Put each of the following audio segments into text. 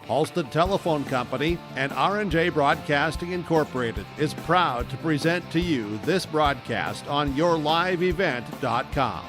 Halstead Telephone Company and R&J Broadcasting Incorporated is proud to present to you this broadcast on yourliveevent.com.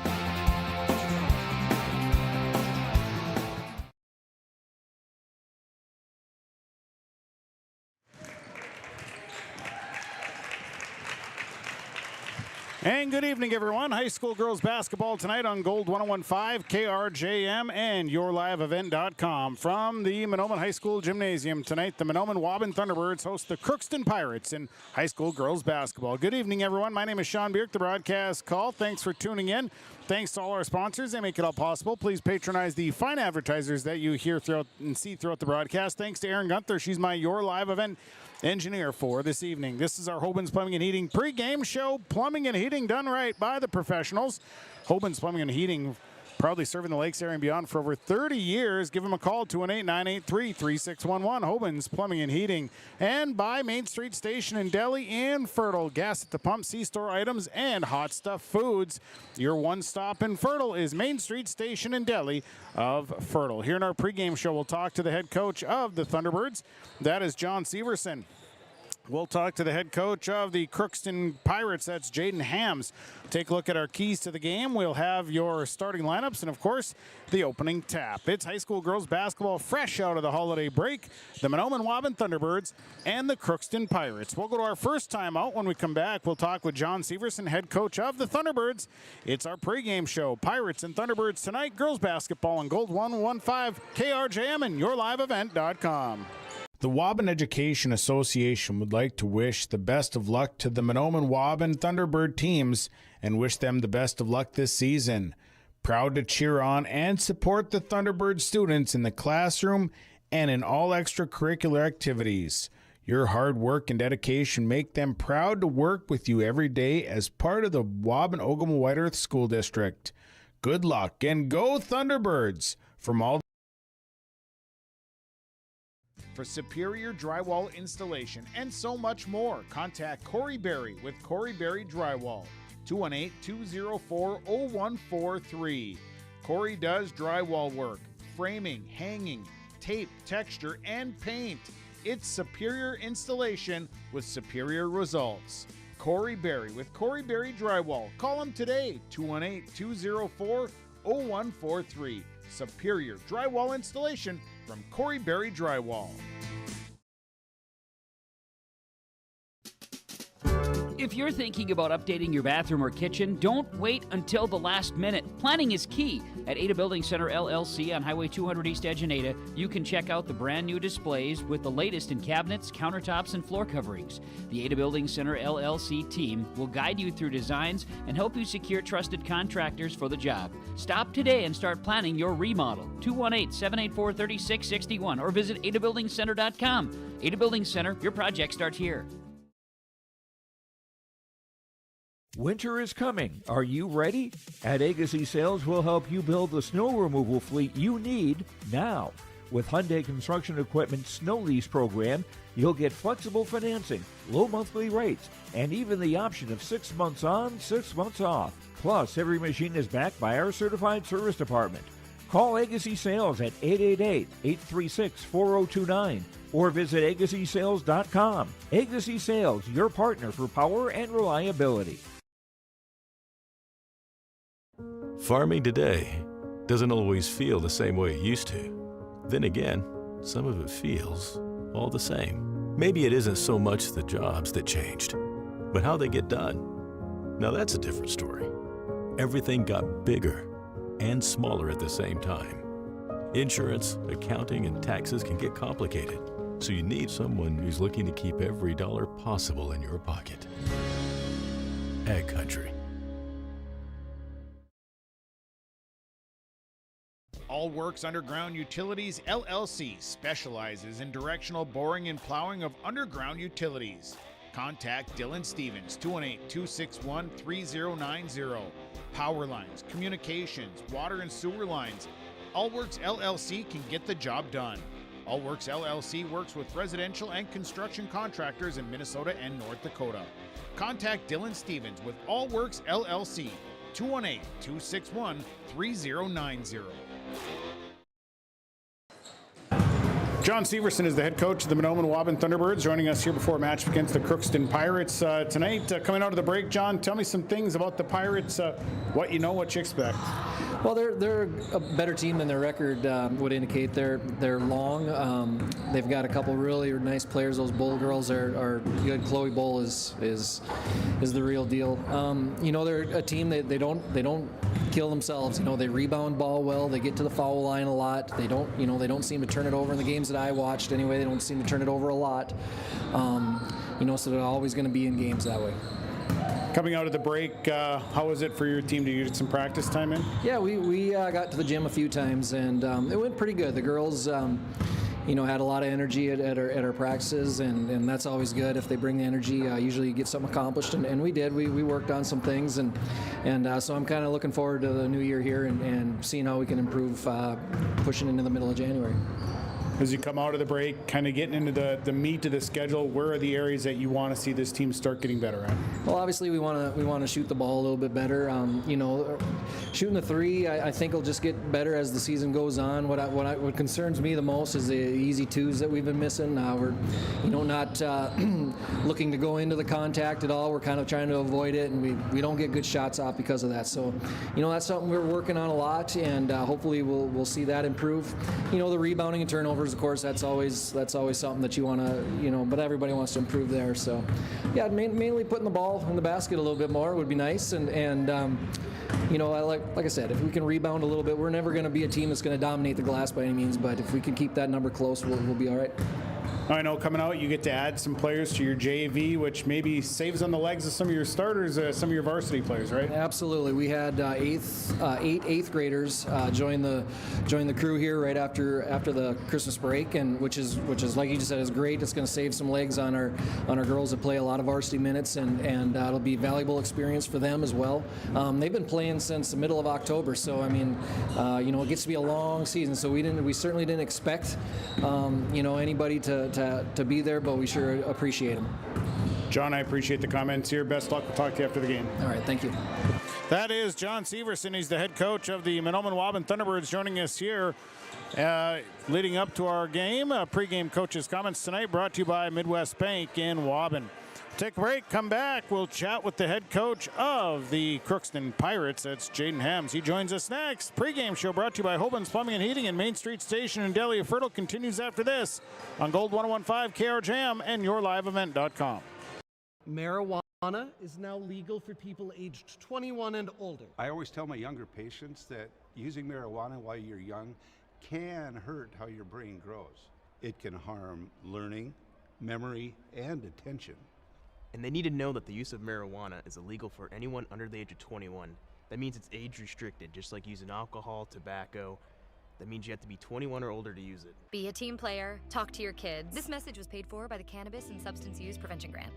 And good evening, everyone. High school girls basketball tonight on Gold 101.5, KRJM, and yourliveevent.com. From the Mahnomen High School Gymnasium tonight, the Mahnomen-Waubun Thunderbirds host the Crookston Pirates in high school girls basketball. Good evening, everyone. My name is Sean Bierk, the broadcast call. Thanks for tuning in. Thanks to all our sponsors. They make it all possible. Please patronize the fine advertisers that you hear throughout and see throughout the broadcast. Thanks to Erin Gunther. She's my Your Live Event engineer for this evening. This is our Hoban's Plumbing and Heating pregame show. Plumbing and heating done right by the professionals. Hoban's Plumbing and Heating, proudly serving the Lakes area and beyond for over 30 years. Give them a call, 218-983-3611. Hoban's Plumbing and Heating. And by Main Street Station in Delhi and Fertile. Gas at the pump, C-store items, and hot stuff foods. Your one stop in Fertile is Main Street Station in Delhi of Fertile. Here in our pregame show, we'll talk to the head coach of the Thunderbirds. That is John Severson. We'll talk to the head coach of the Crookston Pirates. That's Jaden Hams. Take a look at our keys to the game. We'll have your starting lineups and, of course, the opening tap. It's high school girls basketball fresh out of the holiday break. The Mahnomen-Waubun Thunderbirds and the Crookston Pirates. We'll go to our first timeout. When we come back, we'll talk with John Severson, head coach of the Thunderbirds. It's our pregame show. Pirates and Thunderbirds tonight. Girls basketball on Gold 101.5, KRJM, and yourliveevent.com. The Waubun Education Association would like to wish the best of luck to the Mahnomen-Waubun Thunderbird teams and wish them the best of luck this season. Proud to cheer on and support the Thunderbird students in the classroom and in all extracurricular activities. Your hard work and dedication make them proud to work with you every day as part of the Waubun-Ogama-White Earth School District. Good luck and go Thunderbirds! From all for superior drywall installation and so much more, contact Corey Berry with Corey Berry Drywall, 218-204-0143. Corey does drywall work, framing, hanging, tape, texture, and paint. It's superior installation with superior results. Corey Berry with Corey Berry Drywall. Call him today, 218-204-0143. Superior drywall installation from Corey Berry Drywall. If you're thinking about updating your bathroom or kitchen, don't wait until the last minute. Planning is key. At Ada Building Center LLC on Highway 200 East Edge in Ada, you can check out the brand new displays with the latest in cabinets, countertops, and floor coverings. The Ada Building Center LLC team will guide you through designs and help you secure trusted contractors for the job. Stop today and start planning your remodel. 218-784-3661 or visit adabuildingcenter.com. Ada Building Center, your project starts here. Winter is coming. Are you ready? At Agassi Sales, we'll help you build the snow removal fleet you need now. With Hyundai Construction Equipment Snow Lease Program, you'll get flexible financing, low monthly rates, and even the option of 6 months on, 6 months off. Plus, every machine is backed by our certified service department. Call Agassi Sales at 888-836-4029 or visit agassisales.com. Agassi Sales, your partner for power and reliability. Farming today doesn't always feel the same way it used to. Then again, some of it feels all the same. Maybe it isn't so much the jobs that changed, but how they get done. Now that's a different story. Everything got bigger and smaller at the same time. Insurance, accounting, and taxes can get complicated, so you need someone who's looking to keep every dollar possible in your pocket. Ag Country. All Works Underground Utilities LLC specializes in directional boring and plowing of underground utilities. Contact Dylan Stevens, 218-261-3090. Power lines, communications, water and sewer lines. All Works LLC can get the job done. All Works LLC works with residential and construction contractors in Minnesota and North Dakota. Contact Dylan Stevens with All Works LLC, 218-261-3090. John Severson is the head coach of the Mahnomen-Waubun Thunderbirds, joining us here before a match against the Crookston Pirates tonight. Coming out of the break, John, tell me some things about the Pirates, what you know, what you expect. Well, they're a better team than their record would indicate. They're long. They've got a couple really nice players. Those Bull girls are good. Chloe Bull is the real deal. They're a team that they don't kill themselves. They rebound ball well. They get to the foul line a lot. They don't seem to turn it over in the games that I watched. Anyway, they don't seem to turn it over a lot. So they're always going to be in games that way. Coming out of the break, how was it for your team? Did you get some practice time in? Yeah, we got to the gym a few times, and it went pretty good. The girls, had a lot of energy at our practices, and that's always good. If they bring the energy, usually you get something accomplished, and we did. We worked on some things, and so I'm kind of looking forward to the new year here and seeing how we can improve pushing into the middle of January. As you come out of the break, kind of getting into the meat of the schedule, where are the areas that you want to see this team start getting better at? Well, obviously we want to shoot the ball a little bit better. Shooting the three, I think will just get better as the season goes on. What concerns me the most is the easy twos that we've been missing. We're not looking to go into the contact at all. We're kind of trying to avoid it, and we don't get good shots off because of that. So, that's something we're working on a lot, and hopefully we'll see that improve. The rebounding and turnovers, of course, that's always something that you want to, but everybody wants to improve there. So, yeah, mainly putting the ball in the basket a little bit more would be nice. And like I said, if we can rebound a little bit, we're never going to be a team that's going to dominate the glass by any means. But if we can keep that number close, we'll be all right. I know coming out, you get to add some players to your JV, which maybe saves on the legs of some of your starters, some of your varsity players, right? Absolutely. We had eight eighth graders join the crew here right after the Christmas break, and which is like you just said, is great. It's going to save some legs on our girls that play a lot of varsity minutes, and it'll be a valuable experience for them as well. They've been playing since the middle of October, so it gets to be a long season. So we certainly didn't expect anybody to be there, but we sure appreciate them. John, I appreciate the comments here. Best luck. We'll talk to you after the game. All right, thank you. That is John Severson. He's the head coach of the Mahnomen-Waubun Thunderbirds, joining us here leading up to our game. Pre-game coaches' comments tonight brought to you by Midwest Bank in Waubun. Take a break, come back. We'll chat with the head coach of the Crookston Pirates. That's Jaden Hams. He joins us next. Pre-game show brought to you by Hoban's Plumbing and Heating and Main Street Station in Delia Fertile continues after this on Gold 1015 KRJM and YourLiveEvent.com. Marijuana is now legal for people aged 21 and older. I always tell my younger patients that using marijuana while you're young can hurt how your brain grows. It can harm learning, memory, and attention. And they need to know that the use of marijuana is illegal for anyone under the age of 21. That means it's age restricted, just like using alcohol, tobacco. That means you have to be 21 or older to use it. Be a team player. Talk to your kids. This message was paid for by the Cannabis and Substance Use Prevention Grant.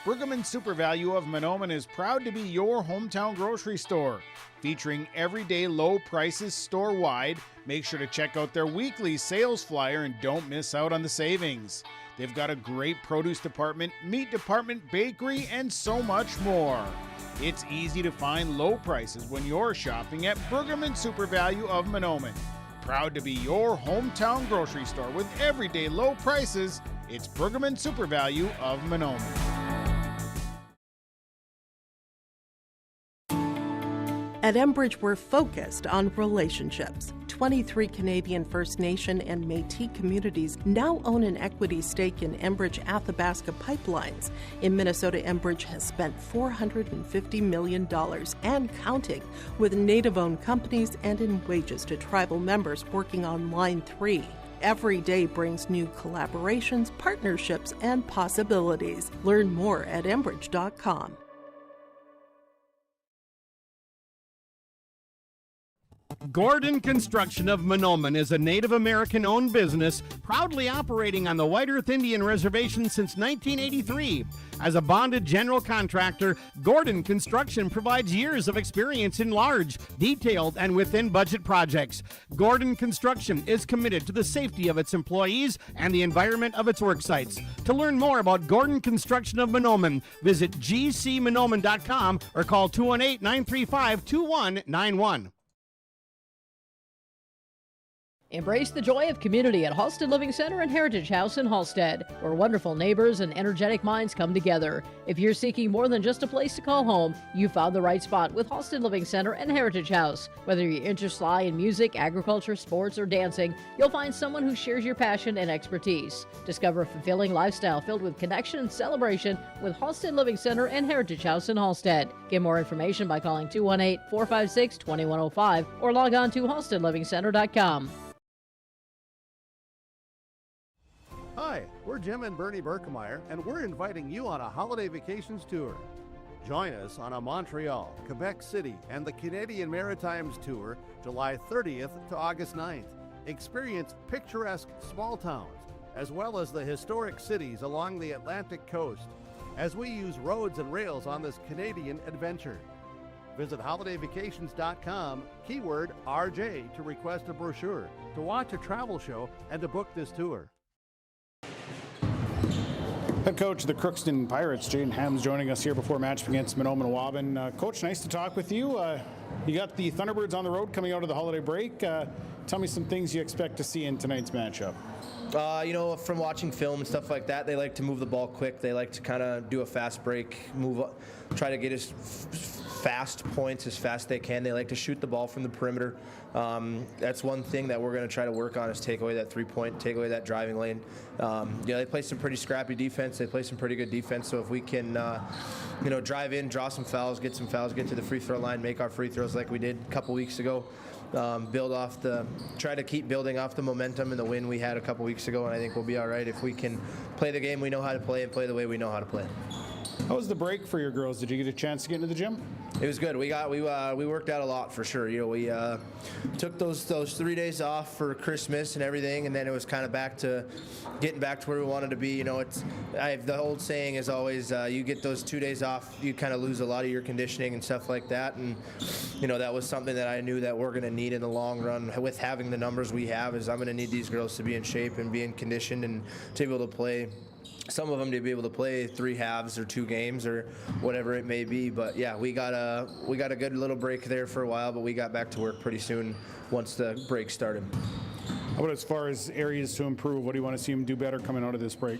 Brueggemann Super Value of Mahnomen is proud to be your hometown grocery store. Featuring everyday low prices store-wide, make sure to check out their weekly sales flyer and don't miss out on the savings. They've got a great produce department, meat department, bakery, and so much more. It's easy to find low prices when you're shopping at Brueggemann Super Value of Mahnomen. Proud to be your hometown grocery store with everyday low prices. It's Brueggemann Super Value of Mahnomen. At Enbridge, we're focused on relationships. 23 Canadian First Nation and Métis communities now own an equity stake in Enbridge Athabasca Pipelines. In Minnesota, Enbridge has spent $450 million and counting with Native-owned companies and in wages to tribal members working on Line 3. Every day brings new collaborations, partnerships, and possibilities. Learn more at Enbridge.com. Gordon Construction of Mahnomen is a Native American-owned business proudly operating on the White Earth Indian Reservation since 1983. As a bonded general contractor, Gordon Construction provides years of experience in large, detailed, and within-budget projects. Gordon Construction is committed to the safety of its employees and the environment of its work sites. To learn more about Gordon Construction of Mahnomen, visit gcmahnomen.com or call 218-935-2191. Embrace the joy of community at Halsted Living Center and Heritage House in Halsted, where wonderful neighbors and energetic minds come together. If you're seeking more than just a place to call home, you found the right spot with Halsted Living Center and Heritage House. Whether your interests lie in music, agriculture, sports, or dancing, you'll find someone who shares your passion and expertise. Discover a fulfilling lifestyle filled with connection and celebration with Halsted Living Center and Heritage House in Halsted. Get more information by calling 218-456-2105 or log on to halstedlivingcenter.com. Hi, we're Jim and Bernie Berkemeyer, and we're inviting you on a holiday vacations tour. Join us on a Montreal, Quebec City, and the Canadian Maritimes tour, July 30th to August 9th. Experience picturesque small towns, as well as the historic cities along the Atlantic coast, as we use roads and rails on this Canadian adventure. Visit holidayvacations.com, keyword RJ, to request a brochure, to watch a travel show, and to book this tour. Head coach of the Crookston Pirates, Jaden Hams, joining us here before match against Mahnomen-Waubun. Coach, nice to talk with you. You got the Thunderbirds on the road coming out of the holiday break. Tell me some things you expect to see in tonight's matchup. From watching film and stuff like that, they like to move the ball quick. They like to kind of do a fast break, try to get as fast points as fast as they can. They like to shoot the ball from the perimeter. That's one thing that we're going to try to work on is take away that three-point, take away that driving lane. They play some pretty scrappy defense. They play some pretty good defense. So if we can, drive in, draw some fouls, get to the free throw line, make our free throws like we did a couple weeks ago. Try to keep building off the momentum and the win we had a couple weeks ago, and I think we'll be all right if we can play the game we know how to play and play the way we know how to play. How was the break for your girls? Did you get a chance to get into the gym? It was good. We worked out a lot for sure. We took those 3 days off for Christmas and everything, and then it was kind of getting back to where we wanted to be. The old saying is always you get those 2 days off, you kind of lose a lot of your conditioning and stuff like that, and that was something that I knew that we're going to need in the long run. With having the numbers we have, is I'm going to need these girls to be in shape and be in condition and to be able to play. Some of them to be able to play 3 halves or 2 games or whatever it may be. But yeah, we got a good little break there for a while, but we got back to work pretty soon once the break started. How about as far as areas to improve? What do you want to see them do better coming out of this break?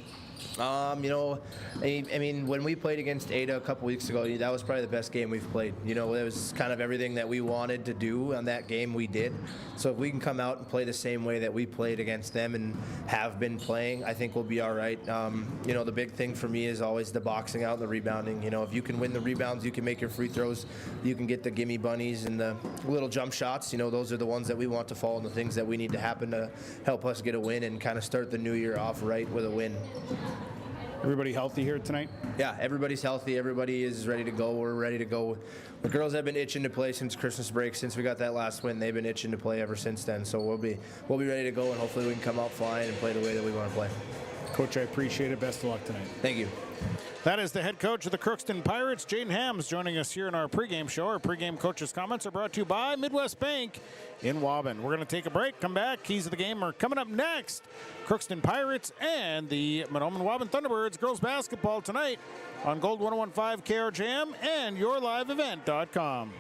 When we played against Ada a couple weeks ago, that was probably the best game we've played. It was kind of everything that we wanted to do on that game we did. So if we can come out and play the same way that we played against them and have been playing, I think we'll be all right. The big thing for me is always the boxing out and the rebounding. If you can win the rebounds, you can make your free throws, you can get the gimme bunnies and the little jump shots. Those are the ones that we want to fall and the things that we need to happen to help us get a win and kind of start the new year off right with a win. Everybody healthy here tonight? Yeah, everybody's healthy. Everybody is ready to go. We're ready to go. The girls have been itching to play since Christmas break. Since we got that last win, they've been itching to play ever since then. So we'll be ready to go, and hopefully we can come out flying and play the way that we want to play. Coach, I appreciate it. Best of luck tonight. Thank you. That is the head coach of the Crookston Pirates, Jaden Hams, joining us here in our pregame show. Our pregame coaches' comments are brought to you by Midwest Bank in Waubun. We're going to take a break, come back. Keys of the game are coming up next. Crookston Pirates and the Mahnomen-Waubun Thunderbirds girls basketball tonight on Gold 101.5 KRJM and yourliveevent.com.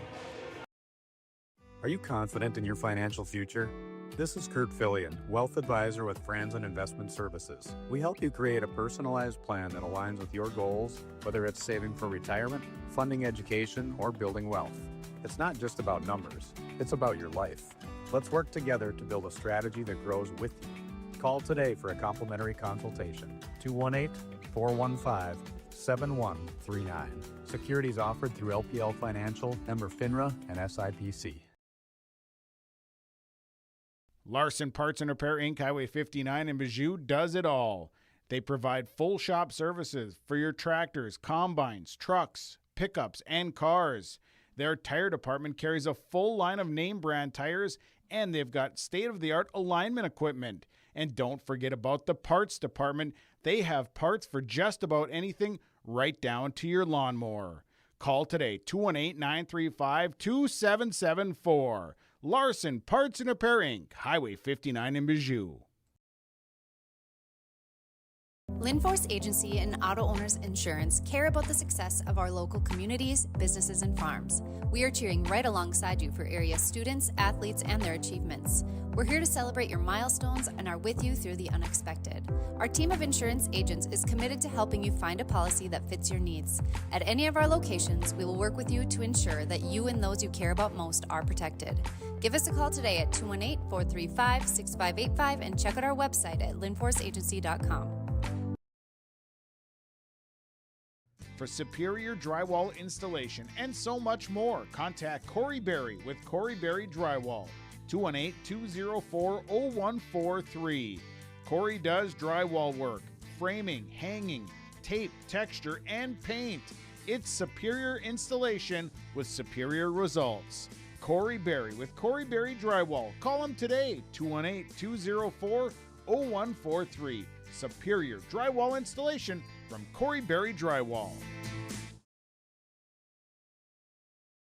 Are you confident in your financial future? This is Kurt Fillion, Wealth Advisor with Franz & Investment Services. We help you create a personalized plan that aligns with your goals, whether it's saving for retirement, funding education, or building wealth. It's not just about numbers, it's about your life. Let's work together to build a strategy that grows with you. Call today for a complimentary consultation. 218-415-7139. Securities offered through LPL Financial, member FINRA, and SIPC. Larson Parts and Repair Inc., Highway 59 in Bijou does it all. They provide full shop services for your tractors, combines, trucks, pickups, and cars. Their tire department carries a full line of name brand tires, and they've got state-of-the-art alignment equipment. And don't forget about the parts department. They have parts for just about anything, right down to your lawnmower. Call today, 218-935-2774. Larson Parts and Repair Inc., Highway 59 in Bijou. Linforce Agency and Auto Owners Insurance care about the success of our local communities, businesses, and farms. We are cheering right alongside you for area students, athletes, and their achievements. We're here to celebrate your milestones and are with you through the unexpected. Our team of insurance agents is committed to helping you find a policy that fits your needs. At any of our locations, we will work with you to ensure that you and those you care about most are protected. Give us a call today at 218-435-6585 and check out our website at linforceagency.com. For superior drywall installation and so much more, contact Corey Berry with Corey Berry Drywall, 218-204-0143. Corey does drywall work, framing, hanging, tape, texture, and paint. It's superior installation with superior results. Corey Berry with Corey Berry Drywall. Call him today, 218-204-0143. Superior drywall installation from Corey Berry Drywall.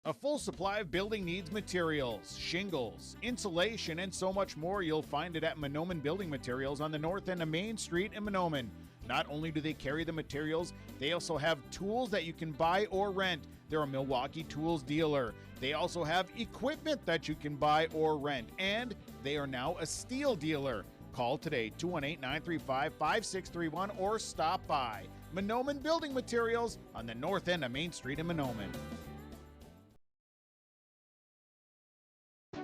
A full supply of building needs materials, shingles, insulation, and so much more. You'll find it at Mahnomen Building Materials on the north end of Main Street in Mahnomen. Not only do they carry the materials, they also have tools that you can buy or rent. They're a Milwaukee Tools dealer. They also have equipment that you can buy or rent, and they are now a steel dealer. Call today, 218-935-5631, or stop by Mahnomen Building Materials on the north end of Main Street in Mahnomen.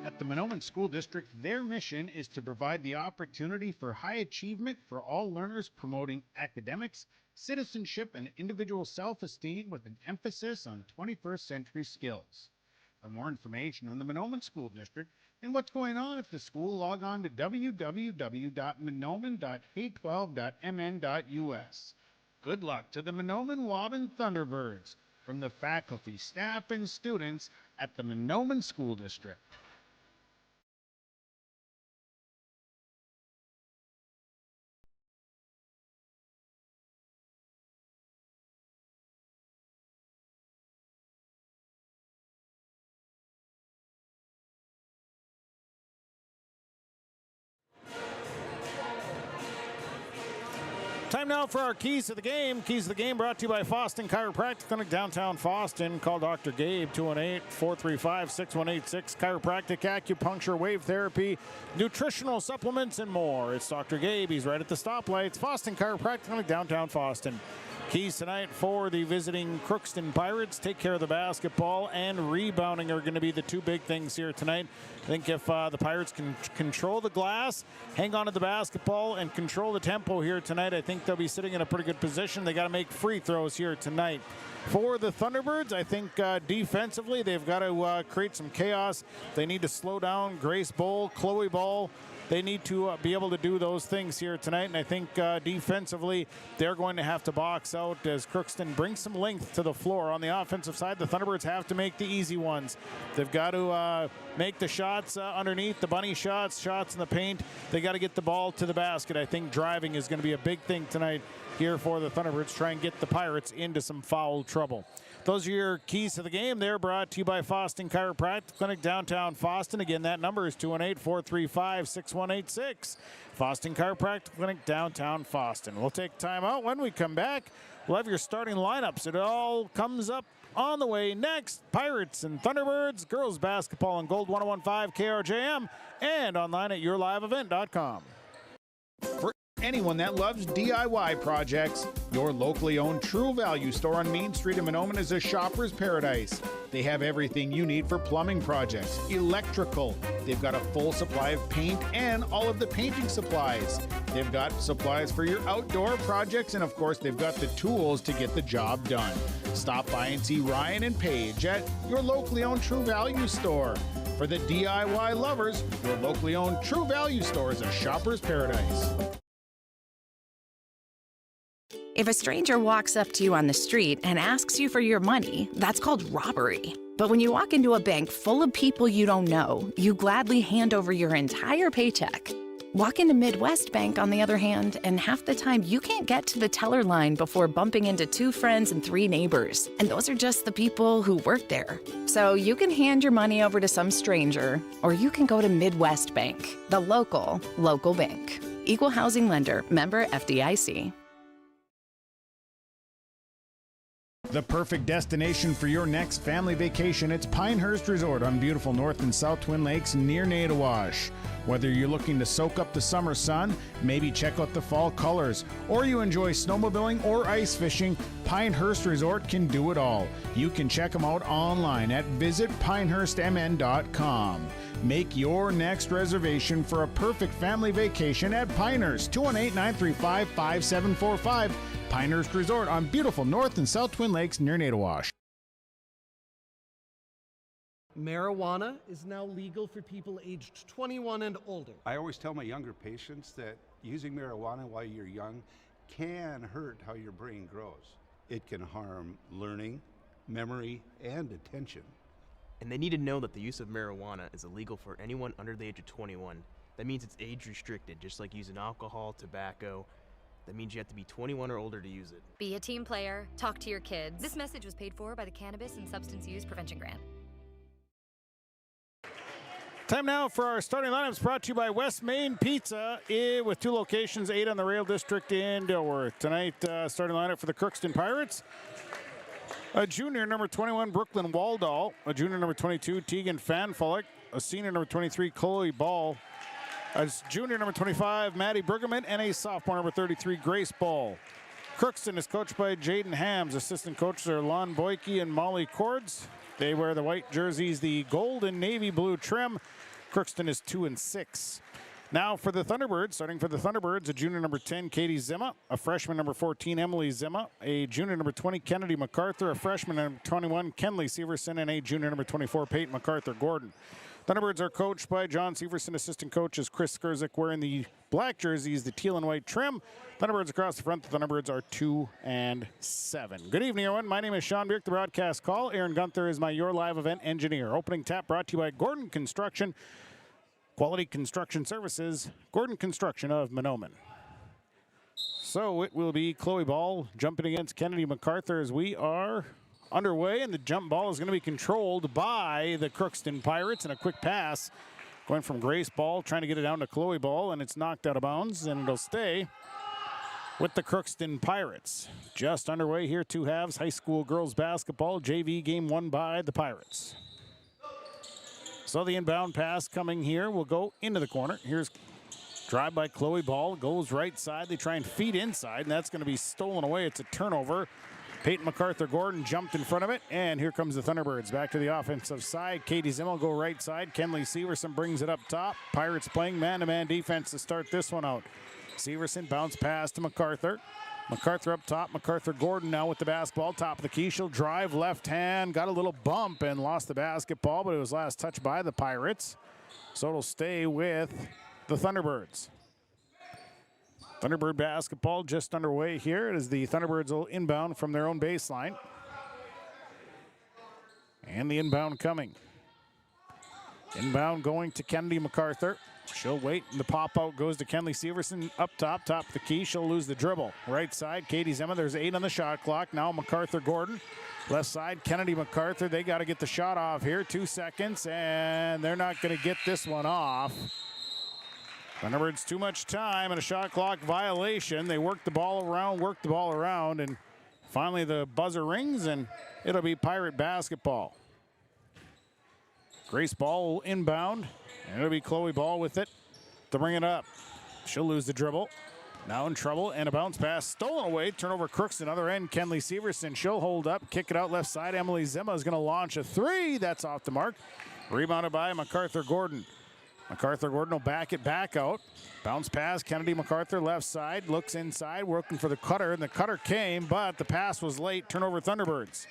At the Mahnomen School District, their mission is to provide the opportunity for high achievement for all learners, promoting academics, citizenship, and individual self-esteem with an emphasis on 21st century skills. For more information on the Mahnomen School District and what's going on at the school, log on to www.mahnomen.k12.mn.us. Good luck to the Mahnomen-Waubun Thunderbirds from the faculty, staff, and students at the Mahnomen School District. Time now for our Keys to the Game. Keys to the Game brought to you by Foston Chiropractic Clinic, downtown Foston. Call Dr. Gabe, 218-435-6186. Chiropractic, acupuncture, wave therapy, nutritional supplements, and more. It's Dr. Gabe. He's right at the stoplights. Foston Chiropractic Clinic, downtown Foston. Keys tonight for the visiting Crookston Pirates. Take care of the basketball and rebounding are going to be the two big things here tonight. I think if the Pirates can control the glass, hang on to the basketball, and control the tempo here tonight, I think they'll be sitting in a pretty good position. They got to make free throws here tonight. For the Thunderbirds, I think defensively they've got to create some chaos. They need to slow down Grace Bowl, Chloe Ball. They need to be able to do those things here tonight, and I think defensively they're going to have to box out as Crookston brings some length to the floor. On the offensive side, the Thunderbirds have to make the easy ones. They've got to make the shots underneath, the bunny shots, shots in the paint. They got to get the ball to the basket. I think driving is going to be a big thing tonight here for the Thunderbirds. Try and get the Pirates into some foul trouble. Those are your keys to the game. They're brought to you by Foston Chiropractic Clinic, downtown Foston. Again, that number is 218-435-6186. Foston Chiropractic Clinic, downtown Foston. We'll take time out. When we come back, we'll have your starting lineups. It all comes up on the way next. Pirates and Thunderbirds, girls basketball on Gold 101.5 KRJM, and online at yourliveevent.com. For anyone that loves DIY projects, your locally owned True Value store on Main Street in Mahnomen is a shopper's paradise. They have everything you need for plumbing projects, electrical. They've got a full supply of paint and all of the painting supplies. They've got supplies for your outdoor projects, and of course, they've got the tools to get the job done. Stop by and see Ryan and Paige at your locally owned True Value store. For the DIY lovers, your locally owned True Value store is a shopper's paradise. If a stranger walks up to you on the street and asks you for your money, that's called robbery. But when you walk into a bank full of people you don't know, you gladly hand over your entire paycheck. Walk into Midwest Bank, on the other hand, and half the time you can't get to the teller line before bumping into 2 friends and 3 neighbors. And those are just the people who work there. So you can hand your money over to some stranger, or you can go to Midwest Bank, the local bank. Equal housing lender, member FDIC. The perfect destination for your next family vacation. It's Pinehurst Resort on beautiful North and South Twin Lakes near Nadawash. Whether you're looking to soak up the summer sun, maybe check out the fall colors, or you enjoy snowmobiling or ice fishing, Pinehurst Resort can do it all. You can check them out online at visitpinehurstmn.com. Make your next reservation for a perfect family vacation at Pinehurst, 218-935-5745. Pinehurst Resort on beautiful North and South Twin Lakes near Nadawash. Marijuana is now legal for people aged 21 and older. I always tell my younger patients that using marijuana while you're young can hurt how your brain grows. It can harm learning, memory, and attention. And they need to know that the use of marijuana is illegal for anyone under the age of 21. That means it's age restricted, just like using alcohol, tobacco. That means you have to be 21 or older to use it. Be a team player. Talk to your kids. This message was paid for by the Cannabis and Substance Use Prevention Grant. Time now for our starting lineups, brought to you by West Main Pizza with 2 locations, 8 on the Rail District in Dilworth. Tonight, starting lineup for the Crookston Pirates. A junior, number 21, Brooklyn Waldall. A junior, number 22, Tegan Fanfolek. A senior, number 23, Chloe Ball. A junior, number 25, Maddie Bergerman. And a sophomore, number 33, Grace Ball. Crookston is coached by Jaden Hams. Assistant coaches are Lon Boyke and Molly Cords. They wear the white jerseys, the gold and navy blue trim. Crookston is 2-6. Now for the Thunderbirds, starting for the Thunderbirds, a junior number 10, Katie Zimma, a freshman number 14, Emily Zimma, a junior number 20, Kennedy MacArthur, a freshman number 21, Kenley Severson, and a junior number 24, Peyton MacArthur Gordon. Thunderbirds are coached by John Severson. Assistant coach is Chris Skurzik, wearing the black jerseys, the teal and white trim. Thunderbirds across the front. The Thunderbirds are 2-7. Good evening, everyone. My name is Sean Bierk, the broadcast call. Aaron Gunther is my Your Live event engineer. Opening tap brought to you by Gordon Construction. Quality construction services, Gordon Construction of Mahnomen. So it will be Chloe Ball jumping against Kennedy MacArthur as we are underway, and the jump ball is going to be controlled by the Crookston Pirates, and a quick pass going from Grace Ball, trying to get it down to Chloe Ball, and it's knocked out of bounds, and it'll stay with the Crookston Pirates. Just underway here, 2 halves, high school girls basketball, JV game won by the Pirates. So the inbound pass coming here will go into the corner. Here's drive by Chloe Ball, goes right side. They try and feed inside, and that's going to be stolen away. It's a turnover. Peyton MacArthur Gordon jumped in front of it, and here comes the Thunderbirds back to the offensive side. Katie Zimmel go right side. Kenley Severson brings it up top. Pirates playing man-to-man defense to start this one out. Severson bounce pass to MacArthur. MacArthur up top. MacArthur Gordon now with the basketball. Top of the key. She'll drive left hand. Got a little bump and lost the basketball, but it was last touched by the Pirates. So it'll stay with the Thunderbirds. Thunderbird basketball just underway here as the Thunderbirds will inbound from their own baseline. And the inbound coming. Inbound going to Kennedy MacArthur. She'll wait, and the pop-out goes to Kenley Severson up top of the key. She'll lose the dribble. Right side, Katie Zimmer. There's 8 on the shot clock. Now MacArthur Gordon. Left side, Kennedy MacArthur. They got to get the shot off here. 2 seconds, and they're not going to get this one off. Thunderbirds too much time and a shot clock violation. They work the ball around, and finally the buzzer rings, and it'll be Pirate basketball. Grace Ball will inbound, and it'll be Chloe Ball with it to bring it up. She'll lose the dribble. Now in trouble, and a bounce pass stolen away. Turnover Crookston, other end, Kenley Severson. She'll hold up, kick it out left side. Emily Zimma is going to launch a 3. That's off the mark. Rebounded by MacArthur Gordon. MacArthur Gordon will back it back out. Bounce pass, Kennedy MacArthur left side, looks inside, working for the cutter, and the cutter came, but the pass was late. Turnover Thunderbirds.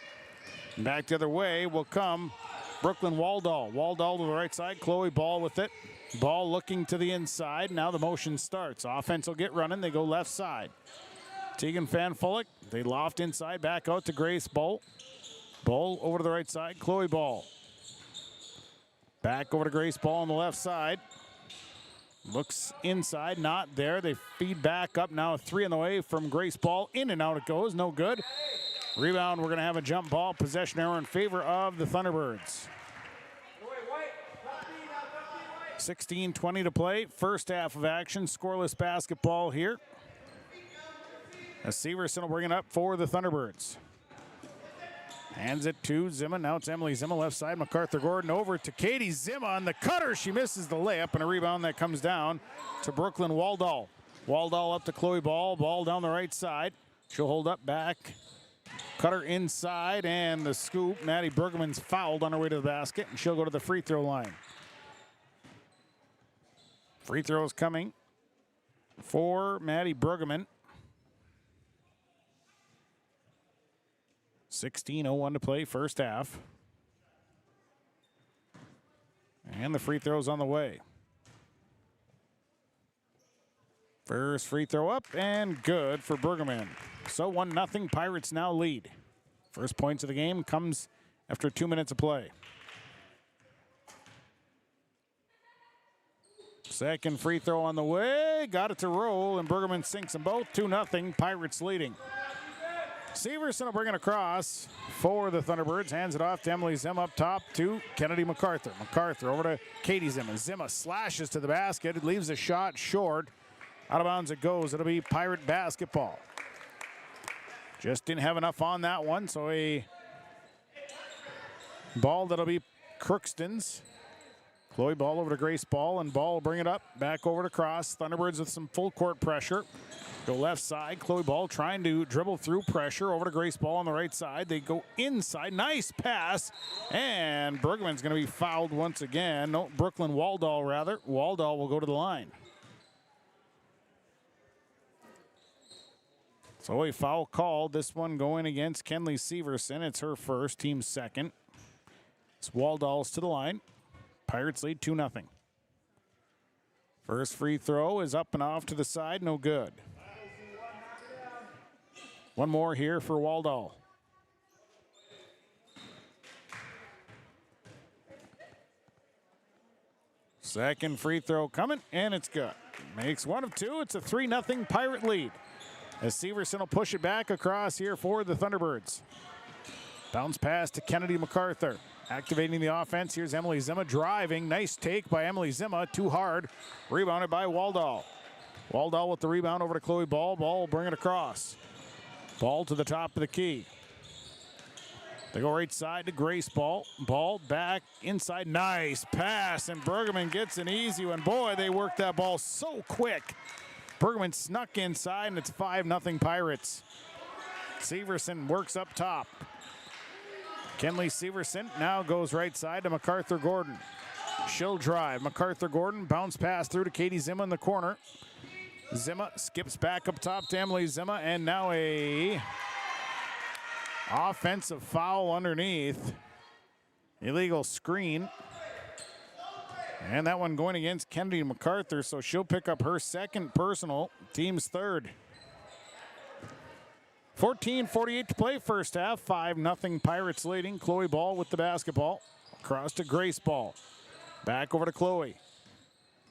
And back the other way will come Brooklyn Waldall. Waldall to the right side, Chloe Ball with it. Ball looking to the inside. Now the motion starts. Offense will get running. They go left side. Tegan Fanfulik, they loft inside, back out to Grace Bull. Bull over to the right side, Chloe Ball. Back over to Grace Ball on the left side. Looks inside, not there. They feed back up now, 3 on the way from Grace Ball. In and out it goes, no good. Rebound, we're gonna have a jump ball. Possession arrow in favor of the Thunderbirds. 16:20 to play. First half of action. Scoreless basketball here. As Severson will bring it up for the Thunderbirds. Hands it to Zimma. Now it's Emily Zimma left side. MacArthur Gordon over to Katie Zimma on the cutter. She misses the layup, and a rebound that comes down to Brooklyn Waldall. Waldall up to Chloe Ball. Ball down the right side. She'll hold up back. Cutter inside, and the scoop. Maddie Bergman's fouled on her way to the basket, and she'll go to the free throw line. Free throws coming for Maddie Bergman. 16:01 to play, first half. And the free throw's on the way. First free throw up and good for Bergman. So 1-0, Pirates now lead. First points of the game comes after 2 minutes of play. Second free throw on the way, got it to roll, and Bergman sinks them both. 2-0, Pirates leading. Severson will bring it across for the Thunderbirds. Hands it off to Emily Zimma up top to Kennedy MacArthur. MacArthur over to Katie Zimma. Zimma slashes to the basket. It leaves a shot short. Out of bounds it goes. It'll be Pirate basketball. Just didn't have enough on that one, so a ball that'll be Crookston's. Chloe Ball over to Grace Ball, and Ball will bring it up. Back over to Cross. Thunderbirds with some full court pressure. Go left side. Chloe Ball trying to dribble through pressure. Over to Grace Ball on the right side. They go inside. Nice pass. And Bergman's going to be fouled once again. No, Brooklyn Waldall, rather. Waldall will go to the line. So a foul called. This one going against Kenley Severson. It's her first, team's second. It's Waldall's to the line. Pirates lead 2-0. First free throw is up and off to the side, no good. One more here for Waldall. Second free throw coming, and it's good. Makes one of two. It's a 3-0 Pirate lead. As Severson will push it back across here for the Thunderbirds. Bounce pass to Kennedy MacArthur. Activating the offense. Here's Emily Zimma driving. Nice take by Emily Zimma. Too hard. Rebounded by Waldall. Waldall with the rebound over to Chloe Ball. Ball will bring it across. Ball to the top of the key. They go right side to Grace Ball. Ball back inside. Nice pass. And Bergman gets an easy one. Boy, they worked that ball so quick. Bergman snuck inside, and it's 5-0 Pirates. Severson works up top. Kenley Severson now goes right side to MacArthur Gordon. She'll drive. MacArthur Gordon bounce pass through to Katie Zimma in the corner. Zimma skips back up top to Emily Zimma, and now a offensive foul underneath. Illegal screen. And that one going against Kennedy MacArthur, so she'll pick up her second personal, team's third. 14:48 to play, first half. 5-0 Pirates leading. Chloe Ball with the basketball. Across to Grace Ball. Back over to Chloe.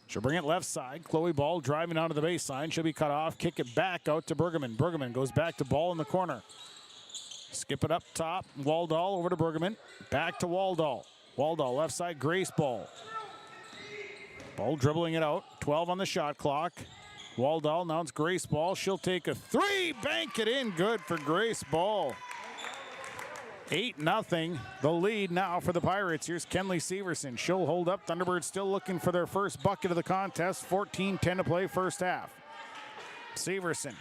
She'll bring it left side. Chloe Ball driving onto the baseline. She'll be cut off. Kick it back out to Bergman. Bergman goes back to Ball in the corner. Skip it up top. Waldall over to Bergman. Back to Waldall. Waldall left side. Grace Ball. Ball dribbling it out. 12 on the shot clock. Waldall, now it's Grace Ball. She'll take a three, bank it in, good for Grace Ball. 8-0, the lead now for the Pirates. Here's Kenley Severson. She'll hold up. Thunderbirds still looking for their first bucket of the contest. 14:10 to play, first half. Severson,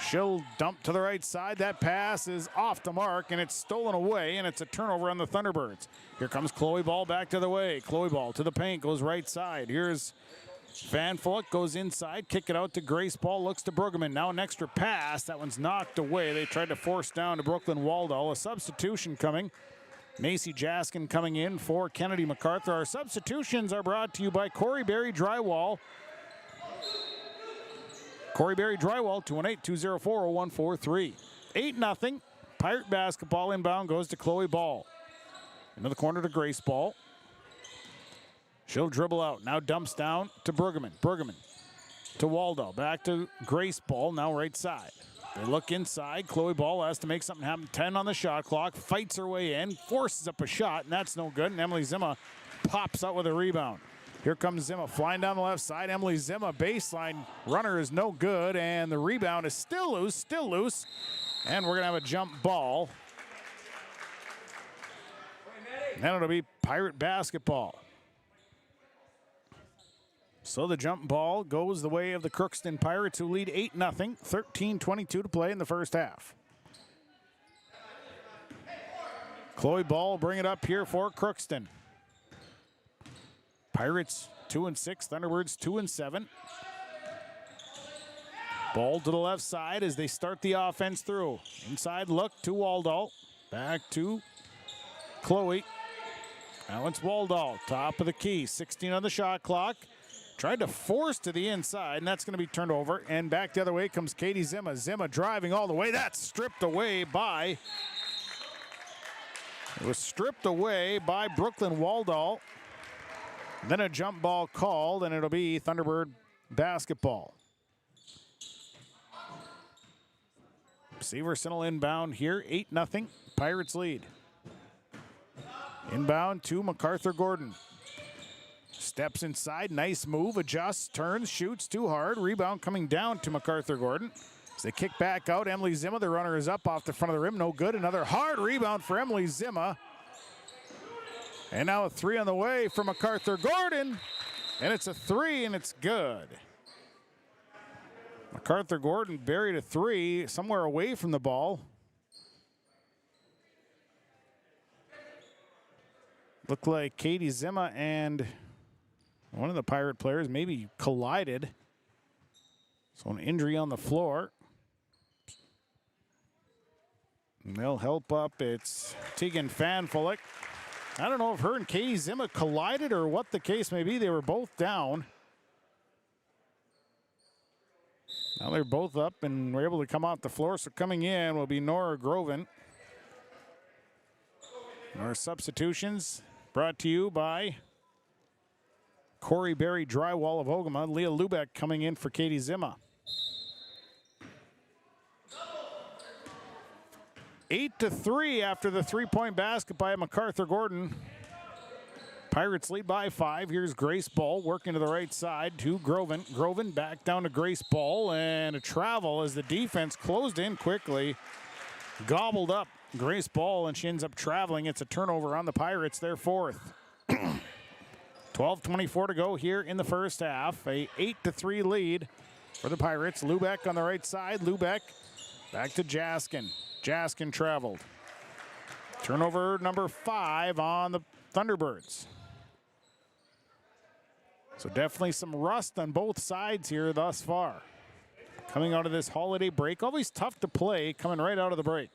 she'll dump to the right side. That pass is off the mark, and it's stolen away, and it's a turnover on the Thunderbirds. Here comes Chloe Ball back to the way. Chloe Ball to the paint, goes right side. Here's Van Fulk, goes inside, kick it out to Grace Ball, looks to Bergman. Now an extra pass. That one's knocked away. They tried to force down to Brooklyn Waldall. A substitution coming. Macy Jaskin coming in for Kennedy MacArthur. Our substitutions are brought to you by Corey Berry Drywall. Corey Berry Drywall, 218-204-0143. 8-0. Pirate basketball inbound goes to Chloe Ball. Into the corner to Grace Ball. She'll dribble out. Now dumps down to Bruggeman. Bruggeman to Waldau. Back to Grace Ball, now right side. They look inside. Chloe Ball has to make something happen. 10 on the shot clock. Fights her way in. Forces up a shot, and that's no good. And Emily Zimma pops out with a rebound. Here comes Zimma flying down the left side. Emily Zimma, baseline runner is no good, and the rebound is still loose. And we're going to have a jump ball. And then it'll be Pirate basketball. So the jump ball goes the way of the Crookston Pirates, who lead 8-0, 13:22 to play in the first half. Chloe Ball will bring it up here for Crookston. Pirates 2-6, Thunderbirds 2-7. Ball to the left side as they start the offense through. Inside look to Waldau. Back to Chloe. Now it's Waldau, top of the key, 16 on the shot clock. Tried to force to the inside, and that's going to be turned over. And back the other way comes Katie Zimma. Zimma driving all the way. That's stripped away by... It was stripped away by Brooklyn Waldau. Then a jump ball called, and it'll be Thunderbird basketball. Severson will inbound here, 8-0. Pirates lead. Inbound to MacArthur Gordon. Steps inside, nice move, adjusts, turns, shoots too hard. Rebound coming down to MacArthur Gordon. As they kick back out, Emily Zimma, the runner is up off the front of the rim, no good. Another hard rebound for Emily Zimma. And now a three on the way for MacArthur Gordon. And it's a three, and it's good. MacArthur Gordon buried a three somewhere away from the ball. Looked like Katie Zimma and one of the Pirate players maybe collided. So an injury on the floor. And they'll help up. It's Tegan Fanfulik. I don't know if her and Katie Zimma collided or what the case may be. They were both down. Now they're both up and were able to come off the floor. So coming in will be Nora Groven. Our substitutions brought to you by Corey Berry Drywall of Ogama. Leah Lubeck coming in for Katie Zimma. 8-3 after the three-point basket by MacArthur Gordon. Pirates lead by 5. Here's Grace Ball working to the right side to Groven. Groven back down to Grace Ball, and a travel as the defense closed in quickly. Gobbled up Grace Ball, and she ends up traveling. It's a turnover on the Pirates, their fourth. 12:24 to go here in the first half. A 8-3 lead for the Pirates. Lubeck on the right side. Lubeck back to Jaskin. Jaskin traveled. Turnover number 5 on the Thunderbirds. So definitely some rust on both sides here thus far. Coming out of this holiday break, always tough to play coming right out of the break.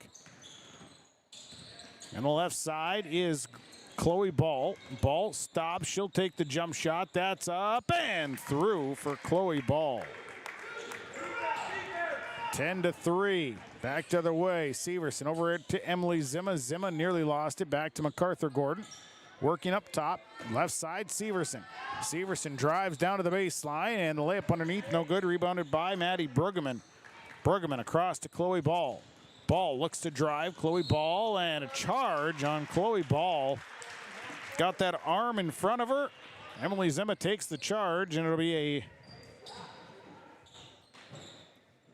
And the left side is Chloe Ball. Ball stops, she'll take the jump shot. That's up and through for Chloe Ball. 10-3, back the other way. Severson over it to Emily Zimma. Zimma nearly lost it, back to MacArthur Gordon. Working up top, left side, Severson. Severson drives down to the baseline, and the layup underneath, no good. Rebounded by Maddie Bruggeman. Bruggeman across to Chloe Ball. Ball looks to drive, Chloe Ball, and a charge on Chloe Ball. Got that arm in front of her. Emily Zimma takes the charge, and it'll be a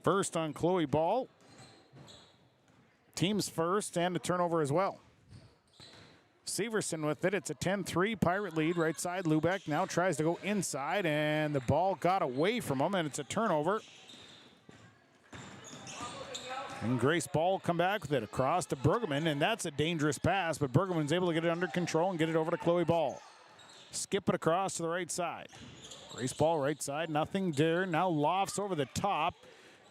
first on Chloe Ball. Team's first, and a turnover as well. Severson with it. It's a 10-3 Pirate lead. Right side, Lubeck now tries to go inside, and the ball got away from him, and it's a turnover. And Grace Ball come back with it across to Bruggeman, and that's a dangerous pass, but Bruggeman's able to get it under control and get it over to Chloe Ball. Skip it across to the right side. Grace Ball right side, nothing there. Now lofts over the top,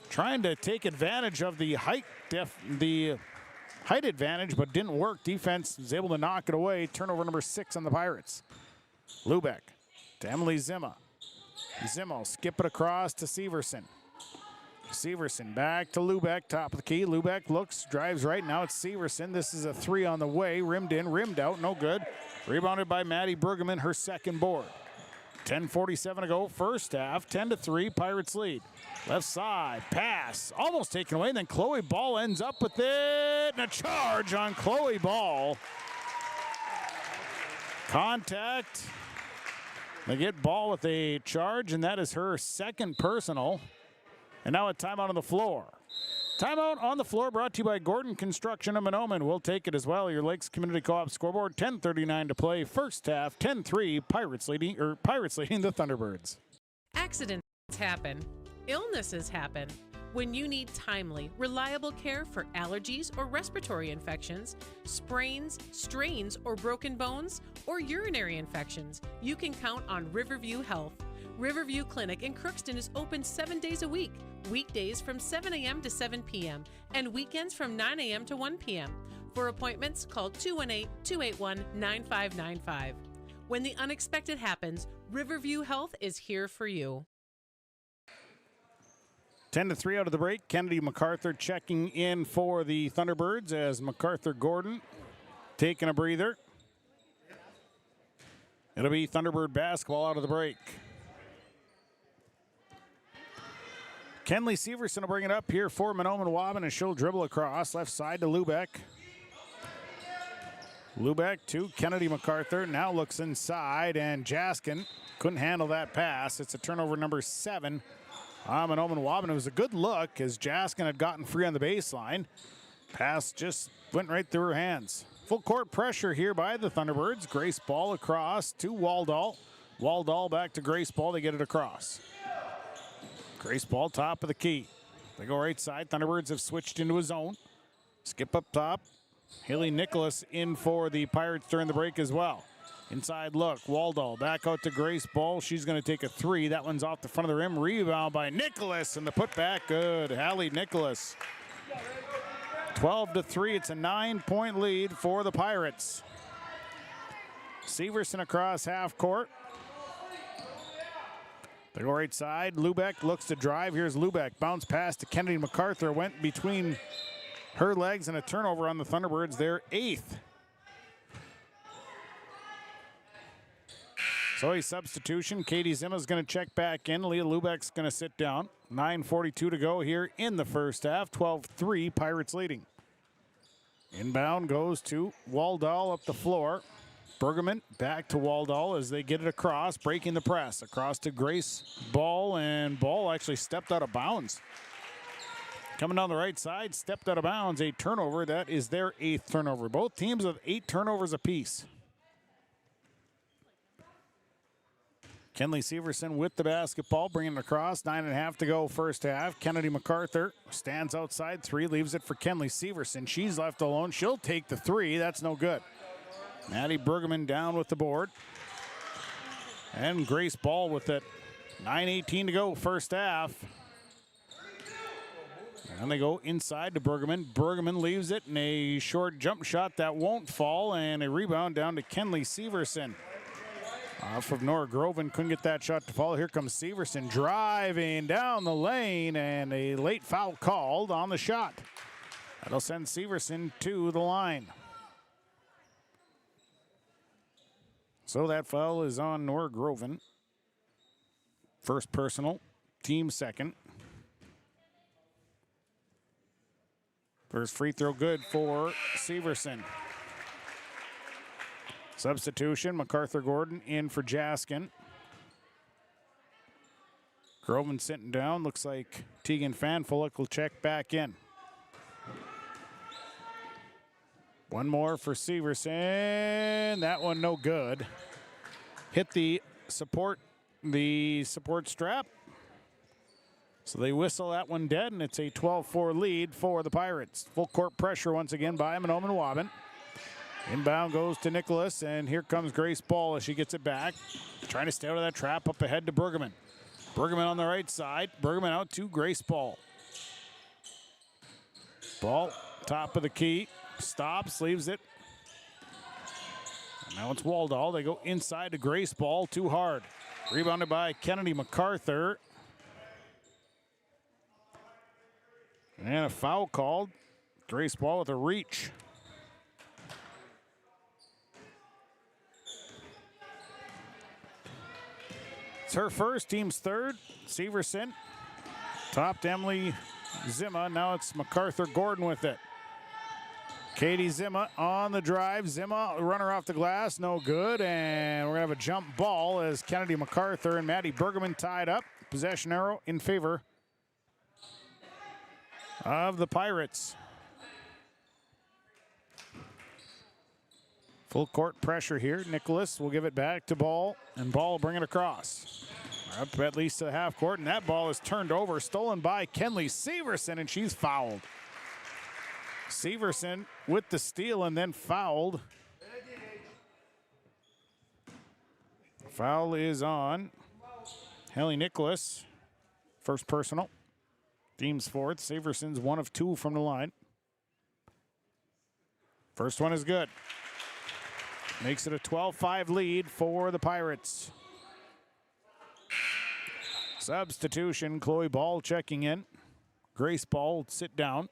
trying to take advantage of the height advantage, but didn't work. Defense was able to knock it away. Turnover number 6 on the Pirates. Lubeck to Emily Zimma. Zimma will skip it across to Severson. Severson back to Lubeck, top of the key. Lubeck looks, drives right. Now it's Severson. This is a 3 on the way. Rimmed in, rimmed out, no good. Rebounded by Maddie Bruggeman, her second board. 10:47 to go, first half. 10-3, Pirates lead. Left side, pass, almost taken away. And then Chloe Ball ends up with it. And a charge on Chloe Ball. Contact. They get Ball with a charge, and that is her second personal. And now a timeout on the floor. Timeout on the floor brought to you by Gordon Construction of Mahnomen. We'll take it as well. Your Lakes Community Co-op scoreboard, 10:39 to play. First half, 10-3, Pirates leading the Thunderbirds. Accidents happen. Illnesses happen. When you need timely, reliable care for allergies or respiratory infections, sprains, strains, or broken bones, or urinary infections, you can count on Riverview Health. Riverview Clinic in Crookston is open 7 days a week, weekdays from 7 a.m. to 7 p.m., and weekends from 9 a.m. to 1 p.m. For appointments, call 218-281-9595. When the unexpected happens, Riverview Health is here for you. 10-3 out of the break. Kennedy MacArthur checking in for the Thunderbirds as MacArthur Gordon taking a breather. It'll be Thunderbird basketball out of the break. Kenley Severson will bring it up here for Mahnomen-Waubun, and she'll dribble across left side to Lubeck. Lubeck to Kennedy MacArthur. Now looks inside, and Jaskin couldn't handle that pass. It's a turnover number 7. Mahnomen-Waubun. It was a good look as Jaskin had gotten free on the baseline. Pass just went right through her hands. Full court pressure here by the Thunderbirds. Grace Ball across to Waldall. Waldall back to Grace Ball. They get it across. Grace Ball top of the key. They go right side. Thunderbirds have switched into a zone. Skip up top. Haley Nicholas in for the Pirates during the break as well. Inside look, Waldall back out to Grace Ball. She's going to take a 3. That one's off the front of the rim. Rebound by Nicholas, and the putback good. Hallie Nicholas. 12-3. It's a 9-point lead for the Pirates. Severson across half court. They go right side. Lubeck looks to drive. Here's Lubeck. Bounce pass to Kennedy MacArthur. Went between her legs, and a turnover on the Thunderbirds. Their 8th. So a substitution. Katie Zimma's going to check back in. Leah Lubeck's going to sit down. 9:42 to go here in the first half. 12-3, Pirates leading. Inbound goes to Waldall up the floor. Bergerman back to Waldall as they get it across, breaking the press. Across to Grace Ball, and Ball actually stepped out of bounds. Coming down the right side, stepped out of bounds. A turnover. That is their 8th turnover. Both teams with 8 turnovers apiece. Kenley Severson with the basketball, bringing it across. 9.5 to go first half. Kennedy MacArthur stands outside 3, leaves it for Kenley Severson. She's left alone. She'll take the 3. That's no good. Maddie Bergerman down with the board. And Grace Ball with it. 9:18 to go first half. And they go inside to Bergerman. Bergerman leaves it in a short jump shot that won't fall, and a rebound down to Kenley Severson. Off of Nora Groven, couldn't get that shot to fall. Here comes Severson driving down the lane, and a late foul called on the shot. That'll send Severson to the line. So that foul is on Nora Groven. First personal, team second. First free throw good for Severson. Substitution, MacArthur Gordon in for Jaskin. Groven sitting down. Looks like Tegan Fanfulik will check back in. One more for Severson. That one no good. Hit the support strap. So they whistle that one dead, and it's a 12-4 lead for the Pirates. Full court pressure once again by Mahnomen-Waubun. Inbound goes to Nicholas, and here comes Grace Ball as she gets it back. Trying to stay out of that trap, up ahead to Bergerman. Bergerman on the right side. Bergerman out to Grace Ball. Ball, top of the key. Stops, leaves it. And now it's Waldall. They go inside to Grace Ball, too hard. Rebounded by Kennedy MacArthur. And a foul called. Grace Ball with a reach. It's her first, team's third. Severson topped Emily Zimma. Now it's MacArthur Gordon with it. Katie Zimma on the drive. Zimma, runner off the glass, no good. And we're going to have a jump ball as Kennedy MacArthur and Maddie Bergerman tied up. Possession arrow in favor of the Pirates. Full court pressure here. Nicholas will give it back to Ball, and Ball will bring it across. Up at least to the half court, and that ball is turned over, stolen by Kenley Severson, and she's fouled. Severson with the steal and then fouled. Foul is on Haley Nicholas. First personal. Team's fourth. Severson's 1 of 2 from the line. First one is good. Makes it a 12-5 lead for the Pirates. Substitution, Chloe Ball checking in. Grace Ball sit down.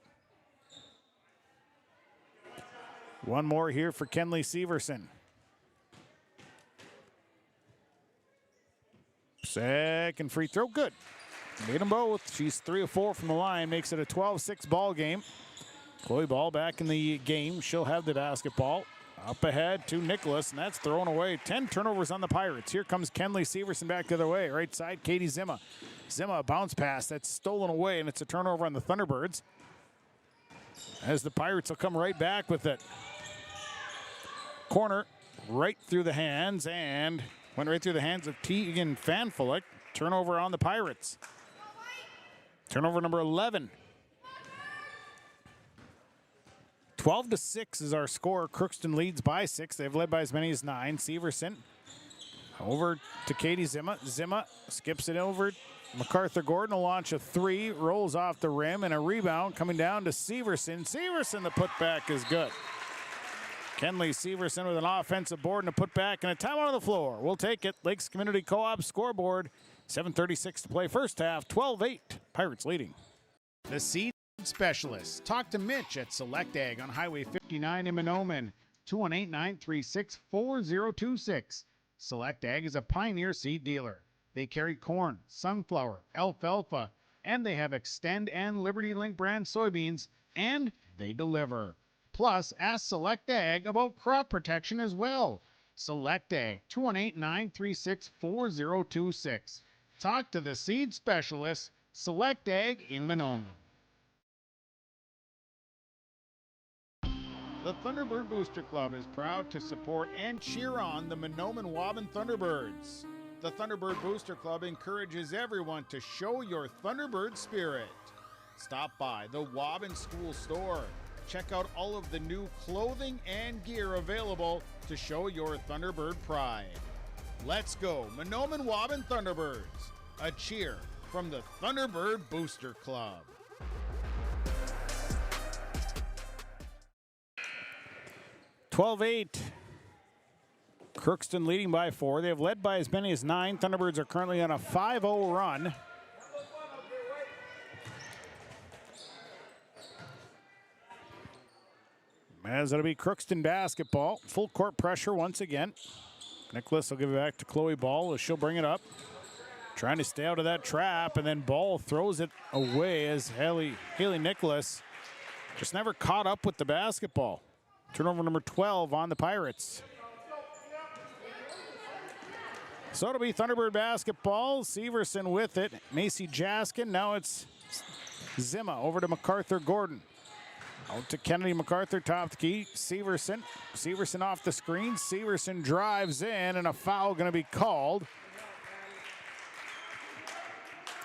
One more here for Kenley Severson. Second free throw, good. Made them both. She's 3 of 4 from the line, makes it a 12-6 ball game. Chloe Ball back in the game. She'll have the basketball. Up ahead to Nicholas, and that's thrown away. 10 turnovers on the Pirates. Here comes Kenley Severson back the other way. Right side, Katie Zimma. Zimma, a bounce pass that's stolen away, and it's a turnover on the Thunderbirds. As the Pirates will come right back with it. Corner right through the hands, and went right through the hands of Tegan Fanfulik. Turnover on the Pirates. Turnover number 11. 12-6 is our score. Crookston leads by 6. They've led by as many as 9. Severson over to Katie Zimma. Zimma skips it over. MacArthur Gordon will launch a 3. Rolls off the rim, and a rebound coming down to Severson. Severson, the putback is good. Kenley Severson with an offensive board and a putback and a timeout on the floor. We'll take it. Lakes Community Co-op scoreboard. 7:36 to play first half. 12-8. Pirates leading. The Seed Specialists. Talk to Mitch at Select Ag on Highway 59 in Mahnomen. 218-936-4026. Select Ag is a Pioneer seed dealer. They carry corn, sunflower, alfalfa, and they have Extend and Liberty Link brand soybeans, and they deliver. Plus, ask Select Ag about crop protection as well. Select Ag, 218-936-4026. Talk to the Seed Specialists, Select Ag in Mahnomen. The Thunderbird Booster Club is proud to support and cheer on the Mahnomen-Waubun Thunderbirds. The Thunderbird Booster Club encourages everyone to show your Thunderbird spirit. Stop by the Waubun School Store. Check out all of the new clothing and gear available to show your Thunderbird pride. Let's go, Mahnomen-Waubun Thunderbirds. A cheer from the Thunderbird Booster Club. (12-8). Crookston leading by 4. They have led by as many as 9. Thunderbirds are currently on a 5-0 run. As it'll be Crookston basketball. Full court pressure once again. Nicholas will give it back to Chloe Ball as she'll bring it up. Trying to stay out of that trap, and then Ball throws it away as Haley Nicholas just never caught up with the basketball. Turnover number 12 on the Pirates. So it'll be Thunderbird basketball. Severson with it. Macy Jaskin. Now it's Zimma over to MacArthur Gordon. Out to Kennedy MacArthur, top the key. Severson. Severson off the screen. Severson drives in, and a foul going to be called.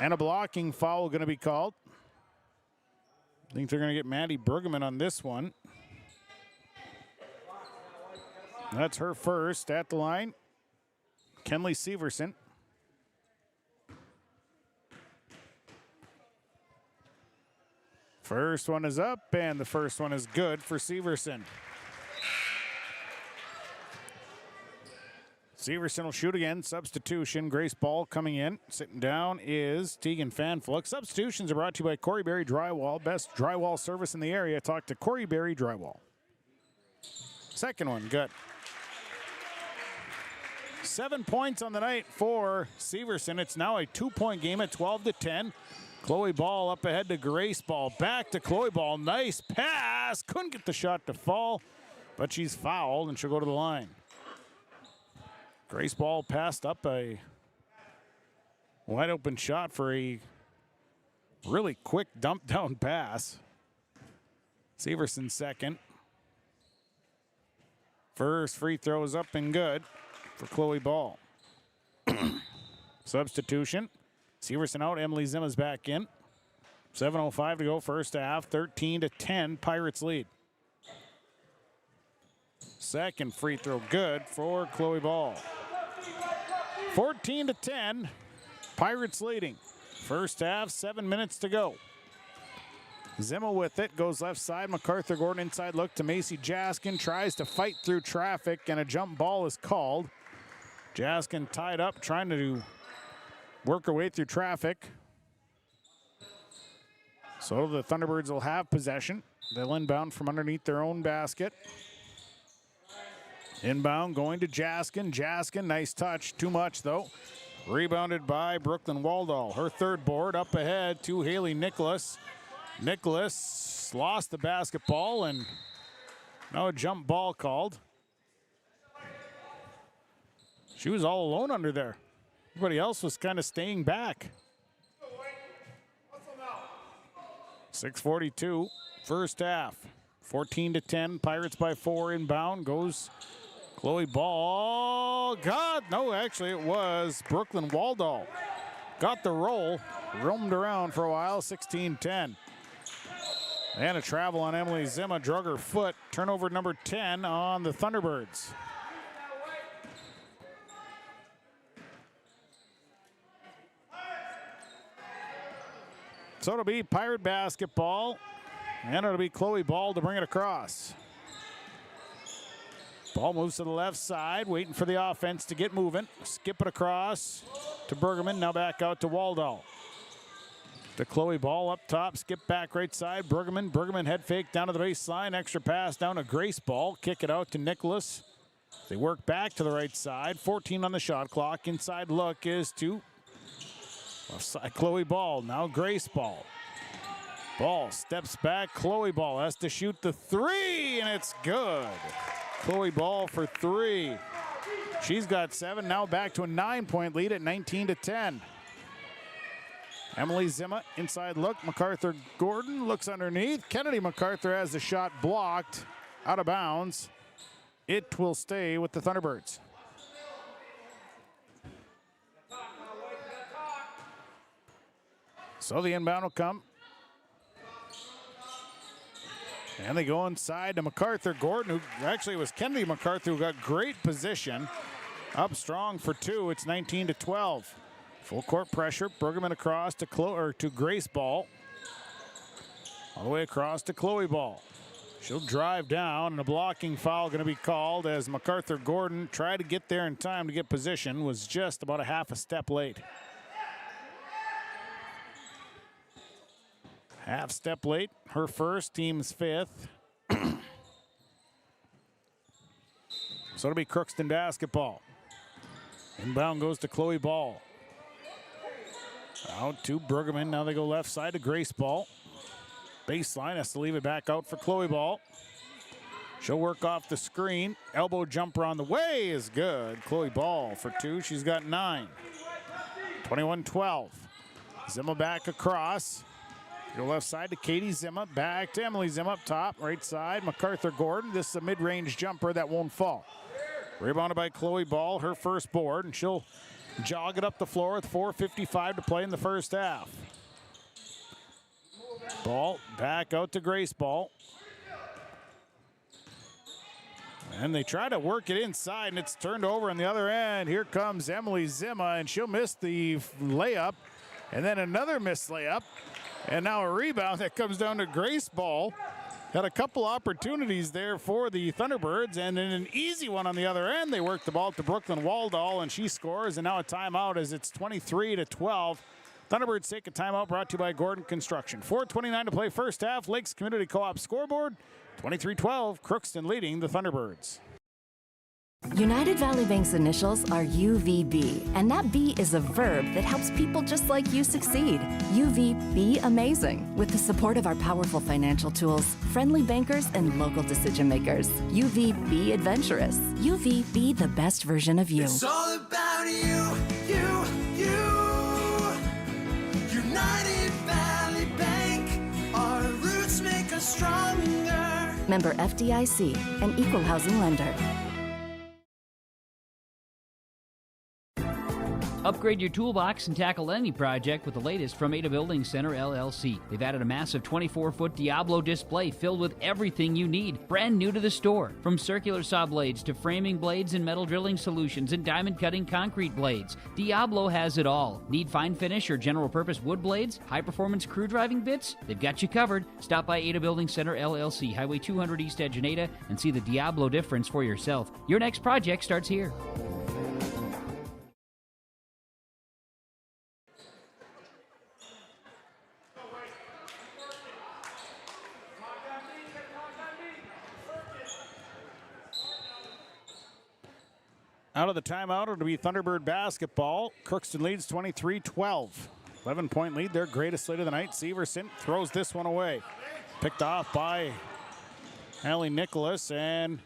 And a blocking foul going to be called. I think they're going to get Maddie Bergerman on this one. That's her first at the line. Kenley Severson. First one is up, and the first one is good for Severson. Severson will shoot again. Substitution. Grace Ball coming in. Sitting down is Tegan Fanfluck. Substitutions are brought to you by Corey Berry Drywall. Best drywall service in the area. Talk to Corey Berry Drywall. Second one, good. 7 points on the night for Severson. It's now a 2-point game at 12-10. Chloe Ball up ahead to Grace Ball. Back to Chloe Ball. Nice pass. Couldn't get the shot to fall, but she's fouled and she'll go to the line. Grace Ball passed up a wide open shot for a really quick dump down pass. Severson second. First free throw is up and good for Chloe Ball. Substitution. Severson out. Emily Zimma's back in. 7:05 to go first half. 13-10. Pirates lead. Second free throw good for Chloe Ball. 14-10. Pirates leading. First half, 7 minutes to go. Zimma with it, goes left side. MacArthur Gordon inside look to Macy Jaskin. Tries to fight through traffic, and a jump ball is called. Jaskin tied up, trying to work her way through traffic. So the Thunderbirds will have possession. They'll inbound from underneath their own basket. Inbound going to Jaskin. Jaskin, nice touch. Too much, though. Rebounded by Brooklyn Waldall. Her third board up ahead to Haley Nicholas. Nicholas lost the basketball, and now a jump ball called. She was all alone under there. Everybody else was kind of staying back. 6:42, first half. 14-10, Pirates by 4 inbound. Goes Chloe Ball. God, no, actually it was Brooklyn Waldall. Got the roll, roamed around for a while, 16-10. And a travel on Emily Zimma, drug her foot. Turnover number 10 on the Thunderbirds. So it'll be Pirate basketball, and it'll be Chloe Ball to bring it across. Ball moves to the left side, waiting for the offense to get moving. Skip it across to Bergerman, now back out to Waldall. To Chloe Ball up top, skip back right side. Bergerman head fake down to the baseline. Extra pass down to Grace Ball. Kick it out to Nicholas. They work back to the right side. 14 on the shot clock. Inside look is to left side Chloe Ball. Now Grace Ball. Ball steps back. Chloe Ball has to shoot the three, and it's good. Chloe Ball for three. She's got 7. Now back to a 9-point lead at 19-10. Emily Zimma, inside look. MacArthur Gordon looks underneath. Kennedy MacArthur has the shot blocked out of bounds. It will stay with the Thunderbirds. So the inbound will come. And they go inside to MacArthur Gordon, who actually was Kennedy MacArthur, who got great position. Up strong for 2. It's 19-12. Full court pressure. Bergerman across to Grace Ball. All the way across to Chloe Ball. She'll drive down, and a blocking foul going to be called as MacArthur Gordon tried to get there in time to get position, was just about a half a step late. Half step late. Her first, team's 5th. So it'll be Crookston basketball. Inbound goes to Chloe Ball. Out to Bergerman. Now they go left side to Grace Ball. Baseline has to leave it back out for Chloe Ball. She'll work off the screen. Elbow jumper on the way is good. Chloe Ball for 2. She's got 9. 21-12. Zimma back across. Go left side to Katie Zimma. Back to Emily Zimma up top. Right side, MacArthur Gordon. This is a mid-range jumper that won't fall. Rebounded by Chloe Ball, her first board, and she'll jog it up the floor with 4:55 to play in the first half. Ball back out to Grace Ball. And they try to work it inside, and it's turned over on the other end. Here comes Emily Zimma, and she'll miss the layup. And then another missed layup. And now a rebound that comes down to Grace Ball. Had a couple opportunities there for the Thunderbirds, and then an easy one on the other end. They work the ball to Mahnomen-Waubun, and she scores, and now a timeout as it's 23-12. Thunderbirds take a timeout, brought to you by Gordon Construction. 4:29 to play first half. Lakes Community Co-op scoreboard, 23-12. Crookston leading the Thunderbirds. United Valley Bank's initials are UVB, and that B is a verb that helps people just like you succeed. UVB amazing, with the support of our powerful financial tools, friendly bankers, and local decision makers. UVB adventurous. UVB the best version of you. It's all about you. United Valley Bank, our roots make us stronger. Member FDIC, an equal housing lender. Upgrade your toolbox and tackle any project with the latest from Ada Building Center, LLC. They've added a massive 24-foot Diablo display filled with everything you need, brand new to the store. From circular saw blades to framing blades and metal drilling solutions and diamond cutting concrete blades, Diablo has it all. Need fine finish or general purpose wood blades, high-performance crew driving bits? They've got you covered. Stop by Ada Building Center, LLC, Highway 200 East Edge in Ada, and see the Diablo difference for yourself. Your next project starts here. Out of the timeout, it'll be Thunderbird basketball. Crookston leads 23-12. 11-point lead, their greatest lead of the night. Severson throws this one away. Picked off by Allie Nicholas, and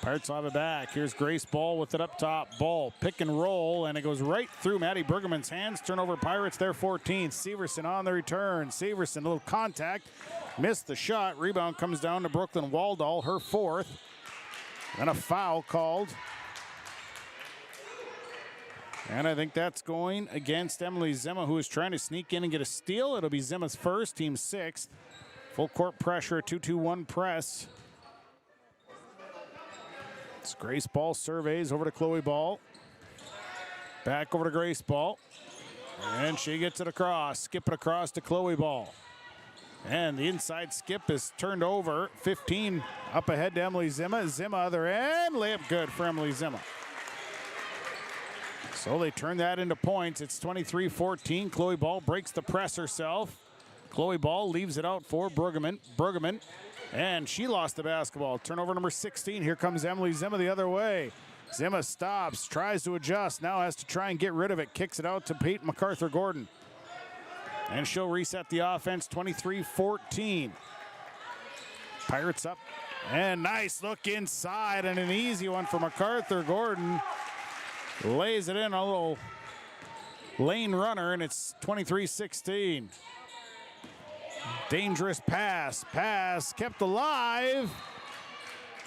Pirates will have it back. Here's Grace Ball with it up top. Ball, pick and roll, and it goes right through Maddie Bergerman's hands. Turnover Pirates, their 14th. Severson on the return. Severson, a little contact. Missed the shot. Rebound comes down to Mahnomen-Waubun, her 4th. And a foul called. And I think that's going against Emily Zima, who is trying to sneak in and get a steal. It'll be Zima's first, team 6th. Full court pressure, 2-2-1 press. It's Grace Ball surveys over to Chloe Ball. Back over to Grace Ball. And she gets it across. Skip it across to Chloe Ball. And the inside skip is turned over. 15 up ahead to Emily Zima. Zima other end. Layup good for Emily Zima. So they turn that into points. It's 23-14. Chloe Ball breaks the press herself. Chloe Ball leaves it out for Bergerman. And she lost the basketball. Turnover number 16. Here comes Emily Zima the other way. Zima stops, tries to adjust, now has to try and get rid of it. Kicks it out to Peyton MacArthur-Gordon. And she'll reset the offense, 23-14. Pirates up. And nice look inside, and an easy one for MacArthur-Gordon. Lays it in, a little lane runner, and it's 23-16. Dangerous pass kept alive.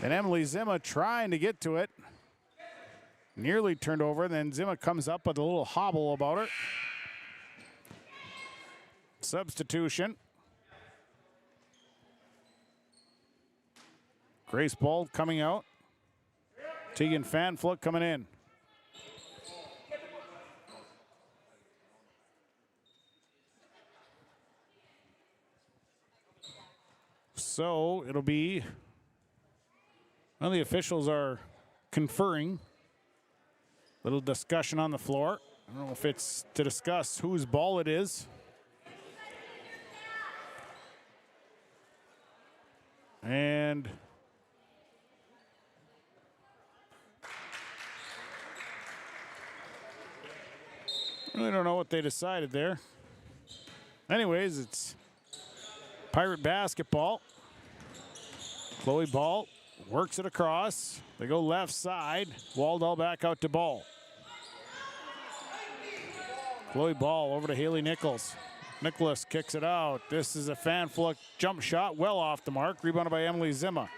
And Emily Zima trying to get to it. Nearly turned over, then Zima comes up with a little hobble about her. Substitution. Grace Ball coming out. Tegan Fanflook coming in. So it'll be, well, the officials are conferring. Little discussion on the floor. I don't know if it's to discuss whose ball it is. And I really don't know what they decided there. Anyways, it's Pirate basketball. Chloe Ball works it across. They go left side. Waldall back out to Ball. Chloe Ball over to Haley Nichols. Nicholas kicks it out. This is a Fanflook jump shot, well off the mark. Rebounded by Emily Zima.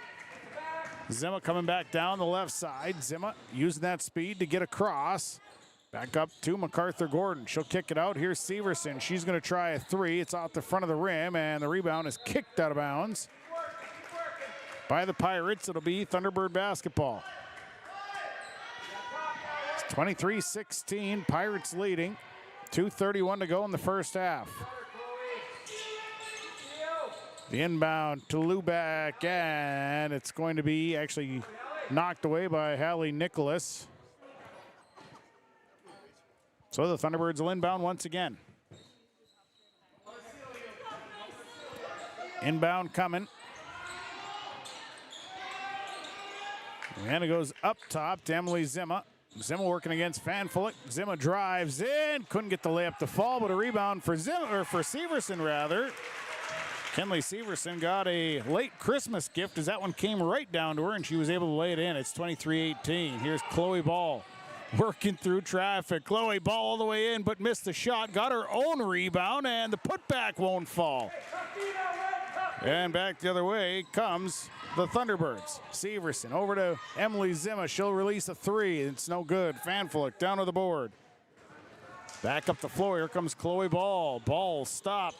Zima coming back down the left side. Zima using that speed to get across. Back up to MacArthur-Gordon. She'll kick it out. Here's Severson. She's going to try a three. It's off the front of the rim, and the rebound is kicked out of bounds by the Pirates. It'll be Thunderbird basketball. It's 23-16. Pirates leading. 2:31 to go in the first half. The inbound to Luback, and it's going to be actually knocked away by Hallie Nicholas. So the Thunderbirds will inbound once again. Inbound coming. And it goes up top to Emily Zimma. Zimma working against Fanfulik. Zimma drives in. Couldn't get the layup to fall, but a rebound for Severson, rather. Kenley Severson got a late Christmas gift as that one came right down to her, and she was able to lay it in. It's 23-18. Here's Chloe Ball working through traffic. Chloe Ball all the way in, but missed the shot. Got her own rebound, and the putback won't fall. And back the other way comes the Thunderbirds. Severson over to Emily Zimma. She'll release a three. It's no good. Fanfulik down to the board. Back up the floor. Here comes Chloe Ball. Ball stop.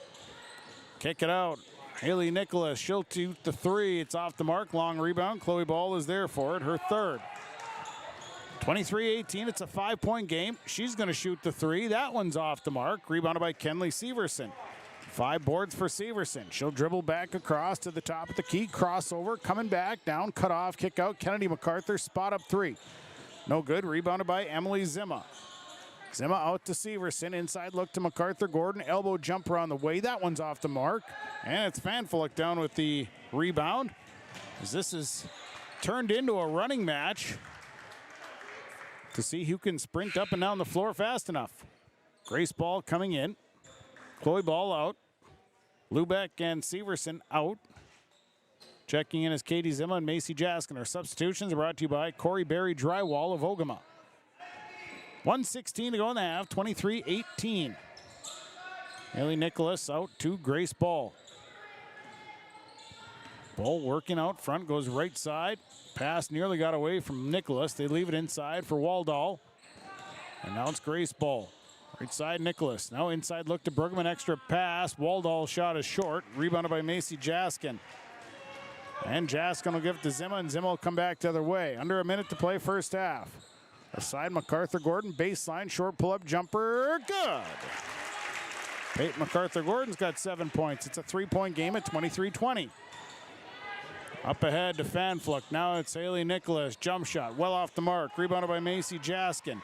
Kick it out. Haley Nicholas. She'll shoot the three. It's off the mark. Long rebound. Chloe Ball is there for it. Her third. 23-18. It's a 5-point game. She's going to shoot the three. That one's off the mark. Rebounded by Kenley Severson. 5 boards for Severson. She'll dribble back across to the top of the key. Crossover, coming back, down, cut off, kick out. Kennedy MacArthur, spot up three. No good, rebounded by Emily Zimma. Zimma out to Severson. Inside look to MacArthur Gordon. Elbow jumper on the way. That one's off the mark. And it's Fanfulik down with the rebound. As this is turned into a running match to see who can sprint up and down the floor fast enough. Grace Ball coming in. Chloe Ball out. Lubeck and Severson out. Checking in is Katie Zimma and Macy Jaskin. Our substitutions are brought to you by Corey Berry Drywall of Ogama. 1:16 to go in the half, 23-18. Haley Nicholas out to Grace Ball. Ball working out front, goes right side. Pass nearly got away from Nicholas. They leave it inside for Waldall. And now it's Grace Ball. Right side, Nicholas. Now inside look to Bruggeman, extra pass. Waldall shot is short. Rebounded by Macy Jaskin. And Jaskin will give it to Zimma, and Zimma will come back the other way. Under a minute to play first half. Aside MacArthur Gordon, baseline, short pull-up jumper, good. Peyton MacArthur Gordon's got 7 points. It's a 3-point game at 23-20. Up ahead to Fanfulik. Now it's Haley Nicholas. Jump shot, well off the mark. Rebounded by Macy Jaskin.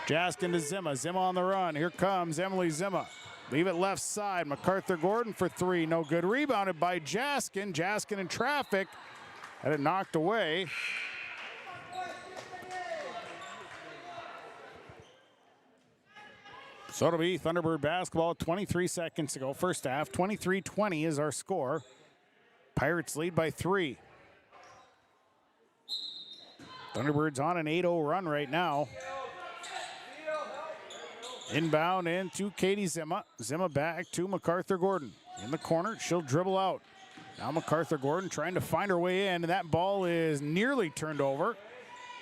Jaskin to Zimma. Zimma on the run. Here comes Emily Zimma. Leave it left side. MacArthur Gordon for three. No good. Rebounded by Jaskin. Jaskin in traffic. Had it knocked away. So it'll be Thunderbird basketball. 23 seconds to go. First half. 23-20 is our score. Pirates lead by 3. Thunderbirds on an 8-0 run right now. Inbound into Katie Zimma. Zimma back to MacArthur Gordon. In the corner, she'll dribble out. Now MacArthur Gordon trying to find her way in, and that ball is nearly turned over.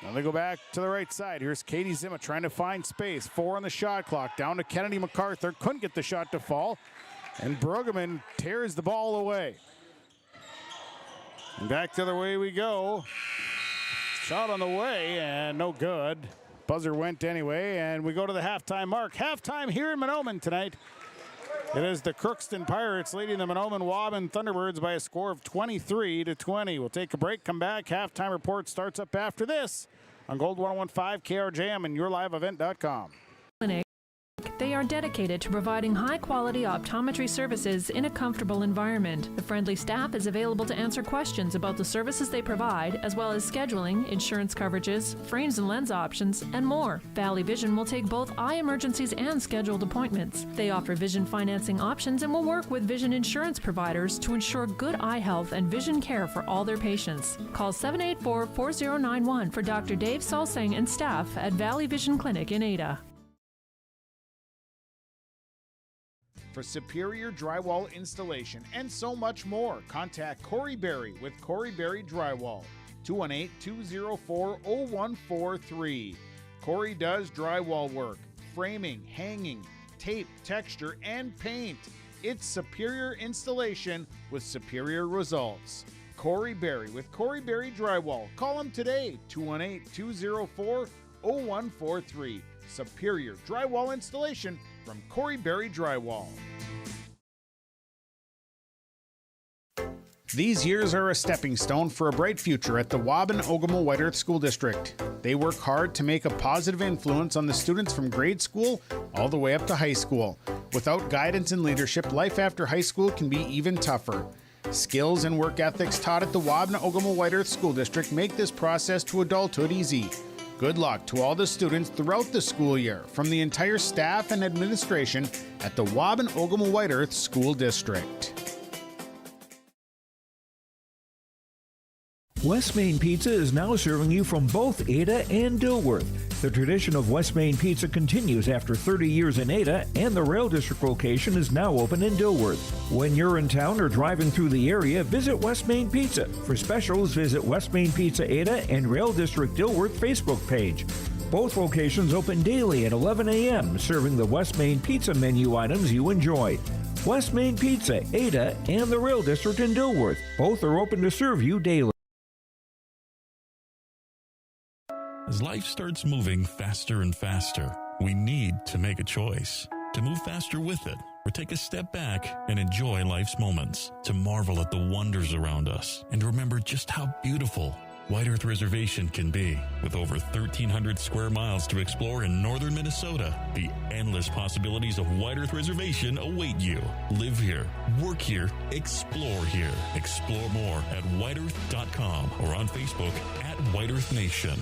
Now they go back to the right side. Here's Katie Zimma trying to find space. 4 on the shot clock. Down to Kennedy MacArthur. Couldn't get the shot to fall. And Bruggeman tears the ball away. And back the other way we go. Shot on the way, and no good. Buzzer went anyway, and we go to the halftime mark. Halftime here in Mahnomen tonight. It is the Crookston Pirates leading the Mahnomen-Waubun Thunderbirds by a score of 23-20. We'll take a break, come back. Halftime report starts up after this on Gold 101.5 KRJM and YourLiveEvent.com. They are dedicated to providing high-quality optometry services in a comfortable environment. The friendly staff is available to answer questions about the services they provide, as well as scheduling, insurance coverages, frames and lens options, and more. Valley Vision will take both eye emergencies and scheduled appointments. They offer vision financing options and will work with vision insurance providers to ensure good eye health and vision care for all their patients. Call 784-4091 for Dr. Dave Salsing and staff at Valley Vision Clinic in Ada. For superior drywall installation and so much more, contact Corey Berry with Corey Berry Drywall, 218-204-0143. Corey does drywall work, framing, hanging, tape, texture, and paint. It's superior installation with superior results. Corey Berry with Corey Berry Drywall. Call him today, 218-204-0143. Superior drywall installation from Corey Berry Drywall. These years are a stepping stone for a bright future at the Mahnomen-Waubun White Earth School District. They work hard to make a positive influence on the students from grade school all the way up to high school. Without guidance and leadership, life after high school can be even tougher. Skills and work ethics taught at the Mahnomen-Waubun White Earth School District make this process to adulthood easy. Good luck to all the students throughout the school year from the entire staff and administration at the Mahnomen-Waubun White Earth School District. West Main Pizza is now serving you from both Ada and Dilworth. The tradition of West Main Pizza continues after 30 years in Ada, and the Rail District location is now open in Dilworth. When you're in town or driving through the area, visit West Main Pizza. For specials, visit West Main Pizza Ada and Rail District Dilworth Facebook page. Both locations open daily at 11 a.m., serving the West Main Pizza menu items you enjoy. West Main Pizza, Ada, and the Rail District in Dilworth. Both are open to serve you daily. As life starts moving faster and faster, we need to make a choice to move faster with it, or take a step back and enjoy life's moments, to marvel at the wonders around us, and remember just how beautiful White Earth Reservation can be. With over 1,300 square miles to explore in northern Minnesota, the endless possibilities of White Earth Reservation await you. Live here, work here, explore here. Explore more at whiteearth.com or on Facebook at White Earth Nation.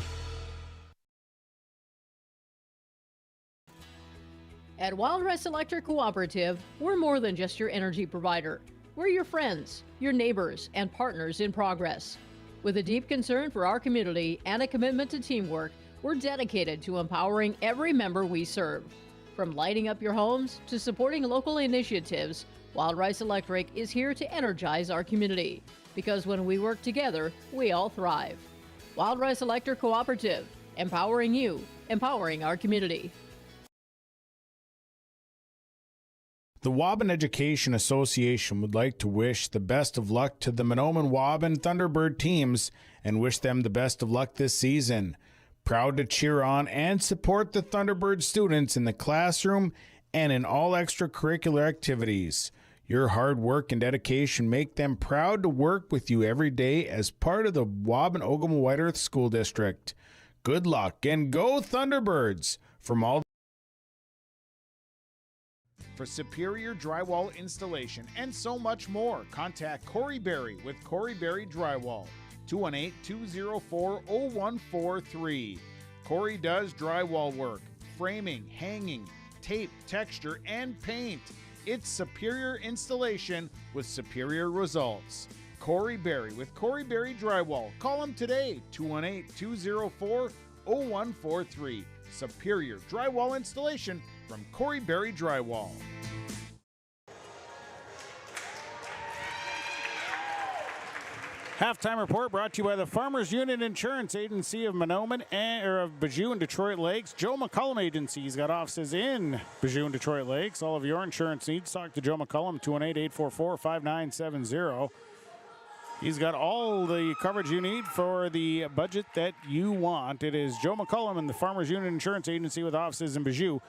At Wild Rice Electric Cooperative, we're more than just your energy provider. We're your friends, your neighbors, and partners in progress. With a deep concern for our community and a commitment to teamwork, we're dedicated to empowering every member we serve. From lighting up your homes to supporting local initiatives, Wild Rice Electric is here to energize our community. Because when we work together, we all thrive. Wild Rice Electric Cooperative, empowering you, empowering our community. The Waubun Education Association would like to wish the best of luck to the Mahnomen-Waubun Thunderbird teams and wish them the best of luck this season. Proud to cheer on and support the Thunderbird students in the classroom and in all extracurricular activities. Your hard work and dedication make them proud to work with you every day as part of the Mahnomen-Waubun White Earth School District. Good luck and go Thunderbirds! From all for superior drywall installation and so much more, contact Corey Berry with Corey Berry Drywall, 218-204-0143. Corey does drywall work, framing, hanging, tape, texture, and paint. It's superior installation with superior results. Corey Berry with Corey Berry Drywall. Call him today, 218-204-0143. Superior drywall installation from Corey Berry Drywall. Halftime report brought to you by the Farmers Union Insurance Agency of Mahnomen or of Bijou and Detroit Lakes. Joe McCullum Agency. He's got offices in Bijou and Detroit Lakes. All of your insurance needs, talk to Joe McCullum, 218-844-5970. He's got all the coverage you need for the budget that you want. It is Joe McCullum and the Farmers Union Insurance Agency with offices in Bijou,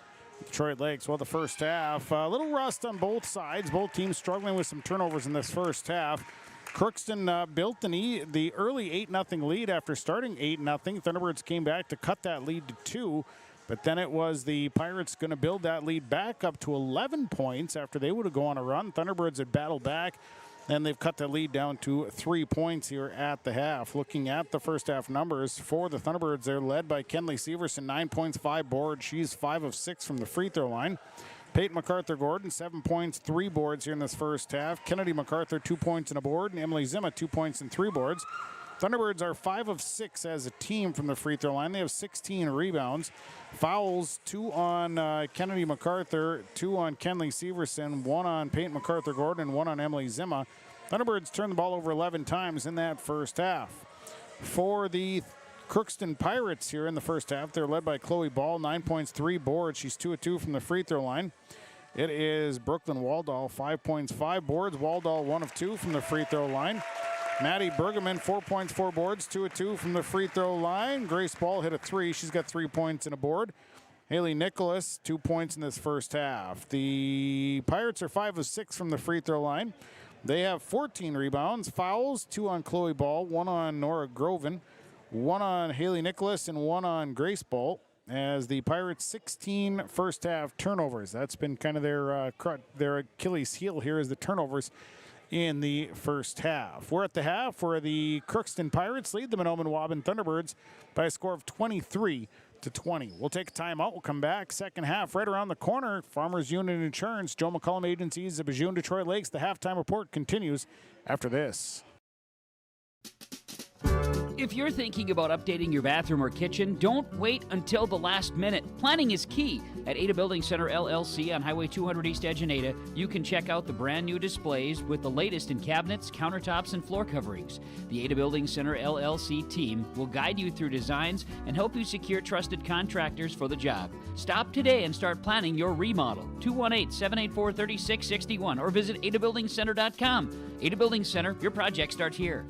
Detroit Lakes. Well, the first half, a little rust on both sides. Both teams struggling with some turnovers in this first half. Crookston built the early 8-0 lead after starting 8-0. Thunderbirds came back to cut that lead to 2. But then it was the Pirates going to build that lead back up to 11 points after they would have gone on a run. Thunderbirds had battled back. And they've cut the lead down to 3 points here at the half. Looking at the first half numbers for the Thunderbirds, they're led by Kenley Severson, 9 points, 5 boards. She's 5 of 6 from the free throw line. Peyton MacArthur-Gordon, 7 points, 3 boards here in this first half. Kennedy MacArthur, 2 points and a board. And Emily Zima, 2 points and 3 boards. Thunderbirds are 5 of 6 as a team from the free throw line. They have 16 rebounds. Fouls, 2 on Kennedy MacArthur, 2 on Kenley Severson, 1 on Peyton MacArthur-Gordon, and 1 on Emily Zima. Thunderbirds turned the ball over 11 times in that first half. For the Crookston Pirates here in the first half, they're led by Chloe Ball, 9 points, 3 boards. She's 2 of 2 from the free throw line. It is Brooklyn Waldall, 5 points, 5 boards. Waldall, 1 of 2 from the free throw line. Maddie Bergeman, 4 points, 4 boards, 2 of 2 from the free throw line. Grace Ball hit a 3. She's got 3 points and a board. Haley Nicholas, 2 points in this first half. The Pirates are 5 of 6 from the free throw line. They have 14 rebounds, fouls, 2 on Chloe Ball, 1 on Nora Groven, 1 on Haley Nicholas, and 1 on Grace Ball. As the Pirates 16 first half turnovers. That's been kind of their Achilles heel here, is the turnovers in the first half. We're at the half where the Crookston Pirates lead the Mahnomen-Waubun Thunderbirds by a score of 23-20. We'll take a timeout. We'll come back. Second half right around the corner. Farmers Union Insurance, Joe McCullum Agencies of Bijou, Detroit Lakes. The halftime report continues after this. If you're thinking about updating your bathroom or kitchen, don't wait until the last minute. Planning is key. At Ada Building Center LLC on Highway 200 East Edge in Ada, you can check out the brand new displays with the latest in cabinets, countertops, and floor coverings. The Ada Building Center LLC team will guide you through designs and help you secure trusted contractors for the job. Stop today and start planning your remodel. 218-784-3661 or visit adabuildingcenter.com. Ada Building Center, your project starts here.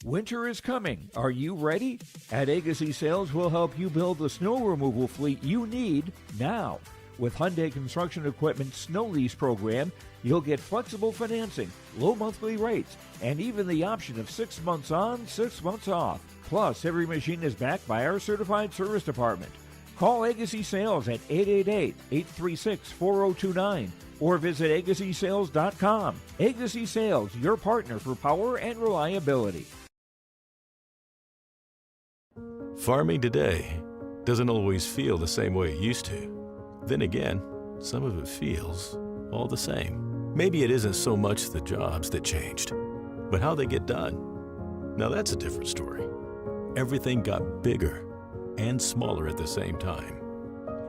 Winter is coming. Are you ready? At Agassi Sales, we'll help you build the snow removal fleet you need now. With Hyundai Construction Equipment Snow Lease Program, you'll get flexible financing, low monthly rates, and even the option of 6 months on, 6 months off. Plus, every machine is backed by our certified service department. Call Agassi Sales at 888-836-4029 or visit agassisales.com. Agassi Sales, your partner for power and reliability. Farming today doesn't always feel the same way it used to. Then again, some of it feels all the same. Maybe it isn't so much the jobs that changed, but how they get done. Now that's a different story. Everything got bigger and smaller at the same time.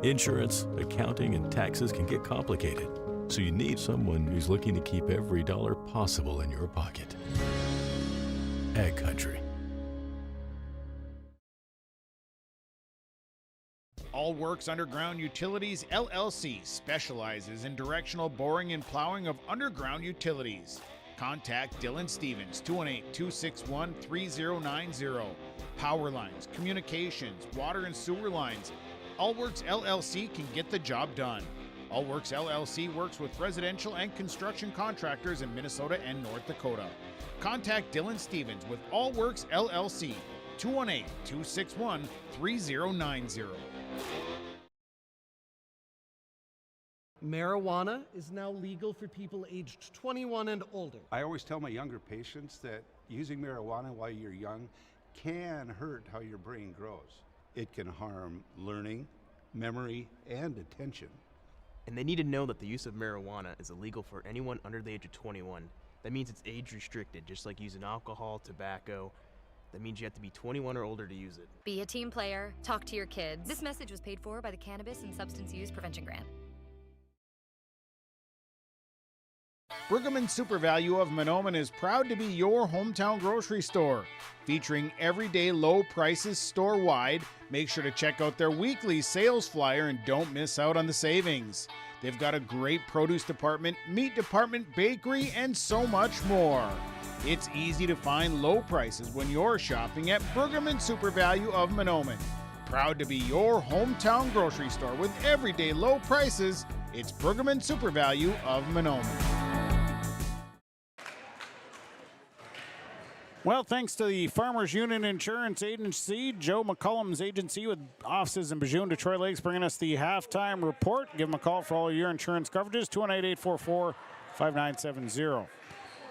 Insurance, accounting, and taxes can get complicated, so you need someone who's looking to keep every dollar possible in your pocket. Ag Country. All Works Underground Utilities LLC specializes in directional boring and plowing of underground utilities. Contact Dylan Stevens, 218-261-3090. Power lines, communications, water and sewer lines. All Works LLC can get the job done. All Works LLC works with residential and construction contractors in Minnesota and North Dakota. Contact Dylan Stevens with All Works LLC, 218-261-3090. Marijuana is now legal for people aged 21 and older. I always tell my younger patients that using marijuana while you're young can hurt how your brain grows. It can harm learning, memory, and attention. And they need to know that the use of marijuana is illegal for anyone under the age of 21. That means it's age restricted, just like using alcohol, tobacco. That means you have to be 21 or older to use it. Be a team player. Talk to your kids. This message was paid for by the Cannabis and Substance Use Prevention Grant. Bruggeman Super Value of Mahnomen is proud to be your hometown grocery store. Featuring everyday low prices store-wide, make sure to check out their weekly sales flyer and don't miss out on the savings. They've got a great produce department, meat department, bakery, and so much more. It's easy to find low prices when you're shopping at Bruggeman Super Value of Mahnomen. Proud to be your hometown grocery store with everyday low prices. It's Bruggeman Super Value of Mahnomen. Well, thanks to the Farmers Union Insurance Agency, Joe McCullum's agency with offices in Bijou, Detroit Lakes, bringing us the halftime report. Give them a call for all your insurance coverages, 218-844-5970.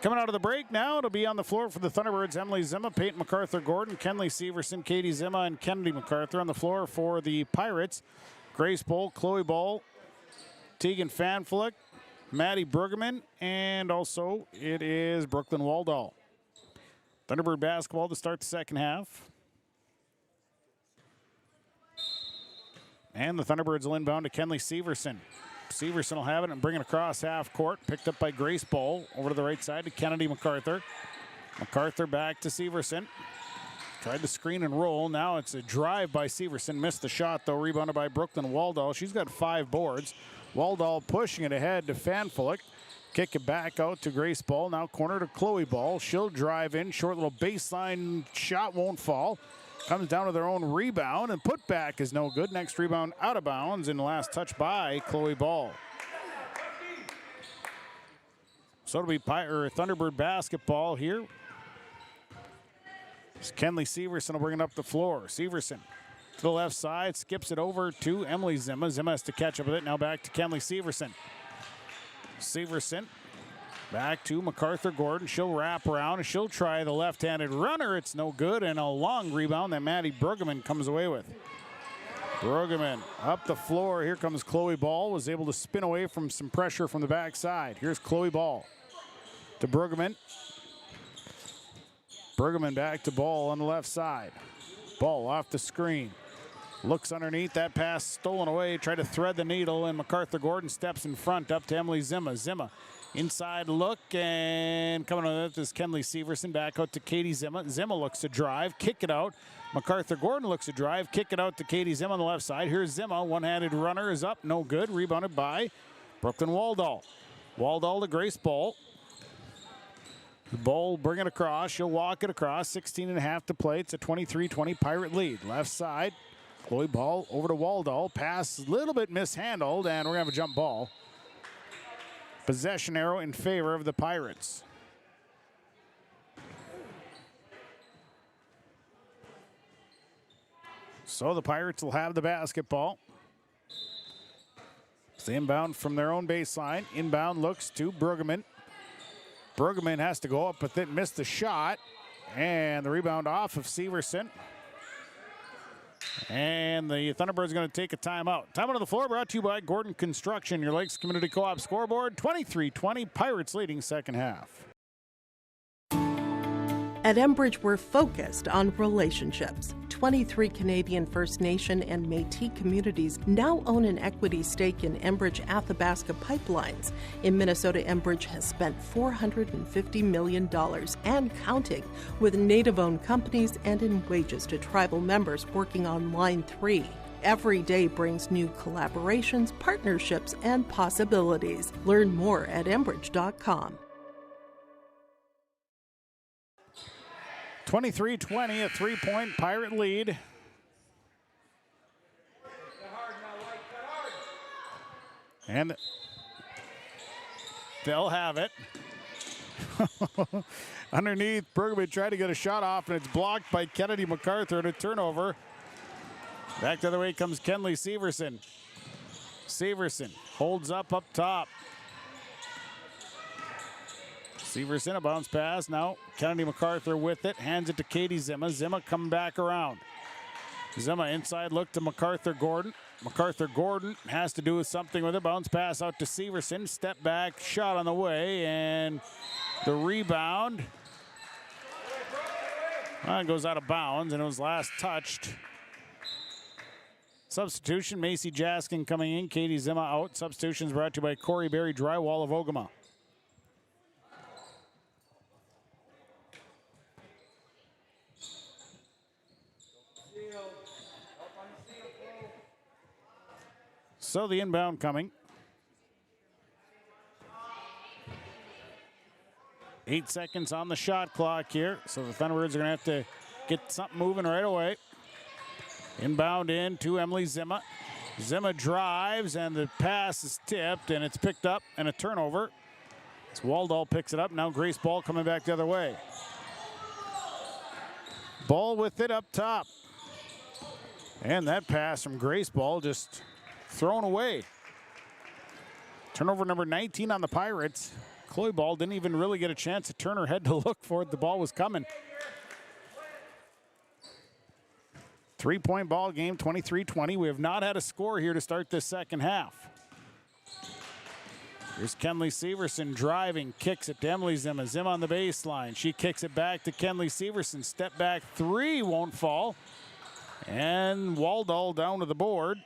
Coming out of the break now, it'll be on the floor for the Thunderbirds, Emily Zimma, Peyton MacArthur-Gordon, Kenley Severson, Katie Zimma, and Kennedy MacArthur. On the floor for the Pirates, Grace Bowl, Chloe Ball, Tegan Fanflick, Maddie Bruggeman, and also it is Brooklyn Waldall. Thunderbird basketball to start the second half. And the Thunderbirds will inbound to Kenley Severson. Severson will have it and bring it across half court. Picked up by Grace Bowl. Over to the right side to Kennedy MacArthur. MacArthur back to Severson. Tried to screen and roll. Now it's a drive by Severson. Missed the shot, though. Rebounded by Brooklyn Waldall. She's got 5 boards. Waldall pushing it ahead to Fanflick. Kick it back out to Grace Ball. Now corner to Chloe Ball. She'll drive in. Short little baseline shot won't fall. Comes down to their own rebound, and put back is no good. Next rebound out of bounds, and last touch by Chloe Ball. So it'll be Thunderbird basketball here. Kenley Severson will bring it up the floor. Severson to the left side, skips it over to Emily Zimma. Zimma has to catch up with it. Now back to Kenley Severson. Severson back to MacArthur Gordon. She'll wrap around and she'll try the left-handed runner. It's no good, and a long rebound that Maddie Brueggemann comes away with. Brueggemann up the floor. Here comes Chloe Ball. Was able to spin away from some pressure from the backside. Here's Chloe Ball to Brueggemann. Brueggemann back to Ball on the left side. Ball off the screen. Looks underneath. That pass stolen away. Tried to thread the needle, and MacArthur Gordon steps in front up to Emily Zimma. Zimma inside look, and coming on with this Kenley Severson. Back out to Katie Zimma. Zimma looks to drive, kick it out. MacArthur Gordon looks to drive, kick it out to Katie Zimma on the left side. Here's Zimma. One-handed runner is up. No good. Rebounded by Brooklyn Waldall. Waldall to Grace Ball. Ball bring it across. She'll walk it across. 16.5 to play. It's a 23-20 Pirate lead. Left side. Chloe Ball over to Waldall. Pass a little bit mishandled, and we're going to have a jump ball. Possession arrow in favor of the Pirates. So the Pirates will have the basketball. It's inbound from their own baseline. Inbound looks to Brueggemann. Brueggemann has to go up, but then missed the shot. And the rebound off of Severson. And the Thunderbirds going to take a timeout. Timeout on the floor brought to you by Gordon Construction, your Lakes Community Co-op scoreboard. 23-20, Pirates leading second half. At Enbridge, we're focused on relationships. 23 Canadian First Nation and Métis communities now own an equity stake in Enbridge Athabasca Pipelines. In Minnesota, Enbridge has spent $450 million and counting with Native-owned companies and in wages to tribal members working on Line 3. Every day brings new collaborations, partnerships, and possibilities. Learn more at Enbridge.com. 23-20, a three-point Pirate lead. And they'll have it. Underneath, Brueggemann tried to get a shot off, and it's blocked by Kennedy MacArthur, and a turnover. Back the other way comes Kenley Severson. Severson holds up top. Severson, a bounce pass. Now Kennedy MacArthur with it. Hands it to Katie Zimma. Zimma coming back around. Zimma inside look to MacArthur Gordon. MacArthur Gordon has to do something with it. Bounce pass out to Severson. Step back, shot on the way, and the rebound. It goes out of bounds, and it was last touched. Substitution, Macy Jaskin coming in. Katie Zimma out. Substitutions brought to you by Corey Berry Drywall of Ogama. So the inbound coming. 8 seconds on the shot clock here. So the Thunderbirds are going to have to get something moving right away. Inbound in to Emily Zimma. Zimma drives, and the pass is tipped, and it's picked up, and a turnover. As Waldall picks it up. Now Grace Ball coming back the other way. Ball with it up top. And that pass from Grace Ball just thrown away. Turnover number 19 on the Pirates. Chloe Ball didn't even really get a chance to turn her head to look for it. The ball was coming. 3-point ball game, 23-20. We have not had a score here to start this second half. Here's Kenley Severson driving, kicks it to Emily Zimma. Zimma on the baseline. She kicks it back to Kenley Severson. Step back three, won't fall. And Waldall down to the board.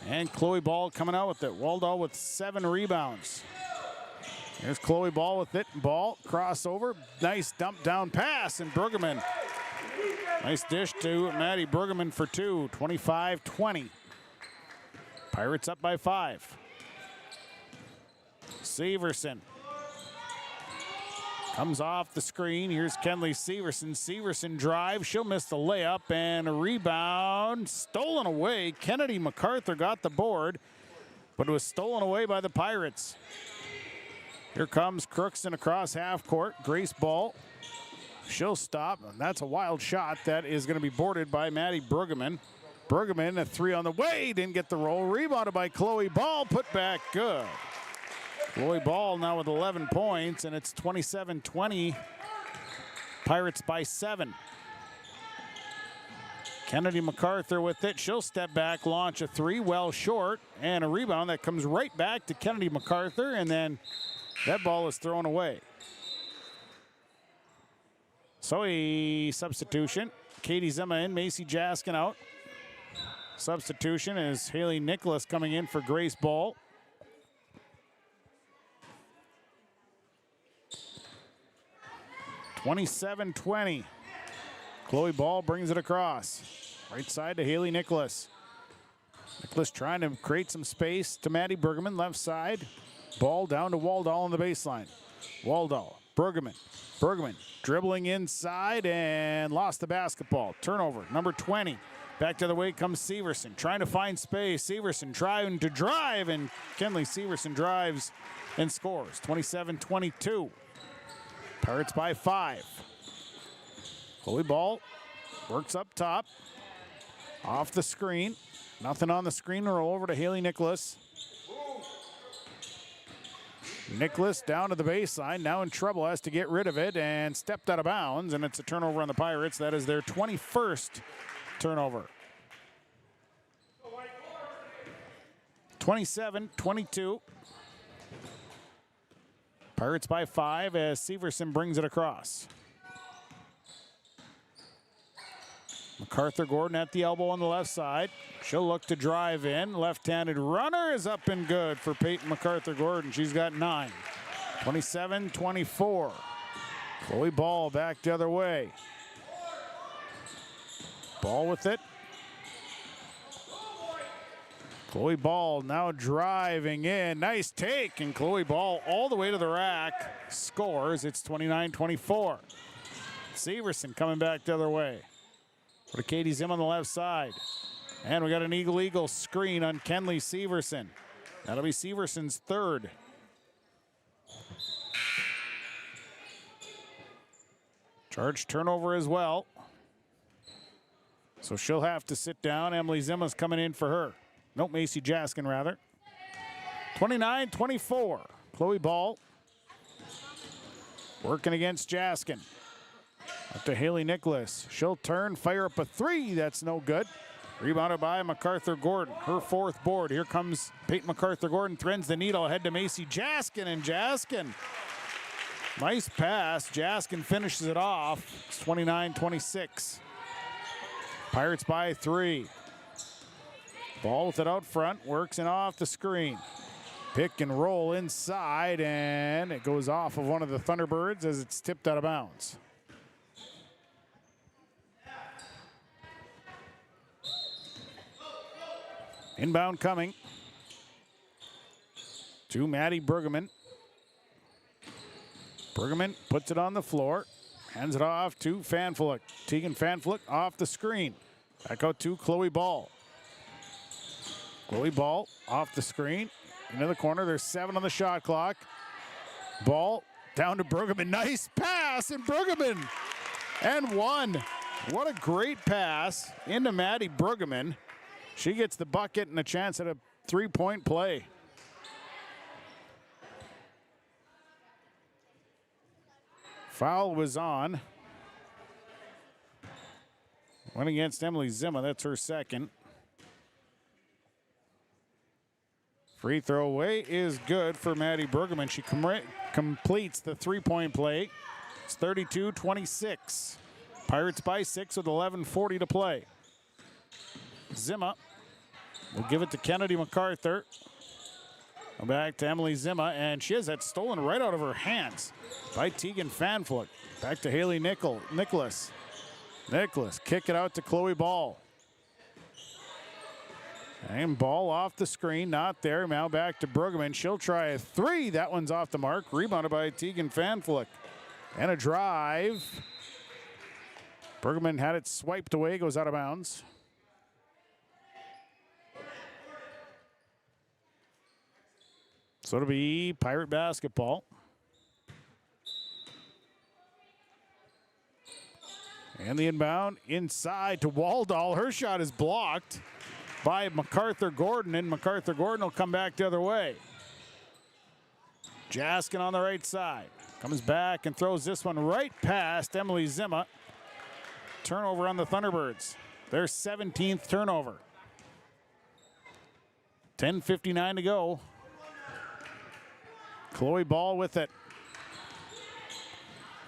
And Chloe Ball coming out with it. Waldall with 7 rebounds. Here's Chloe Ball with it. Ball, crossover. Nice dump down pass, and Brueggemann. Nice dish to Maddie Brueggemann for 2. 25-20. Pirates up by 5. Severson comes off the screen. Here's Kenley Severson. Severson drives. She'll miss the layup, and a rebound stolen away. Kennedy MacArthur got the board, but it was stolen away by the Pirates. Here comes Crookston across half court. Grace Ball. She'll stop. And that's a wild shot that is going to be boarded by Maddie Brueggemann. Brueggemann, a three on the way. Didn't get the roll. Rebounded by Chloe Ball. Put back good. Chloe Ball now with 11 points, and it's 27-20. Pirates by 7. Kennedy MacArthur with it. She'll step back, launch a three, well short, and a rebound that comes right back to Kennedy MacArthur, and then that ball is thrown away. So a substitution. Katie Zimmer in, Macy Jaskin out. Substitution is Haley Nicholas coming in for Grace Ball. (27-20). Chloe Ball brings it across. Right side to Haley Nicholas. Nicholas trying to create some space to Maddie Brueggemann. Left side. Ball down to Waldall on the baseline. Waldall, Brueggemann. Brueggemann dribbling inside and lost the basketball. Turnover, number 20. Back to the way comes Severson, trying to find space. Severson trying to drive, and Kenley Severson drives and scores. 27-22. Pirates by 5. Chloe Ball works up top. Off the screen. Nothing on the screen. Roll over to Haley Nicholas. Nicholas down to the baseline. Now in trouble. Has to get rid of it and stepped out of bounds. And it's a turnover on the Pirates. That is their 21st turnover. 27-22. Pirates by 5 as Severson brings it across. MacArthur Gordon at the elbow on the left side. She'll look to drive in. Left-handed runner is up and good for Peyton MacArthur Gordon. She's got 9. 27-24. Chloe Ball back the other way. Ball with it. Chloe Ball now driving in. Nice take, and Chloe Ball all the way to the rack. Scores. It's 29-24. Severson coming back the other way. For Katie Zim on the left side. And we got an eagle screen on Kenley Severson. That'll be Severson's 3rd. Charge turnover as well. So she'll have to sit down. Emily Zimma's coming in for her. Nope, Macy Jaskin rather. 29-24. Chloe Ball working against Jaskin. Up to Haley Nicholas. She'll turn, fire up a three. That's no good. Rebounded by MacArthur Gordon. Her 4th board. Here comes Peyton MacArthur Gordon. Threads the needle ahead to Macy Jaskin. And Jaskin. Nice pass. Jaskin finishes it off. It's 29-26. Pirates by 3. Ball with it out front. Works and off the screen. Pick and roll inside. And it goes off of one of the Thunderbirds as it's tipped out of bounds. Inbound coming to Maddie Brueggemann. Brueggemann puts it on the floor, hands it off to Fanflick. Tegan Fanflick off the screen. Back out to Chloe Ball. Chloe Ball off the screen, into the corner. There's 7 on the shot clock. Ball down to Brueggemann. Nice pass, and Brueggemann and 1. What a great pass into Maddie Brueggemann. She gets the bucket and a chance at a 3-point play. Foul was on. Went against Emily Zimma. That's her 2nd. Free throw away is good for Maddie Brueggemann. She completes the 3-point play. It's 32-26. Pirates by 6 with 11:40 to play. Zimma will give it to Kennedy MacArthur. Back to Emily Zimma, and she has that stolen right out of her hands by Tegan Fanflick. Back to Haley Nicholas. Nicholas kick it out to Chloe Ball. And Ball off the screen, not there. Now back to Brueggemann. She'll try a 3. That one's off the mark. Rebounded by Tegan Fanflick. And a drive. Brueggemann had it swiped away, goes out of bounds. So it'll be Pirate basketball. And the inbound inside to Waldall. Her shot is blocked by MacArthur Gordon, and MacArthur Gordon will come back the other way. Jaskin on the right side. Comes back and throws this one right past Emily Zima. Turnover on the Thunderbirds. Their 17th turnover. 10:59 to go. Chloe Ball with it.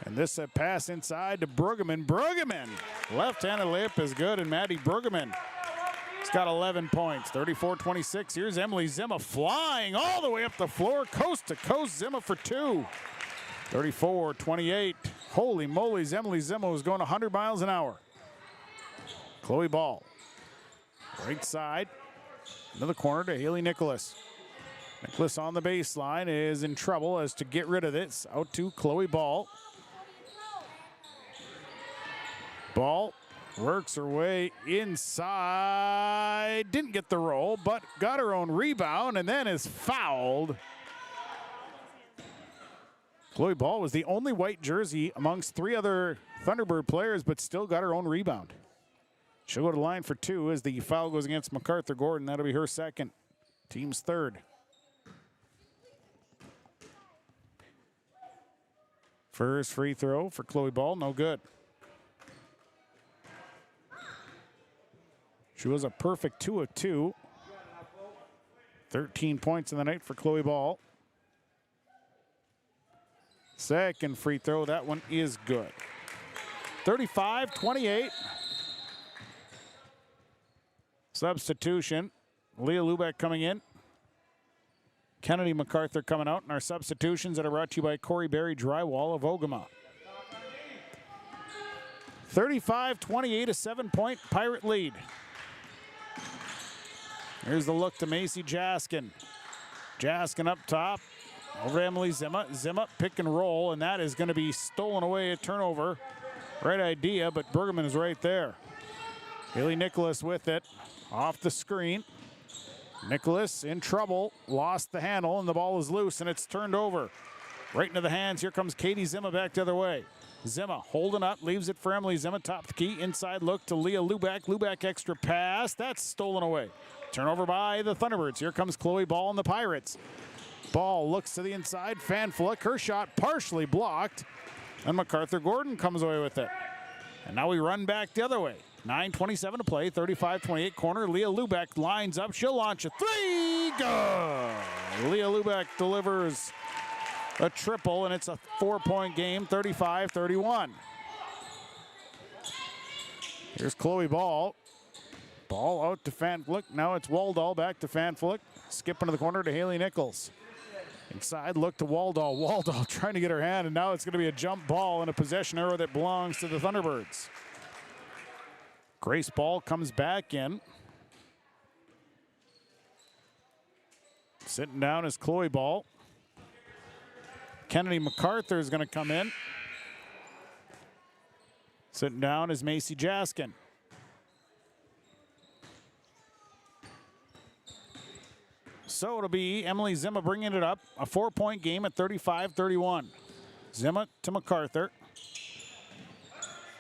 And this a pass inside to Brueggemann. Brueggemann! Left-handed layup is good, and Maddie Brueggemann has got 11 points. 34-26. Here's Emily Zima flying all the way up the floor. Coast to coast, Zima for two. 34-28. Holy moly, Emily Zima was going 100 miles an hour. Chloe Ball. Right side. Into the corner to Haley Nicholas. Nicholas on the baseline is in trouble as to get rid of this. Out to Chloe Ball. Ball works her way inside. Didn't get the roll, but got her own rebound and then is fouled. Chloe Ball was the only white jersey amongst three other Thunderbird players, but still got her own rebound. She'll go to the line for two as the foul goes against MacArthur Gordon. That'll be her second. Team's third. First free throw for Chloe Ball, no good. She was a perfect 2 of 2. 13 points in the night for Chloe Ball. Second free throw, that one is good. 35-28. Substitution. Leah Lubeck coming in. Kennedy MacArthur coming out. And our substitutions that are brought to you by Corey Berry Drywall of Ogama. 35-28, a 7-point Pirate lead. Here's the look to Macy Jaskin. Jaskin up top. Over to Emily Zima. Zima pick and roll, and that is going to be stolen away, a turnover. Right idea, but Brueggemann is right there. Haley Nicholas with it. Off the screen. Nicholas in trouble. Lost the handle, and the ball is loose, and it's turned over. Right into the hands. Here comes Katie Zima back the other way. Zima holding up, leaves it for Emily Zima. Top the key, inside look to Leah Lubeck. Lubeck extra pass. That's stolen away. Turnover by the Thunderbirds. Here comes Chloe Ball and the Pirates. Ball looks to the inside. Fan Flick, her shot partially blocked. And MacArthur Gordon comes away with it. And now we run back the other way. 9:27 to play, 35-28 corner. Leah Lubeck lines up. She'll launch a three. Good. Leah Lubeck delivers a triple, and it's a 4-point game, 35-31. Here's Chloe Ball. Ball out to Fan Flick. Now it's Waldall back to Fan Flick. Skipping to the corner to Haley Nichols. Inside look to Waldall. Waldall trying to get her hand, and now it's going to be a jump ball and a possession arrow that belongs to the Thunderbirds. Grace Ball comes back in. Sitting down is Chloe Ball. Kennedy MacArthur is going to come in. Sitting down is Macy Jaskin. So it'll be Emily Zima bringing it up. A 4-point game at 35-31. Zima to MacArthur.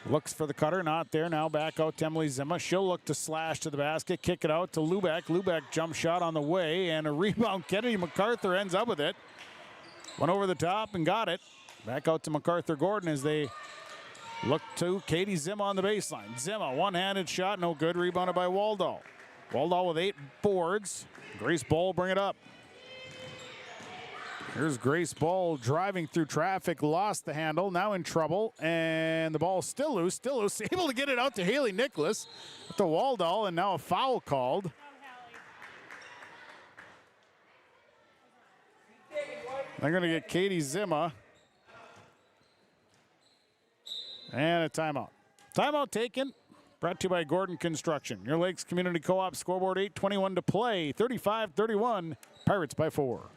Looks for the cutter, not there. Now back out to Emily Zima. She'll look to slash to the basket, kick it out to Lubeck. Lubeck jump shot on the way, and a rebound. Kennedy MacArthur ends up with it. Went over the top and got it. Back out to MacArthur Gordon as they look to Katie Zima on the baseline. Zima, one-handed shot, no good. Rebounded by Waldall. Waldall with 8 boards. Grace Ball bring it up. Here's Grace Ball driving through traffic, lost the handle, now in trouble, and the ball still loose, able to get it out to Haley Nicholas, to Waldall, and now a foul called. They're going to get Katie Zima. And a timeout. Timeout taken. Brought to you by Gordon Construction. Your Lakes Community Co-op scoreboard, 8:21 to play. 35-31, Pirates by 4.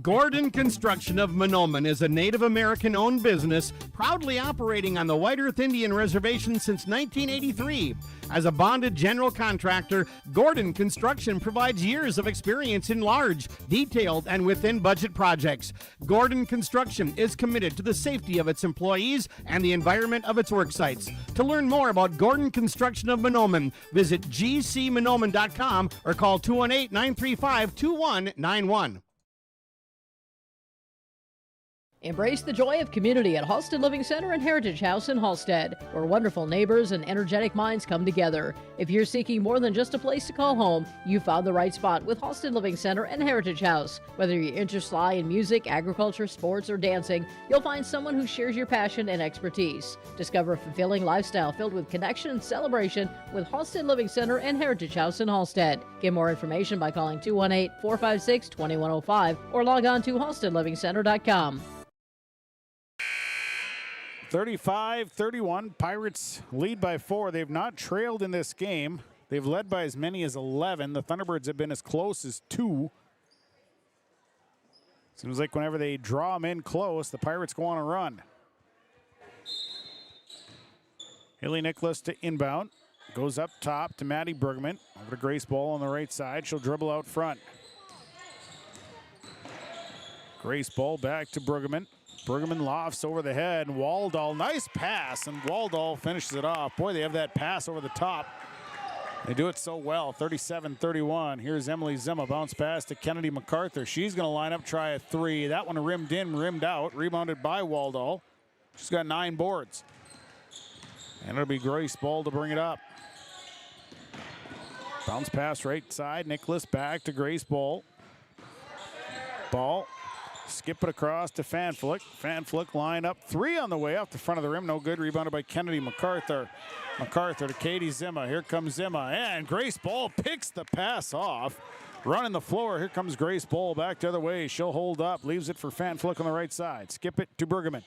Gordon Construction of Mahnomen is a Native American-owned business proudly operating on the White Earth Indian Reservation since 1983. As a bonded general contractor, Gordon Construction provides years of experience in large, detailed, and within budget projects. Gordon Construction is committed to the safety of its employees and the environment of its work sites. To learn more about Gordon Construction of Mahnomen, visit gcmahnomen.com or call 218-935-2191. Embrace the joy of community at Halsted Living Center and Heritage House in Halsted, where wonderful neighbors and energetic minds come together. If you're seeking more than just a place to call home, you found the right spot with Halsted Living Center and Heritage House. Whether your interests lie in music, agriculture, sports, or dancing, you'll find someone who shares your passion and expertise. Discover a fulfilling lifestyle filled with connection and celebration with Halsted Living Center and Heritage House in Halsted. Get more information by calling 218-456-2105 or log on to halstedlivingcenter.com. 35-31, Pirates lead by 4. They've not trailed in this game. They've led by as many as 11. The Thunderbirds have been as close as 2. Seems like whenever they draw them in close, the Pirates go on a run. Haley Nicholas to inbound. Goes up top to Maddie Bruggeman. Over to Grace Ball on the right side. She'll dribble out front. Grace Ball back to Bruggeman. Bruggeman lofts over the head, and Waldall, nice pass, and Waldall finishes it off. Boy, they have that pass over the top. They do it so well, 37-31. Here's Emily Zimma, bounce pass to Kennedy MacArthur. She's gonna line up, try a 3. That one rimmed in, rimmed out, rebounded by Waldall. She's got 9 boards. And it'll be Grace Ball to bring it up. Bounce pass right side, Nicholas back to Grace Ball. Ball. Skip it across to Fanflick. Fanflick line up 3 on the way off the front of the rim. No good. Rebounded by Kennedy MacArthur. MacArthur to Katie Zimma. Here comes Zimma. And Grace Ball picks the pass off. Running the floor. Here comes Grace Ball back the other way. She'll hold up. Leaves it for Fanflick on the right side. Skip it to Bruggeman.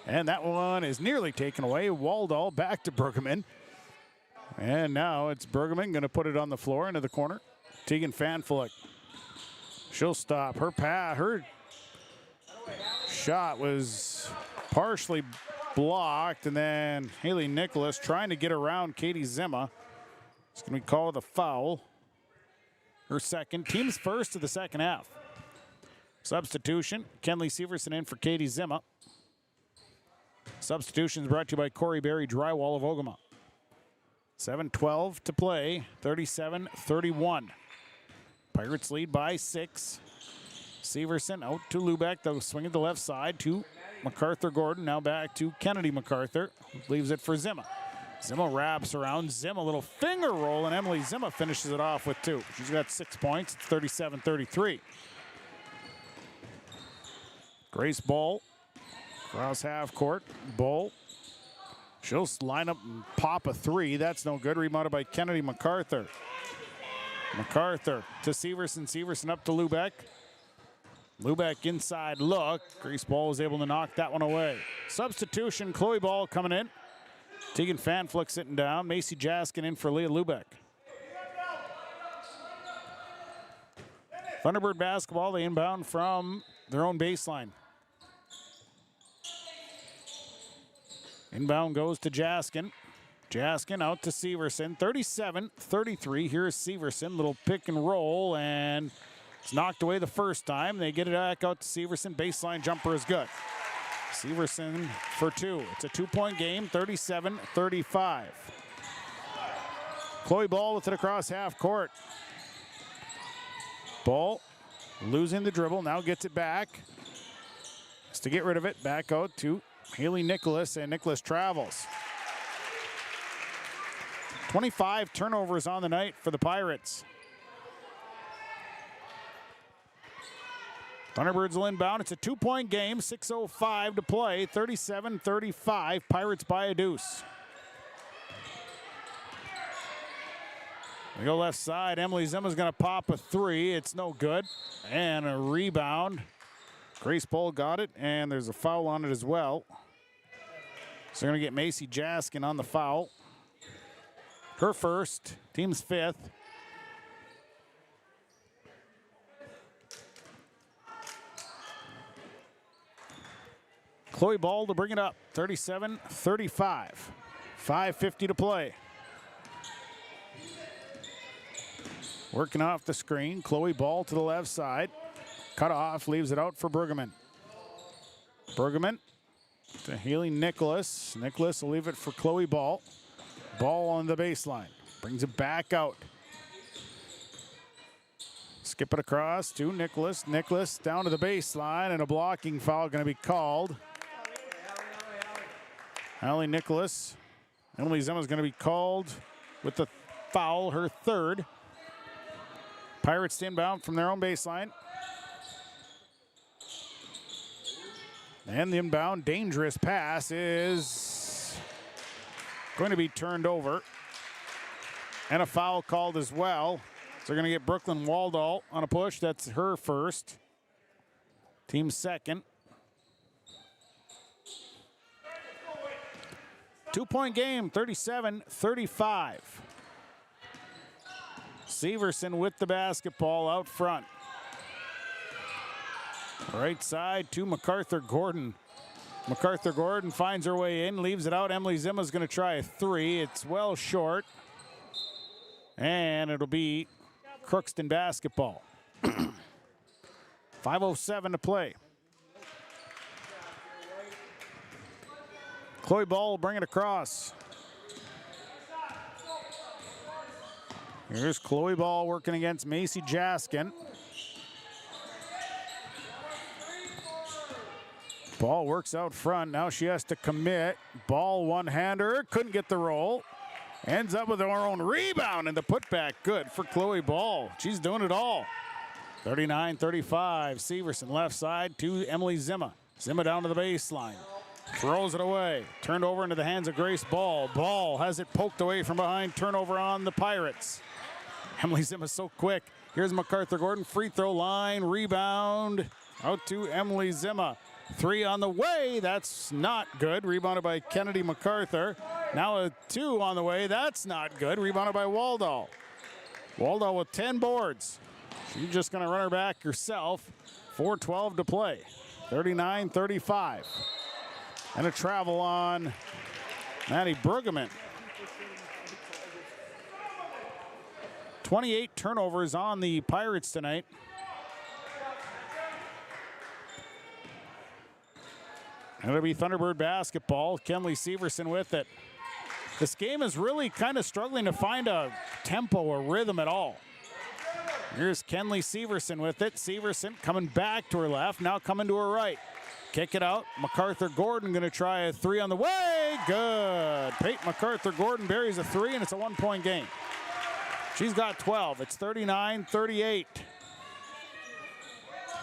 And that one is nearly taken away. Waldall back to Bruggeman. And now it's Bruggeman going to put it on the floor into the corner. Tegan Fanflick. She'll stop. Her shot was partially blocked, and then Haley Nicholas trying to get around Katie Zimma. It's going to be called a foul. Her second. Team's first of the second half. Substitution. Kenley Severson in for Katie Zimma. Substitutions brought to you by Corey Berry Drywall of Ogama. 7:12 to play. 37-31. Pirates lead by 6. Severson out to Lubeck. They'll swing it to the left side to MacArthur Gordon. Now back to Kennedy MacArthur. Leaves it for Zimma. Zimma wraps around. Zimma, little finger roll, and Emily Zimma finishes it off with 2. She's got 6 points. It's 37-33. Grace Ball. Cross half court. Ball. She'll line up and pop a 3. That's no good. Rebounded by Kennedy MacArthur. MacArthur to Severson. Severson up to Lubeck. Lubeck inside look. Grace Ball was able to knock that one away. Substitution, Chloe Ball coming in. Tegan Fanflick sitting down. Macy Jaskin in for Leah Lubeck. Thunderbird basketball, they inbound from their own baseline. Inbound goes to Jaskin. Jaskin out to Severson. 37-33. Here's Severson. Little pick and roll, and it's knocked away the first time. They get it back out to Severson. Baseline jumper is good. Severson for 2. It's a 2-point game, 37-35. Chloe Ball with it across half court. Ball losing the dribble, now gets it back. Has to get rid of it. Back out to Haley Nicholas, and Nicholas travels. 25 turnovers on the night for the Pirates. Thunderbirds will inbound. It's a 2-point game, 6:05 to play, 37-35. Pirates by a deuce. We go left side. Emily Zimma's going to pop a 3. It's no good. And a rebound. Grace Ball got it, and there's a foul on it as well. So they're going to get Macy Jaskin on the foul. Her first, team's 5th. Chloe Ball to bring it up, 37-35. 5:50 to play. Working off the screen. Chloe Ball to the left side. Cut off, leaves it out for Brueggemann. Brueggemann to Haley Nicholas. Nicholas will leave it for Chloe Ball. Ball on the baseline. Brings it back out. Skip it across to Nicholas. Nicholas down to the baseline, and a blocking foul going to be called. Allie Nicholas. Emily Zimmer's going to be called with the foul, her third. Pirates inbound from their own baseline. And the inbound dangerous pass is going to be turned over. And a foul called as well. So they're going to get Brooklyn Waldall on a push. That's her first. Team second. 2-point game, 37-35. Severson with the basketball out front. Right side to MacArthur Gordon. MacArthur Gordon finds her way in, leaves it out. Emily Zimma's going to try a three. It's well short. And it'll be Crookston basketball. 5:07 to play. Chloe Ball will bring it across. Here's Chloe Ball working against Macy Jaskin. Ball works out front. Now she has to commit. Ball one-hander. Couldn't get the roll. Ends up with her own rebound and the putback. Good for Chloe Ball. She's doing it all. 39-35. Severson left side to Emily Zimma. Zimma down to the baseline. Throws it away. Turned over into the hands of Grace Ball. Ball has it poked away from behind. Turnover on the Pirates. Emily Zimma so quick. Here's MacArthur Gordon. Free throw line. Rebound. Out to Emily Zimma. Three on the way. That's not good. Rebounded by Kennedy MacArthur. Now a two on the way. That's not good. Rebounded by Waldall. Waldall with 10 boards. She's just going to run her back herself. 4:12 to play. 39-35. And a travel on Maddie Brueggemann. 28 turnovers on the Pirates tonight. And it'll be Thunderbird basketball. Kenley Severson with it. This game is really kind of struggling to find a tempo or rhythm at all. Here's Kenley Severson with it. Severson coming back to her left, now coming to her right. Kick it out. MacArthur Gordon going to try a three on the way. Good. Peyton MacArthur Gordon buries a three, and it's a 1-point game. She's got 12. It's 39-38.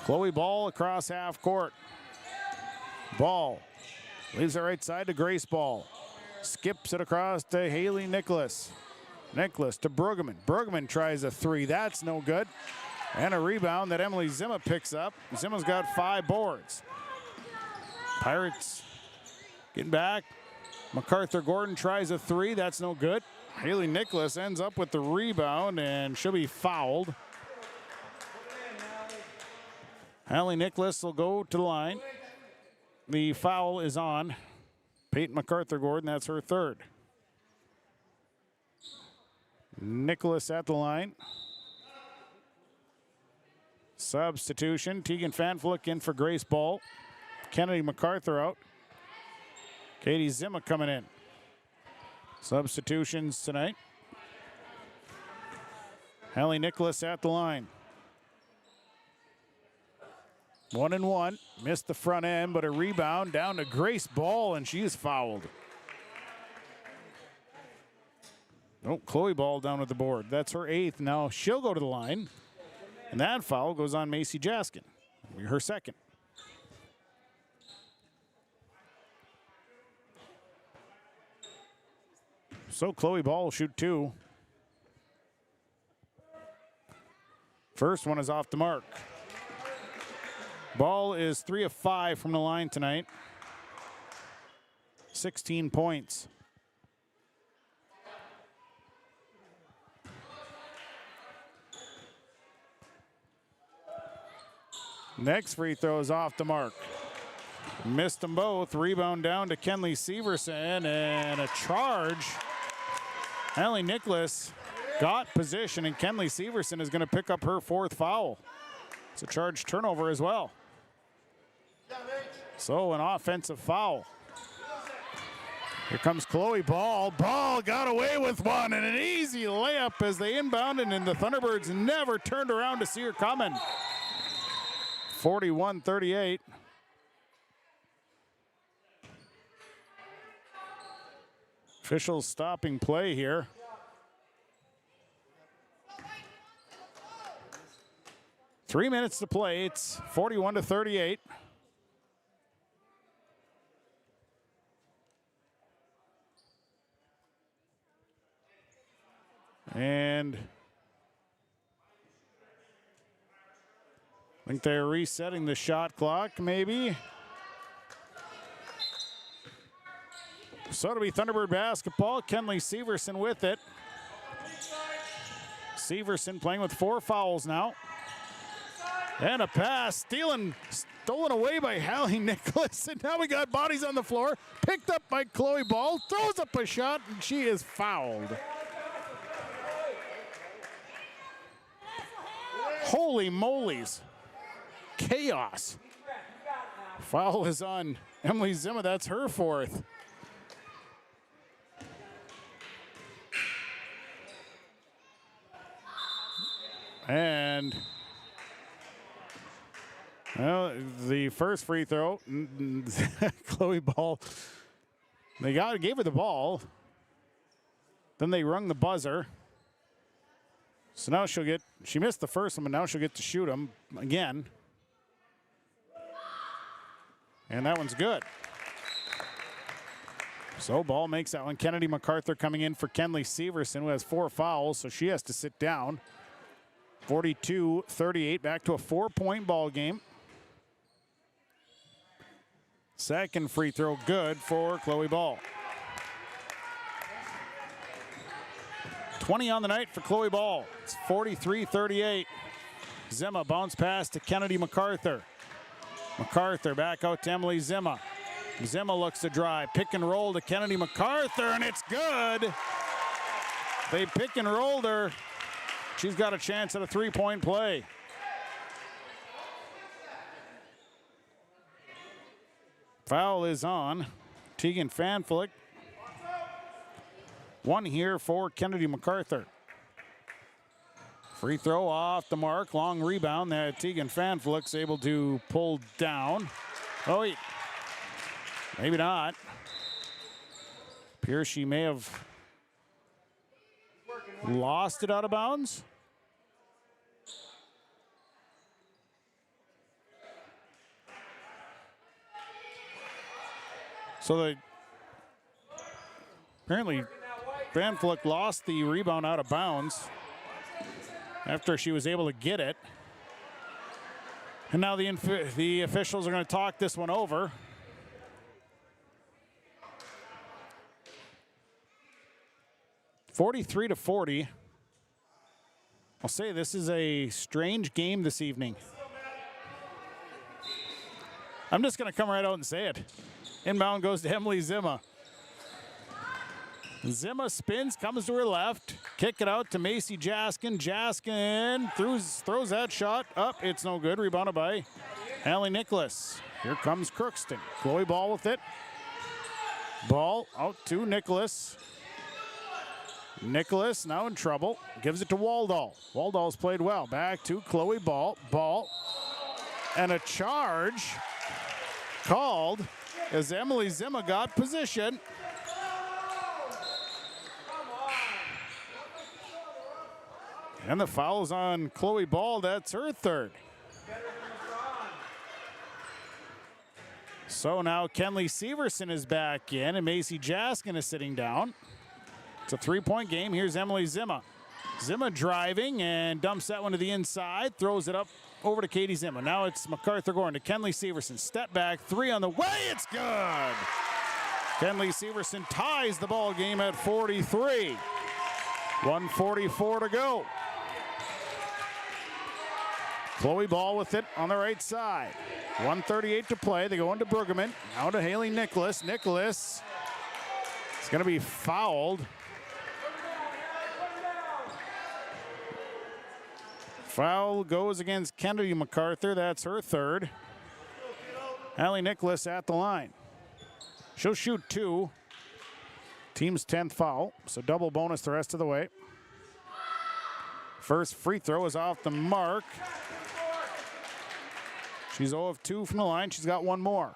Chloe Ball across half court. Ball leaves the right side to Grace Ball. Skips it across to Haley Nicholas. Nicholas to Brueggemann. Brueggemann tries a three. That's no good. And a rebound that Emily Zimma picks up. Zimma's got 5 boards. Pirates getting back. MacArthur Gordon tries a three. That's no good. Haley Nicholas ends up with the rebound and she'll be fouled. Haley Nicholas will go to the line. The foul is on Peyton MacArthur Gordon. That's her third. Nicholas at the line. Substitution. Tegan Fanflick in for Grace Ball. Kennedy MacArthur out. Katie Zimma coming in. Substitutions tonight. Hallie Nicholas at the line. 1-1. Missed the front end, but a rebound down to Grace Ball, and she is fouled. Oh, Chloe Ball down with the board. That's her 8th. Now she'll go to the line. And that foul goes on Macy Jaskin. Her 2nd. So Chloe Ball will shoot 2. First one is off the mark. Ball is 3 of 5 from the line tonight. 16 points. Next free throw is off the mark. Missed them both. Rebound down to Kenley Severson and a charge. Hallie Nicholas got position, and Kenley Severson is going to pick up her 4th foul. It's a charged turnover as well. So an offensive foul. Here comes Chloe Ball. Ball got away with one, and an easy layup as they inbounded, and the Thunderbirds never turned around to see her coming. 41-38. Officials stopping play here. Three minutes to play. It's 41-38. And I think they're resetting the shot clock, maybe. So it'll be Thunderbird basketball. Kenley Severson with it. Severson playing with 4 fouls now. And a pass, stolen away by Hallie Nicholas. And now we got bodies on the floor. Picked up by Chloe Ball. Throws up a shot, and she is fouled. Holy moly's. Chaos. Foul is on Emily Zima. That's her 4th. And well, the first free throw, Chloe Ball, gave her the ball. Then they rung the buzzer. So now she missed the first one, but now she'll get to shoot them again. And that one's good. So Ball makes that one. Kennedy MacArthur coming in for Kenley Severson, who has 4 fouls, so she has to sit down. 42-38, back to a 4-point ball game. Second free throw good for Chloe Ball. 20 on the night for Chloe Ball. It's 43-38. Zima bounce pass to Kennedy MacArthur. MacArthur back out to Emily Zima. Zima looks to drive. Pick and roll to Kennedy MacArthur, and it's good. They pick and rolled her. She's got a chance at a 3-point play. Foul is on Tegan Fanflick. 1 here for Kennedy MacArthur. Free throw off the mark. Long rebound that Tegan Fanflick's able to pull down. Oh, wait. Maybe not. Appears she may have lost it out of bounds. So apparently Van Flick lost the rebound out of bounds after she was able to get it. And now the officials are going to talk this one over. (43-40). I'll say this is a strange game this evening. I'm just going to come right out and say it. Inbound goes to Emily Zima. Zima spins, comes to her left. Kick it out to Macy Jaskin. Jaskin throws that shot up. It's no good. Rebounded by Hallie Nicholas. Here comes Crookston. Chloe Ball with it. Ball out to Nicholas. Nicholas now in trouble. Gives it to Waldall. Waldall's played well. Back to Chloe Ball. Ball. And a charge called as Emily Zima got position. And the foul's on Chloe Ball. That's her third. So now Kenley Severson is back in, and Macy Jaskin is sitting down. It's a 3-point game. Here's Emily Zima. Zima driving and dumps that one to the inside. Throws it up over to Katie Zima. Now it's MacArthur going to Kenley Severson. Step back, 3 on the way. It's good. Kenley Severson ties the ball game at 43. 1:44 to go. Chloe Ball with it on the right side. 1:38 to play. They go into Brueggemann. Now to Haley Nicholas. Nicholas is going to be fouled. Foul goes against Kennedy MacArthur. That's her third. Allie Nicholas at the line. She'll shoot 2. Team's 10th foul, so double bonus the rest of the way. First free throw is off the mark. She's 0 of 2 from the line. She's got one more.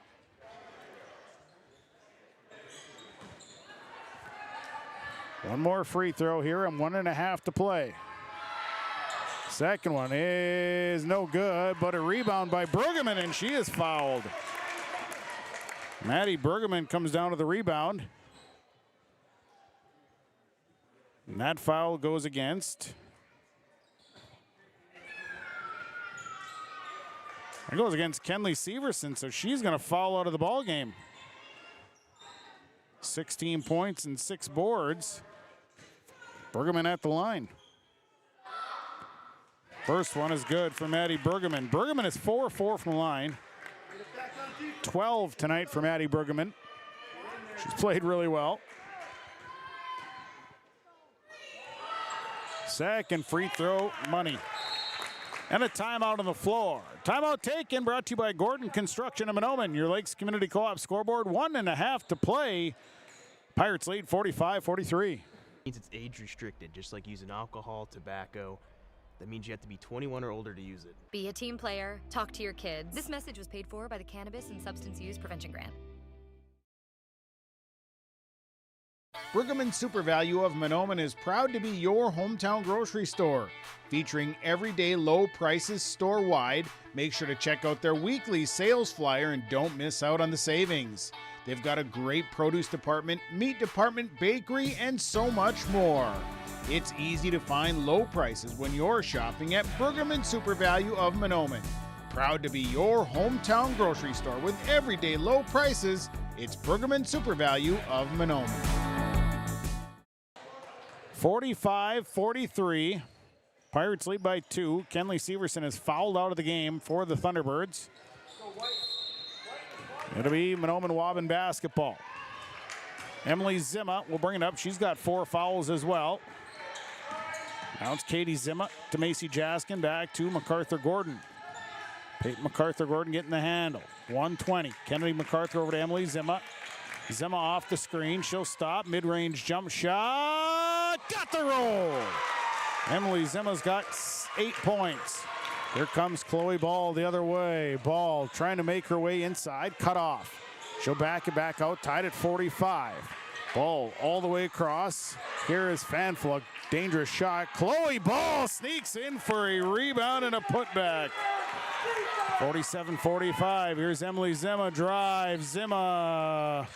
One more free throw here and 1.5 to play. Second one is no good, but a rebound by Brueggemann, and she is fouled. Maddie Brueggemann comes down to the rebound. And that foul goes against. It goes against Kenley Severson, so she's going to foul out of the ball game. 16 points and 6 boards. Brueggemann at the line. First one is good for Maddie Brueggemann. Brueggemann is 4-4 from the line. 12 tonight for Maddie Brueggemann. She's played really well. Second free throw, money. And a timeout on the floor. Timeout taken, brought to you by Gordon Construction of Mahnomen. Your Lakes Community Co-op scoreboard, 1.5 to play. Pirates lead 45-43. Means it's age restricted, just like using alcohol, tobacco. That means you have to be 21 or older to use it. Be a team player. Talk to your kids. This message was paid for by the Cannabis and Substance Use Prevention Grant. Brueggemann Super Value of Mahnomen is proud to be your hometown grocery store. Featuring everyday low prices store-wide, make sure to check out their weekly sales flyer and don't miss out on the savings. They've got a great produce department, meat department, bakery, and so much more. It's easy to find low prices when you're shopping at Brueggemann Super Value of Mahnomen. Proud to be your hometown grocery store with everyday low prices. It's Brueggemann Super Value of Mahnomen. 45-43. Pirates lead by 2. Kenley Severson is fouled out of the game for the Thunderbirds. It'll be Mahnomen-Waubun basketball. Emily Zimma will bring it up. She's got 4 fouls as well. Now it's Katie Zimma to Macy Jaskin, back to MacArthur Gordon. Peyton MacArthur Gordon getting the handle. 120. Kennedy MacArthur over to Emily Zimma. Zimma off the screen. She'll stop. Mid-range jump shot. Got the roll. Emily Zimma's got 8 points. Here comes Chloe Ball the other way. Ball trying to make her way inside. Cut off. She'll back it back out. Tied at 45. Ball all the way across. Here is Fanfluck. Dangerous shot. Chloe Ball sneaks in for a rebound and a putback. 47-45. Here's Emily Zimma. Drive. Zimma.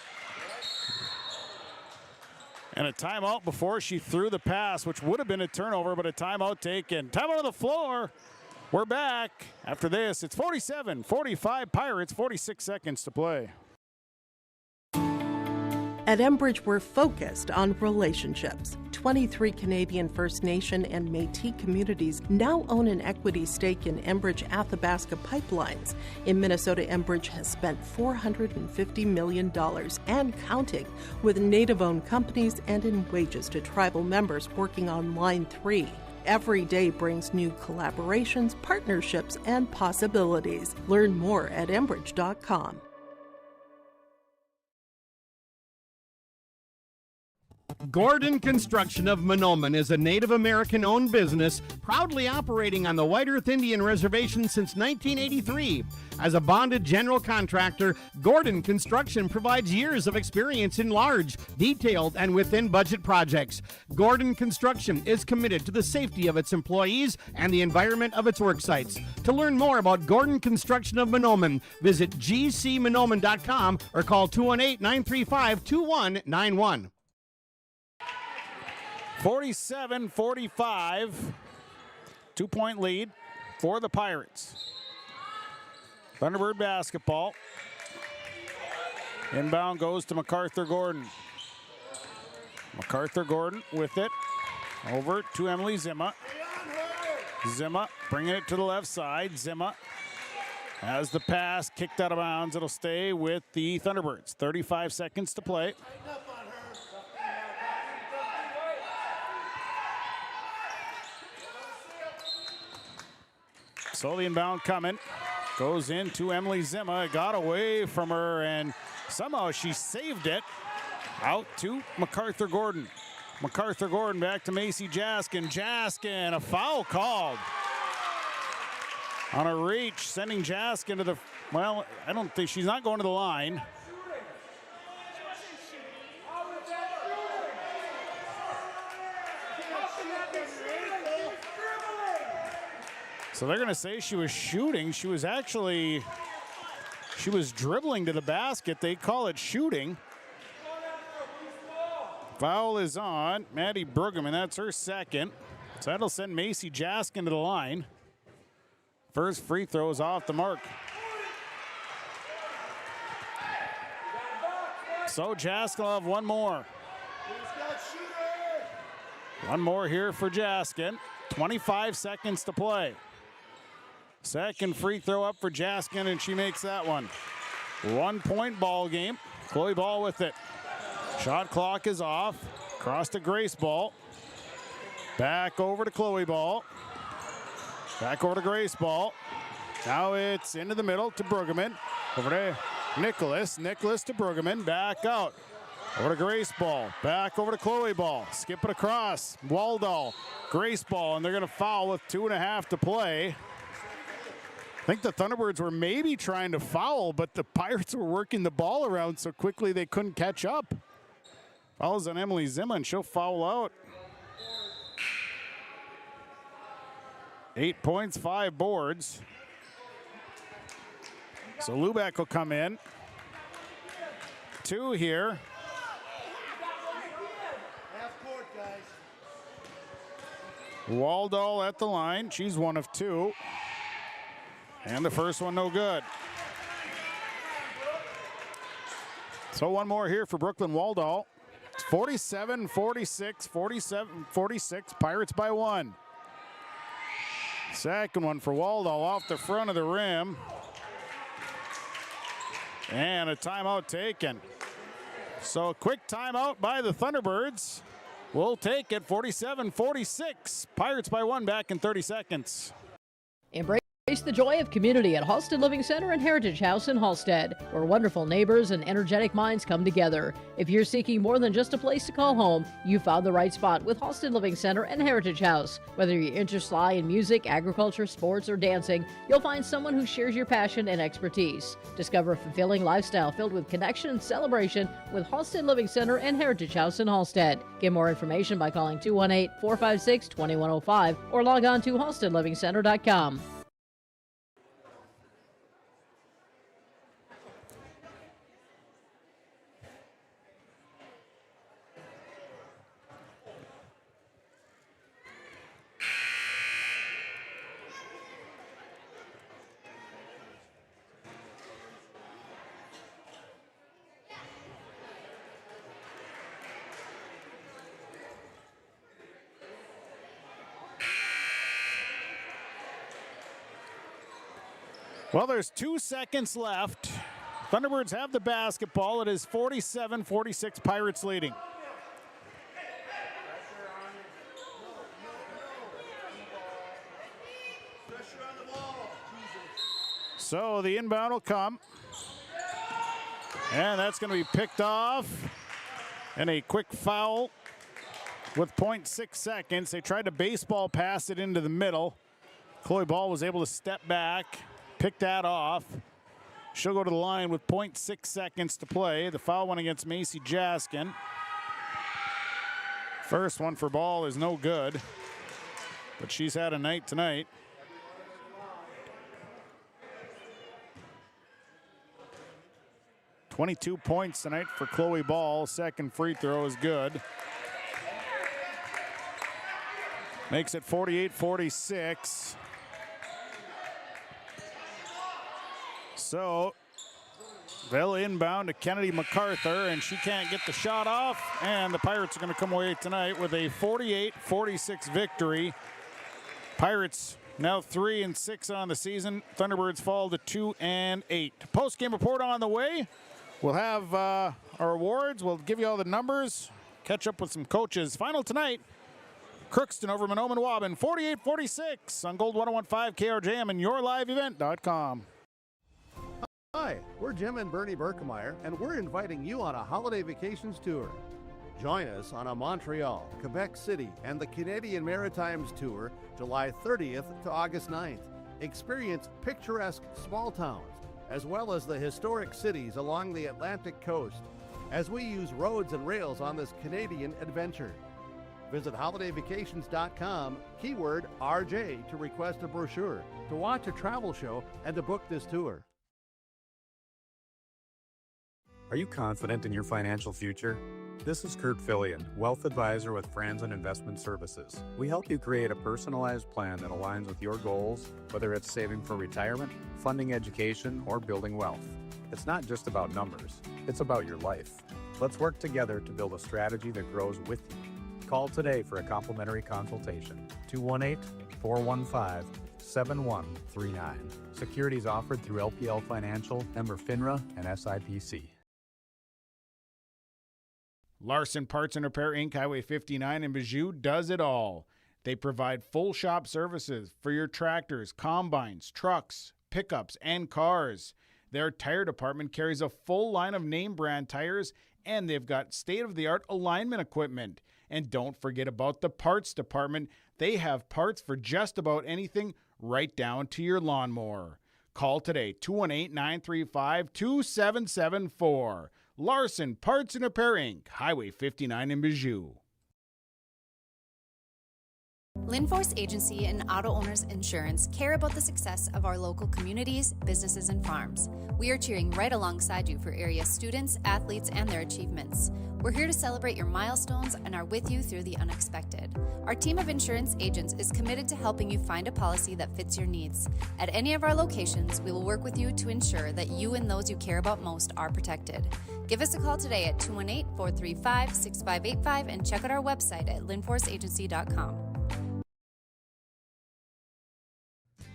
And a timeout before she threw the pass, which would have been a turnover, but a timeout taken. Timeout on the floor. We're back. After this, it's 47-45 Pirates, 46 seconds to play. At Enbridge, we're focused on relationships. 23 Canadian First Nation and Métis communities now own an equity stake in Enbridge Athabasca Pipelines. In Minnesota, Enbridge has spent $450 million and counting with Native-owned companies and in wages to tribal members working on Line 3. Every day brings new collaborations, partnerships, and possibilities. Learn more at Enbridge.com. Gordon Construction of Mahnomen is a Native American-owned business proudly operating on the White Earth Indian Reservation since 1983. As a bonded general contractor, Gordon Construction provides years of experience in large, detailed, and within-budget projects. Gordon Construction is committed to the safety of its employees and the environment of its work sites. To learn more about Gordon Construction of Mahnomen, visit gcmahnomen.com or call 218-935-2191. 47-45, 2-point lead for the Pirates. Thunderbird basketball. Inbound goes to MacArthur Gordon. MacArthur Gordon with it. Over to Emily Zimma. Zimma bringing it to the left side. Zimma has the pass kicked out of bounds. It'll stay with the Thunderbirds. 35 seconds to play. So the inbound coming. Goes into Emily Zima. It got away from her, and somehow she saved it. Out to MacArthur Gordon. MacArthur Gordon back to Macy Jaskin. Jaskin, a foul called. On a reach, sending Jaskin to the, well, I don't think, she's not going to the line. So they're going to say she was shooting. She was dribbling to the basket. They call it shooting. Foul is on Maddie Bruggeman. That's her second. So that'll send Macy Jaskin to the line. First free throw is off the mark. So Jaskin will have one more. One more here for Jaskin. 25 seconds to play. Second free throw up for Jaskin, and she makes that one. 1 point ball game. Chloe Ball with it. Shot clock is off. Cross to Grace Ball. Back over to Chloe Ball. Back over to Grace Ball. Now it's into the middle to Bruggeman. Over to Nicholas. Nicholas to Bruggeman. Back out. Over to Grace Ball. Back over to Chloe Ball. Skip it across. Waldall. Grace Ball, and they're going to foul with 2.5 to play. I think the Thunderbirds were maybe trying to foul, but the Pirates were working the ball around so quickly they couldn't catch up. Fouls on Emily Zima, and she'll foul out. 8 points, 5 boards. So Lubeck will come in. 2 here. Waldall at the line. She's 1 of 2. And the first one no good. So one more here for Brooklyn Waldall. It's 47-46, 47-46. Pirates by 1. Second one for Waldall off the front of the rim. And a timeout taken. So a quick timeout by the Thunderbirds. We'll take it 47-46. Pirates by 1, back in 30 seconds. Embrace the joy of community at Halsted Living Center and Heritage House in Halsted, where wonderful neighbors and energetic minds come together. If you're seeking more than just a place to call home, you found the right spot with Halsted Living Center and Heritage House. Whether your interests lie in music, agriculture, sports, or dancing, you'll find someone who shares your passion and expertise. Discover a fulfilling lifestyle filled with connection and celebration with Halsted Living Center and Heritage House in Halsted. Get more information by calling 218-456-2105 or log on to halstedlivingcenter.com. Well, there's 2 seconds left. Thunderbirds have the basketball. It is 47-46, Pirates leading. So the inbound will come. And that's going to be picked off. And a quick foul with 0.6 seconds. They tried to baseball pass it into the middle. Chloe Ball was able to step back, pick that off. She'll go to the line with 0.6 seconds to play. The foul one against Macy Jaskin. First one for Ball is no good, but she's had a night tonight. .22 points tonight for Chloe Ball. Second free throw is good. Makes it 48-46. So they'll inbound to Kennedy MacArthur, and she can't get the shot off, and the Pirates are going to come away tonight with a 48-46 victory. Pirates now 3-6 on the season. Thunderbirds fall to 2-8. Post-game report on the way. We'll have our awards. We'll give you all the numbers, catch up with some coaches. Final tonight, Crookston over Mahnomen-Waubun, 48-46 on Gold 101.5 KRJM and yourliveevent.com. Hi, we're Jim and Bernie Berkemeyer, and we're inviting you on a holiday vacations tour. Join us on a Montreal, Quebec City, and the Canadian Maritimes tour, July 30th to August 9th. Experience picturesque small towns, as well as the historic cities along the Atlantic coast, as we use roads and rails on this Canadian adventure. Visit holidayvacations.com, keyword RJ, to request a brochure, to watch a travel show, and to book this tour. Are you confident in your financial future? This is Kurt Fillion, Wealth Advisor with Franzen Investment Services. We help you create a personalized plan that aligns with your goals, whether it's saving for retirement, funding education, or building wealth. It's not just about numbers, it's about your life. Let's work together to build a strategy that grows with you. Call today for a complimentary consultation. 218-415-7139. Securities offered through LPL Financial, member FINRA, and SIPC. Larson Parts and Repair Inc., Highway 59 in Bijou does it all. They provide full shop services for your tractors, combines, trucks, pickups, and cars. Their tire department carries a full line of name brand tires, and they've got state-of-the-art alignment equipment. And don't forget about the parts department. They have parts for just about anything, right down to your lawnmower. Call today, 218-935-2774. Larson Parts and Repair Inc., Highway 59 in Bijou. Linforce Agency and Auto Owners Insurance care about the success of our local communities, businesses, and farms. We are cheering right alongside you for area students, athletes, and their achievements. We're here to celebrate your milestones and are with you through the unexpected. Our team of insurance agents is committed to helping you find a policy that fits your needs. At any of our locations, we will work with you to ensure that you and those you care about most are protected. Give us a call today at 218-435-6585 and check out our website at linforceagency.com.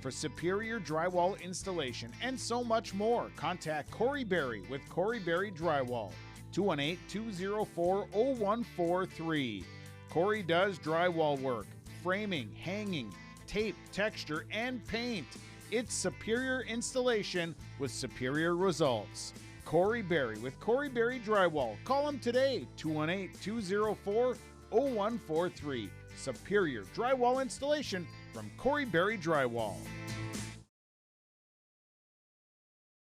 For superior drywall installation and so much more, contact Corey Berry with Corey Berry Drywall, 218-204-0143. Corey does drywall work, framing, hanging, tape, texture, and paint. It's superior installation with superior results. Corey Berry with Corey Berry Drywall. Call him today, 218-204-0143. Superior drywall installation from Corey Berry Drywall.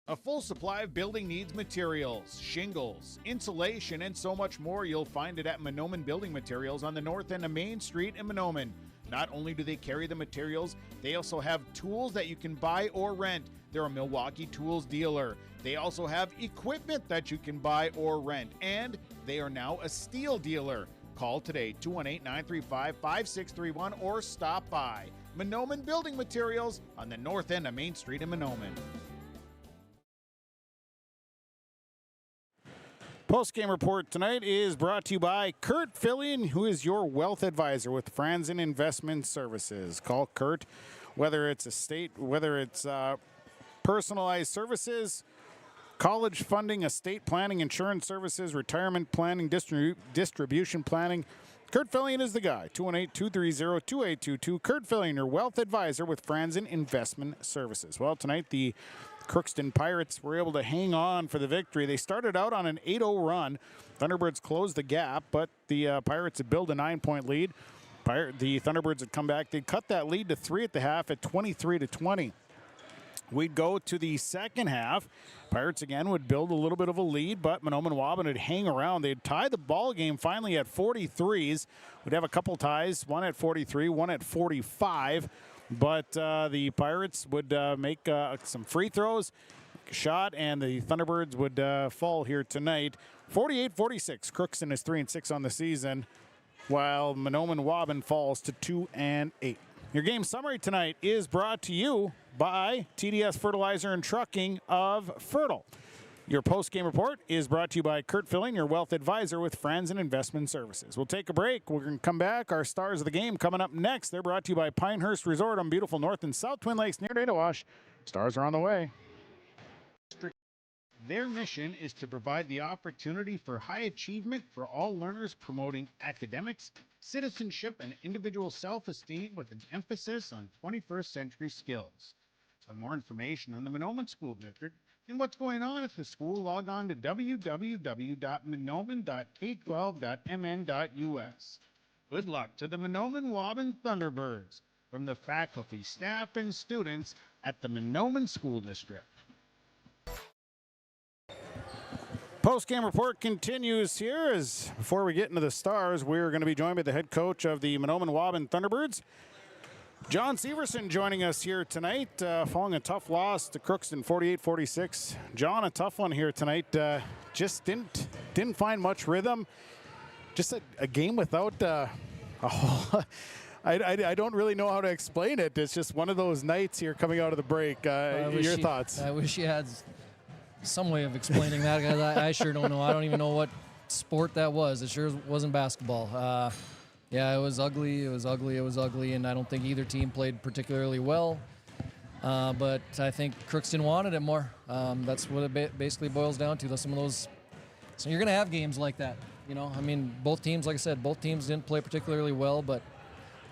A full supply of building needs materials, shingles, insulation, and so much more. You'll find it at Mahnomen Building Materials on the north end of Main Street in Mahnomen. Not only do they carry the materials, they also have tools that you can buy or rent. They're a Milwaukee Tools dealer. They also have equipment that you can buy or rent, and they are now a steel dealer. Call today, 218-935-5631, or stop by Mahnomen Building Materials on the north end of Main Street in Mahnomen. Post-game report tonight is brought to you by Kurt Fillion, who is your wealth advisor with Franzen Investment Services. Call Kurt, whether it's personalized services, college funding, estate planning, insurance services, retirement planning, distribution planning. Kurt Fillion is the guy. 218-230-2822. Kurt Fillion, your wealth advisor with Franzen Investment Services. Well, tonight the Crookston Pirates were able to hang on for the victory. They started out on an 8-0 run. Thunderbirds closed the gap, but the Pirates had built a 9-point lead. The Thunderbirds had come back. They cut that lead to 3 at the half at 23-20. We'd go to the second half. Pirates again would build a little bit of a lead, but Mahnomen-Waubun would hang around. They'd tie the ball game finally at 43s. We'd have a couple ties, one at 43, one at 45. But the Pirates would make some free throws, shot, and the Thunderbirds would fall here tonight. 48-46. Crookston is 3-6 on the season, while Mahnomen-Waubun falls to 2-8. Your game summary tonight is brought to you by TDS Fertilizer and Trucking of Fertile. Your post-game report is brought to you by Kurt Fillion, your wealth advisor with Franzen Investment Services. We'll take a break. We're going to come back. Our stars of the game coming up next. They're brought to you by Pinehurst Resort on beautiful North and South Twin Lakes near Data Wash. Stars are on the way. Their mission is to provide the opportunity for high achievement for all learners, promoting academics, citizenship, and individual self-esteem with an emphasis on 21st century skills. For more information on the Mahnomen School District and what's going on at the school, log on to www.mahnomen.k12.mn.us. Good luck to the Mahnomen-Waubun Thunderbirds from the faculty, staff, and students at the Mahnomen School District. Post-game report continues here. As before we get into the stars, we're going to be joined by the head coach of the Mahnomen-Waubun Thunderbirds, John Severson, joining us here tonight, following a tough loss to Crookston, 48-46. John, a tough one here tonight. Just didn't find much rhythm. Just a game without a whole. I don't really know how to explain it. It's just one of those nights here coming out of the break. Your thoughts? I wish you had some way of explaining that, because I sure don't know. I don't even know what sport that was. It sure wasn't basketball. Yeah, it was ugly, and I don't think either team played particularly well. But I think Crookston wanted it more. That's what it basically boils down to. Some of those. So you're going to have games like that. You know, I mean, both teams, like I said, both teams didn't play particularly well, but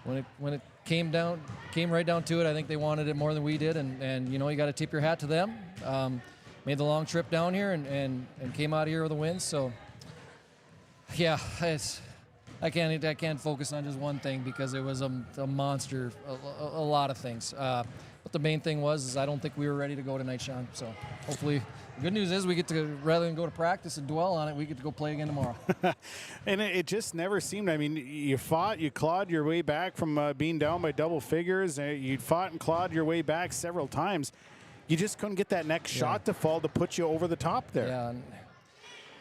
when it came right down to it, I think they wanted it more than we did, and you know, you got to tip your hat to them. Made the long trip down here and came out here with a win. So yeah, I can't focus on just one thing, because it was a monster, a lot of things. But the main thing was I don't think we were ready to go tonight, Sean. So hopefully, the good news is we get to, rather than go to practice and dwell on it, we get to go play again tomorrow. And it just never seemed. I mean, you fought, you clawed your way back from being down by double figures. You fought and clawed your way back several times. You just couldn't get that next shot to fall to put you over the top there. Yeah.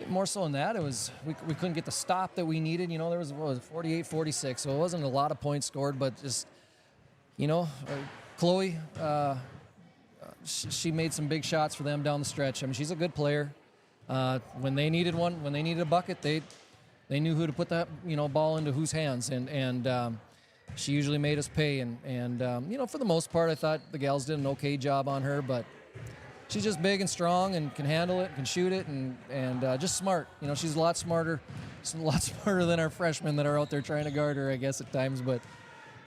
More so than that, it was we couldn't get the stop that we needed. You know, there was 48-46, so it wasn't a lot of points scored, but just, you know, Chloe, she made some big shots for them down the stretch. I mean, she's a good player. When they needed one, when they needed a bucket, they knew who to put that, you know, ball into whose hands, and she usually made us pay. And you know, for the most part, I thought the gals did an okay job on her, but she's just big and strong and can handle it, can shoot it, and just smart. You know, she's a lot smarter than our freshmen that are out there trying to guard her, I guess, at times. But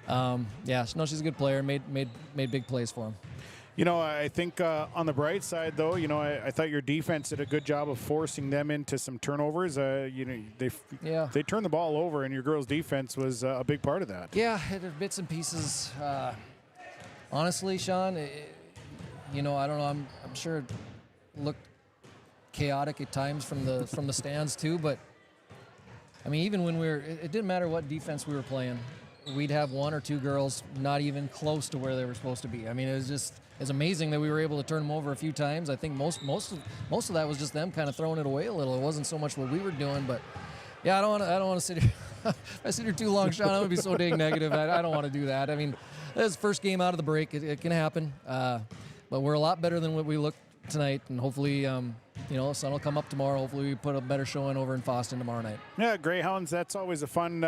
yeah, no, she's a good player. Made big plays for them. You know, I think on the bright side, though, you know, I thought your defense did a good job of forcing them into some turnovers. You know, they turned the ball over, and your girls' defense was a big part of that. Yeah, bits and pieces. Honestly, Sean, you know, I don't know. I'm sure it looked chaotic at times from the stands too. But I mean, even when it didn't matter what defense we were playing, we'd have one or two girls not even close to where they were supposed to be. I mean, it's amazing that we were able to turn them over a few times. I think most of that was just them kind of throwing it away a little. It wasn't so much what we were doing, but yeah, I don't want to sit here. If I sit here too long, Sean, I would be so dang negative. I don't want to do that. I mean, this first game out of the break. It can happen, but we're a lot better than what we looked tonight, and hopefully, you know, the sun will come up tomorrow. Hopefully, we put a better showing over in Foston tomorrow night. Yeah, Greyhounds. That's always a fun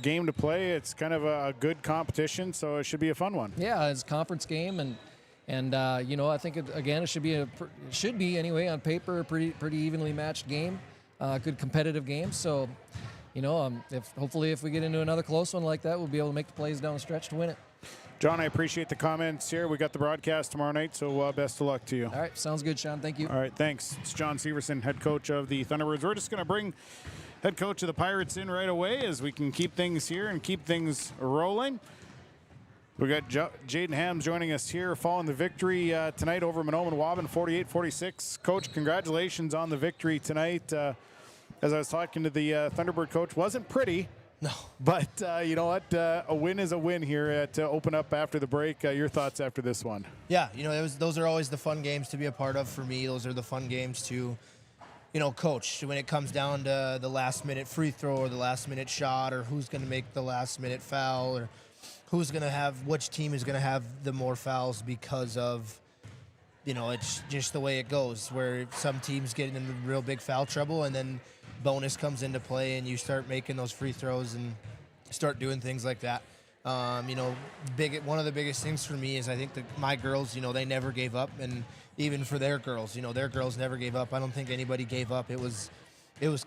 game to play. It's kind of a good competition, so it should be a fun one. Yeah, it's a conference game, and you know, I think it should be anyway on paper a pretty evenly matched game, good competitive game. So, you know, hopefully if we get into another close one like that, we'll be able to make the plays down the stretch to win it. John, I appreciate the comments here. We got the broadcast tomorrow night, so best of luck to you. All right, sounds good, Sean. Thank you. All right, thanks. It's John Severson, head coach of the Thunderbirds. We're just going to bring head coach of the Pirates in right away as we can keep things here and keep things rolling. We got Jaden Hams joining us here following the victory tonight over Mahnomen-Waubun, 48-46. Coach, congratulations on the victory tonight. As I was talking to the Thunderbird coach, wasn't pretty. No. But you know what? A win is a win here to open up after the break. Your thoughts after this one? Yeah, you know, those are always the fun games to be a part of for me. Those are the fun games to, you know, coach when it comes down to the last-minute free throw or the last-minute shot or who's going to make the last-minute foul or which team is going to have the more fouls because of, you know, it's just the way it goes where some teams get in real big foul trouble and then bonus comes into play and you start making those free throws and start doing things like that. You know, one of the biggest things for me is I think that my girls, you know, they never gave up and even for their girls. You know, their girls never gave up. I don't think anybody gave up. It was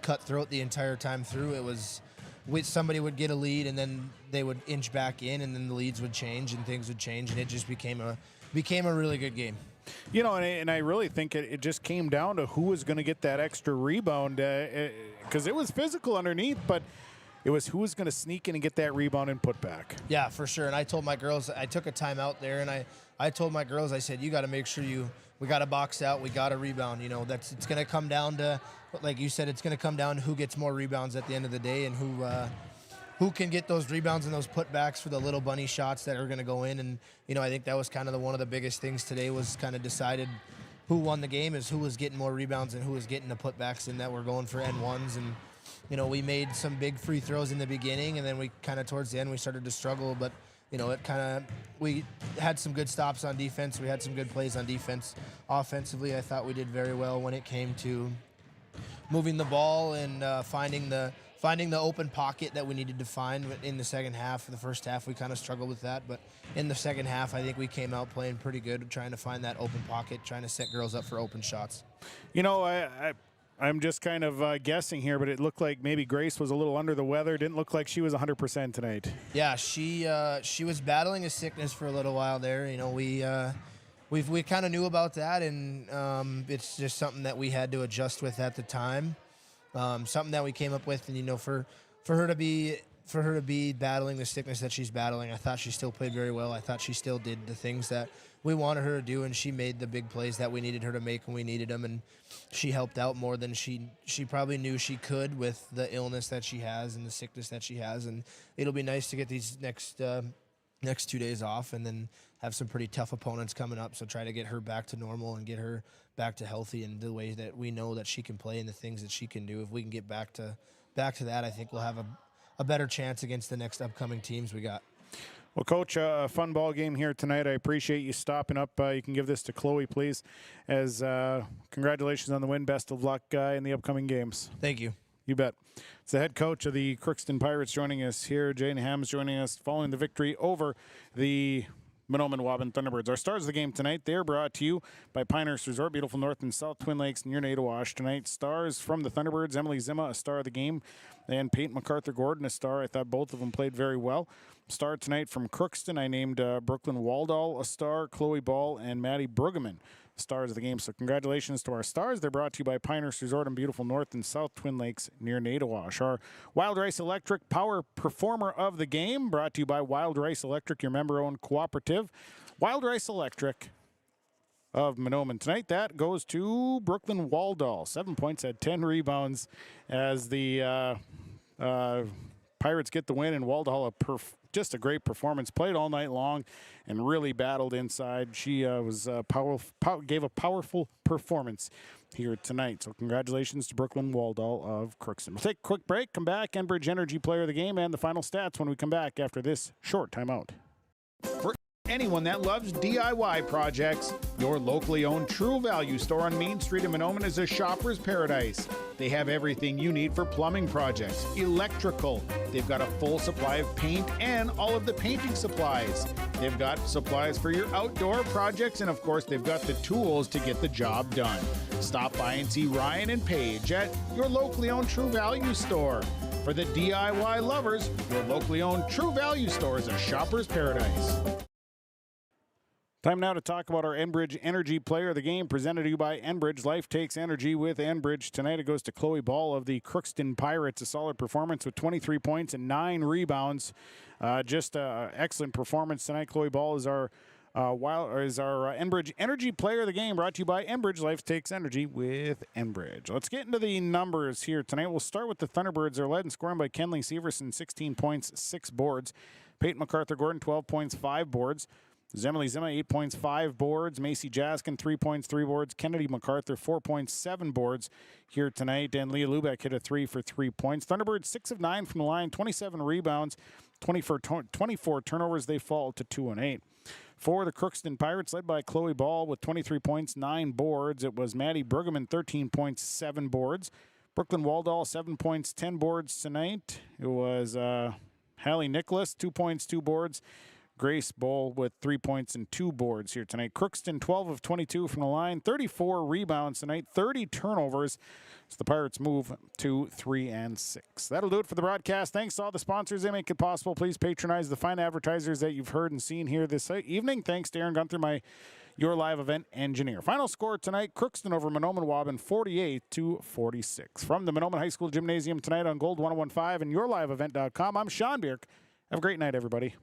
cutthroat the entire time through. It was somebody would get a lead and then they would inch back in, and then the leads would change and things would change, and it just became a really good game. You know, and I really think it just came down to who was going to get that extra rebound, because it was physical underneath, but it was who was going to sneak in and get that rebound and put back. Yeah, for sure. And I told my girls, I took a timeout there, and I told my girls, I said, you got to make sure we got to box out, we got to rebound. You know, it's going to come down to, like you said, it's going to come down to who gets more rebounds at the end of the day, and who can get those rebounds and those putbacks for the little bunny shots that are going to go in. And, you know, I think that was kind of one of the biggest things today, was kind of decided who won the game, is who was getting more rebounds and who was getting the putbacks, and that were going for N1s. And, you know, we made some big free throws in the beginning, and then we kind of towards the end we started to struggle. But, you know, we had some good stops on defense. We had some good plays on defense. Offensively, I thought we did very well when it came to moving the ball and finding the open pocket that we needed to find in the second half. In the first half, we kind of struggled with that, but in the second half, I think we came out playing pretty good, trying to find that open pocket, trying to set girls up for open shots. You know, I'm just kind of guessing here, but it looked like maybe Grace was a little under the weather. Didn't look like she was 100% tonight. Yeah, she was battling a sickness for a little while there. You know, we kind of knew about that, and it's just something that we had to adjust with at the time. Something that we came up with, and you know, for her to be battling the sickness that she's battling, I thought she still played very well. I thought she still did the things that we wanted her to do, and she made the big plays that we needed her to make when we needed them, and she helped out more than she probably knew she could with the illness that she has and the sickness that she has. And it'll be nice to get these next 2 days off, and then have some pretty tough opponents coming up. So try to get her back to normal and get her back to healthy in the way that we know that she can play and the things that she can do. If we can get back to that, I think we'll have a better chance against the next upcoming teams we got. Well, Coach, a fun ball game here tonight. I appreciate you stopping up. You can give this to Chloe, please. As congratulations on the win. Best of luck in the upcoming games. Thank you. You bet. It's the head coach of the Crookston Pirates joining us here. Jane Ham's joining us following the victory over the Mahnomen-Waubun Thunderbirds. Our stars of the game tonight, they are brought to you by Pinehurst Resort, beautiful North and South Twin Lakes near Nadawash. Tonight, stars from the Thunderbirds, Emily Zima, a star of the game, and Peyton MacArthur-Gordon, a star. I thought both of them played very well. Star tonight from Crookston, I named Brooklyn Waldall a star, Chloe Ball, and Maddie Brueggemann stars of the game. So congratulations to our stars. They're brought to you by Pinehurst Resort in beautiful North and South Twin Lakes near Nadawash. Our Wild Rice Electric Power Performer of the game, brought to you by Wild Rice Electric, your member-owned cooperative. Wild Rice Electric of Mahnomen. Tonight, that goes to Brooklyn Waldall. 7 points, had 10 rebounds as the Pirates get the win, and Waldall just a great performance. Played all night long and really battled inside. She gave a powerful performance here tonight. So congratulations to Brooklyn Waldall of Crookston. We'll take a quick break, come back, Enbridge Energy Player of the Game, and the final stats when we come back after this short timeout. For anyone that loves DIY projects, your locally owned True Value store on Main Street in Mahnomen is a shopper's paradise. They have everything you need for plumbing projects, electrical. They've got a full supply of paint and all of the painting supplies. They've got supplies for your outdoor projects, and of course, they've got the tools to get the job done. Stop by and see Ryan and Paige at your locally owned True Value store. For the DIY lovers, your locally owned True Value store is a shopper's paradise. Time now to talk about our Enbridge Energy Player of the Game, presented to you by Enbridge. Life takes energy with Enbridge. Tonight it goes to Chloe Ball of the Crookston Pirates. A solid performance with 23 points and 9 rebounds. Just an excellent performance tonight. Chloe Ball is our Enbridge Energy Player of the Game, brought to you by Enbridge. Life takes energy with Enbridge. Let's get into the numbers here tonight. We'll start with the Thunderbirds. They're led in scoring by Kenley Severson, 16 points, 6 boards. Peyton MacArthur-Gordon, 12 points, 5 boards. Emily Zima, 8 points, 5 boards. Macy Jaskin, 3 points, 3 boards. Kennedy MacArthur, 4 points, 7 boards here tonight. And Leah Lubeck hit a 3 for 3 points. Thunderbirds 6 of 9 from the line, 27 rebounds, 24 turnovers. They fall to 2 and 8. For the Crookston Pirates, led by Chloe Ball with 23 points, 9 boards. It was Maddie Brueggemann, 13 points, 7 boards. Brooklyn Waldall, 7 points, 10 boards tonight. It was Hallie Nicholas, 2 points, 2 boards. Grace Bowl with 3 points and 2 boards here tonight. Crookston 12 of 22 from the line, 34 rebounds tonight, 30 turnovers. So the Pirates move to 3-6. That'll do it for the broadcast. Thanks to all the sponsors. They make it possible. Please patronize the fine advertisers that you've heard and seen here this evening. Thanks to Aaron Gunther, your live event engineer. Final score tonight, Crookston over Mahnomen-Waubun, 48-46. From the Mahnomen High School Gymnasium tonight on Gold 101.5 and yourliveevent.com, I'm Sean Bierk. Have a great night, everybody.